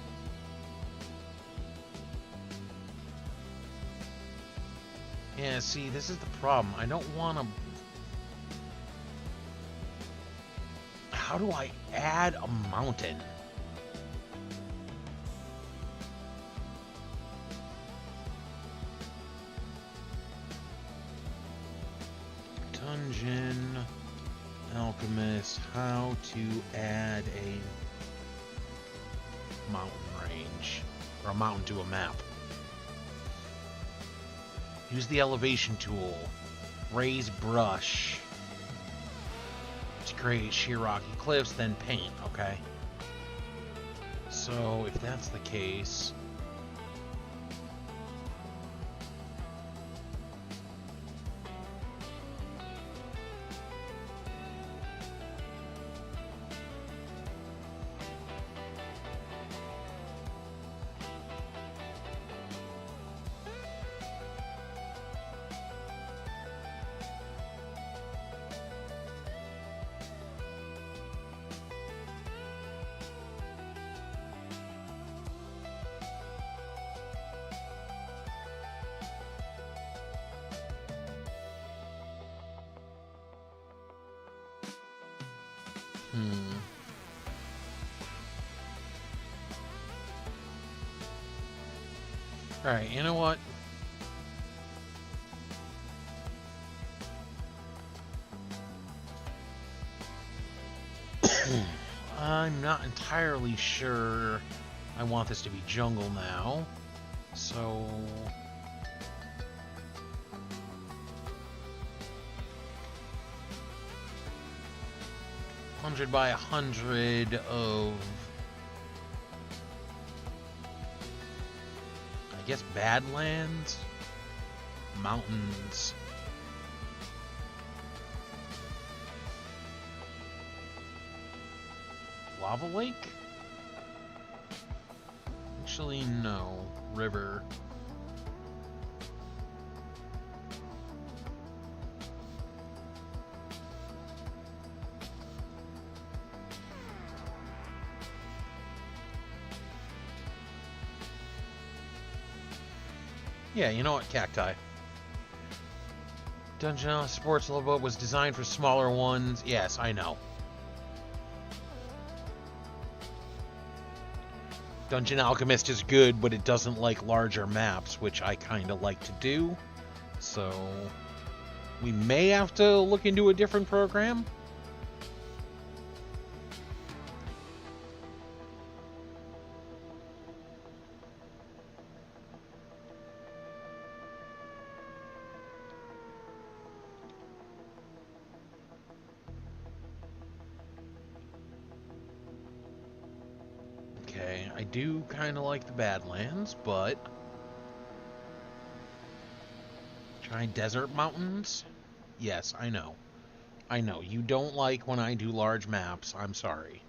Yeah, see, this is the problem. I don't want to... How do I add a mountain? Dungeon Alchemist, how to add a mountain range, or a mountain to a map. Use the elevation tool. Raise brush to create sheer rocky cliffs, then paint, okay? So, if that's the case... Alright, you know what? I'm not entirely sure I want this to be jungle now, so... 100 by 100 of... I guess Badlands? Mountains. Lava Lake? Actually, no. River. Yeah, you know what? Cacti. Dungeon Sports Lobo was designed for smaller ones. Yes, I know. Dungeon Alchemist is good, but it doesn't like larger maps, which I kind of like to do. So, we may have to look into a different program. Okay, I do kind of like the Badlands, but... Try desert mountains? Yes, I know. I know, you don't like when I do large maps. I'm sorry.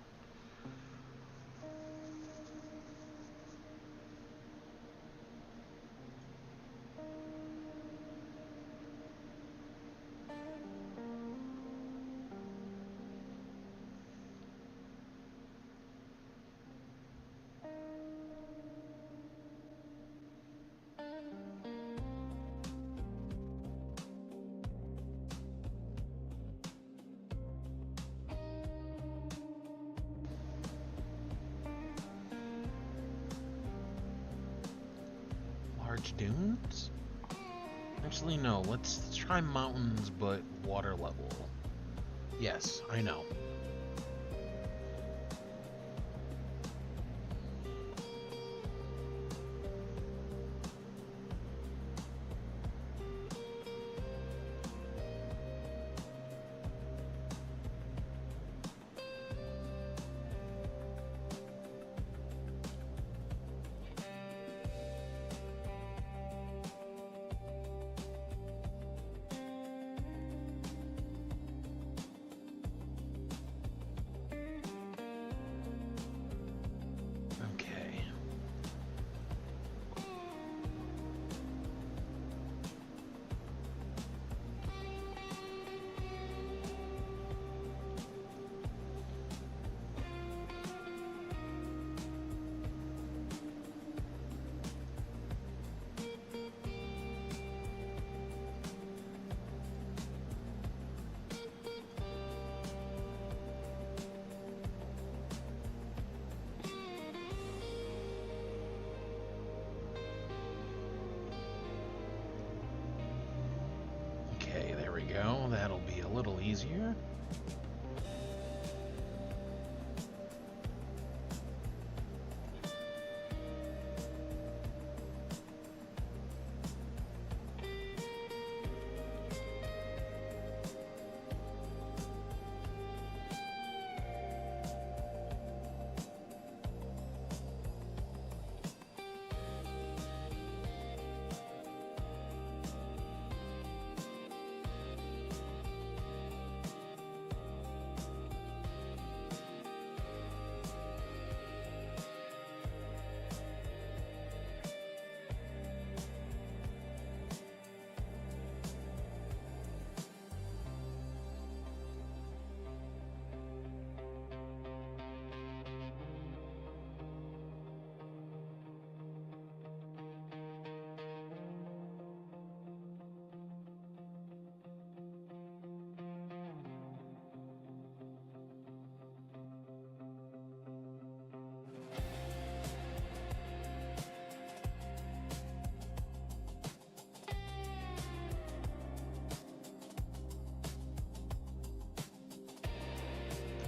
Large dunes? Actually, no. Let's try mountains, but water level. Yes, I know. go. That'll be a little easier.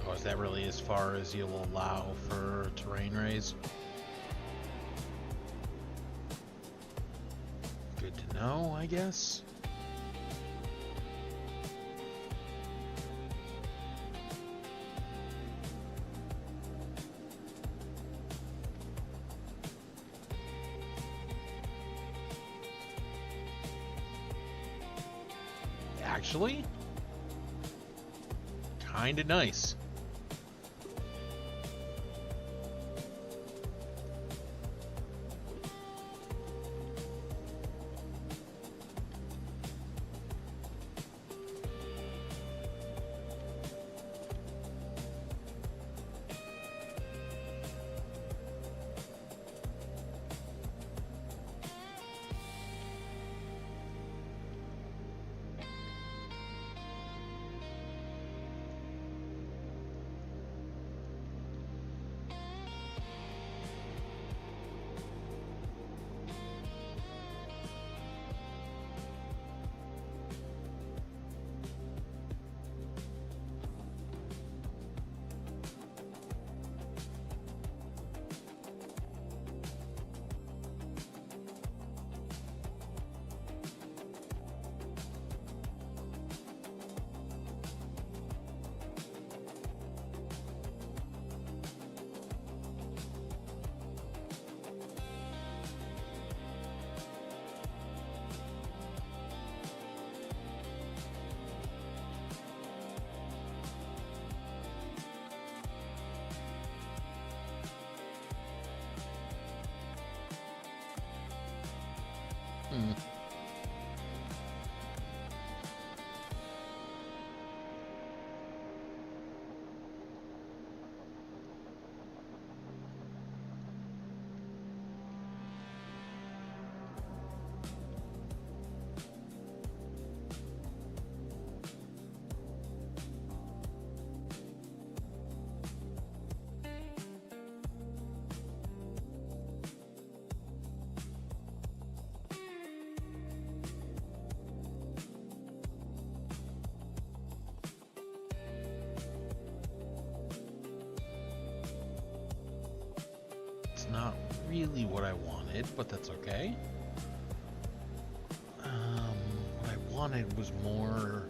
Oh, is that really as far as you'll allow for terrain raise? Good to know, I guess. Actually, kinda nice. Hmm. It's not really what I wanted, but that's okay. What I wanted was more.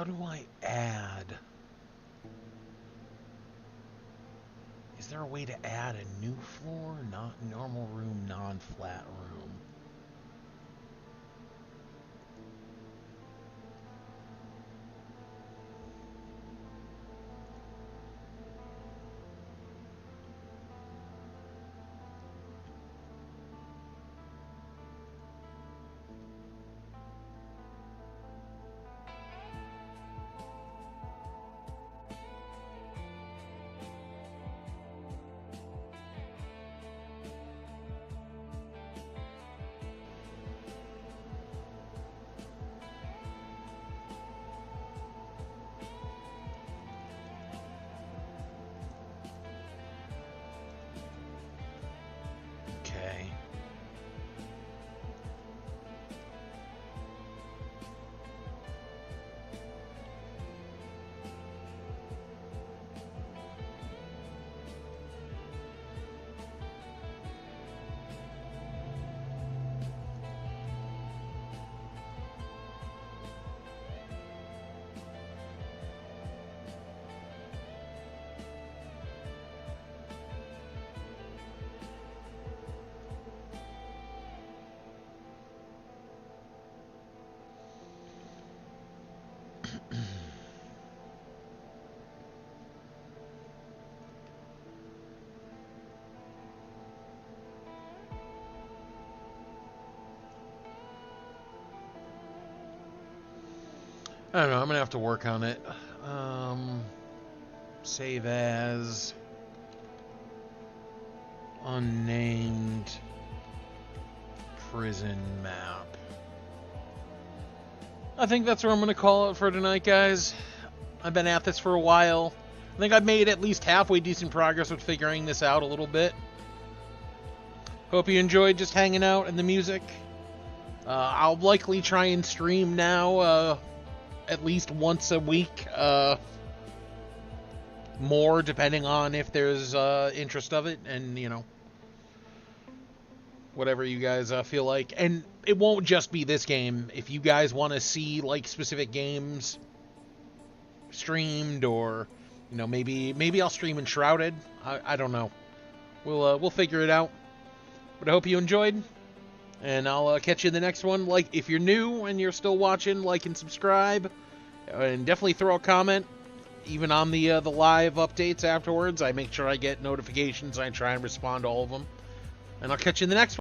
How do I add? Is there a way to add a new floor? Not normal room, non-flat room. Okay. I don't know. I'm gonna have to work on it. Save as unnamed prison map. I think that's where I'm gonna call it for tonight, guys. I've been at this for a while. I think I've made at least halfway decent progress with figuring this out a little bit. Hope you enjoyed just hanging out and the music. I'll likely try and stream now at least once a week. More, depending on if there's interest of it, and, you know, whatever you guys feel like. And it won't just be this game. If you guys want to see, like, specific games streamed, or, you know, maybe I'll stream Enshrouded. I don't know. We'll figure it out. But I hope you enjoyed, and I'll catch you in the next one. Like, if you're new and you're still watching, like and subscribe, and definitely throw a comment. Even on the live updates afterwards, I make sure I get notifications. I try and respond to all of them. And I'll catch you in the next one.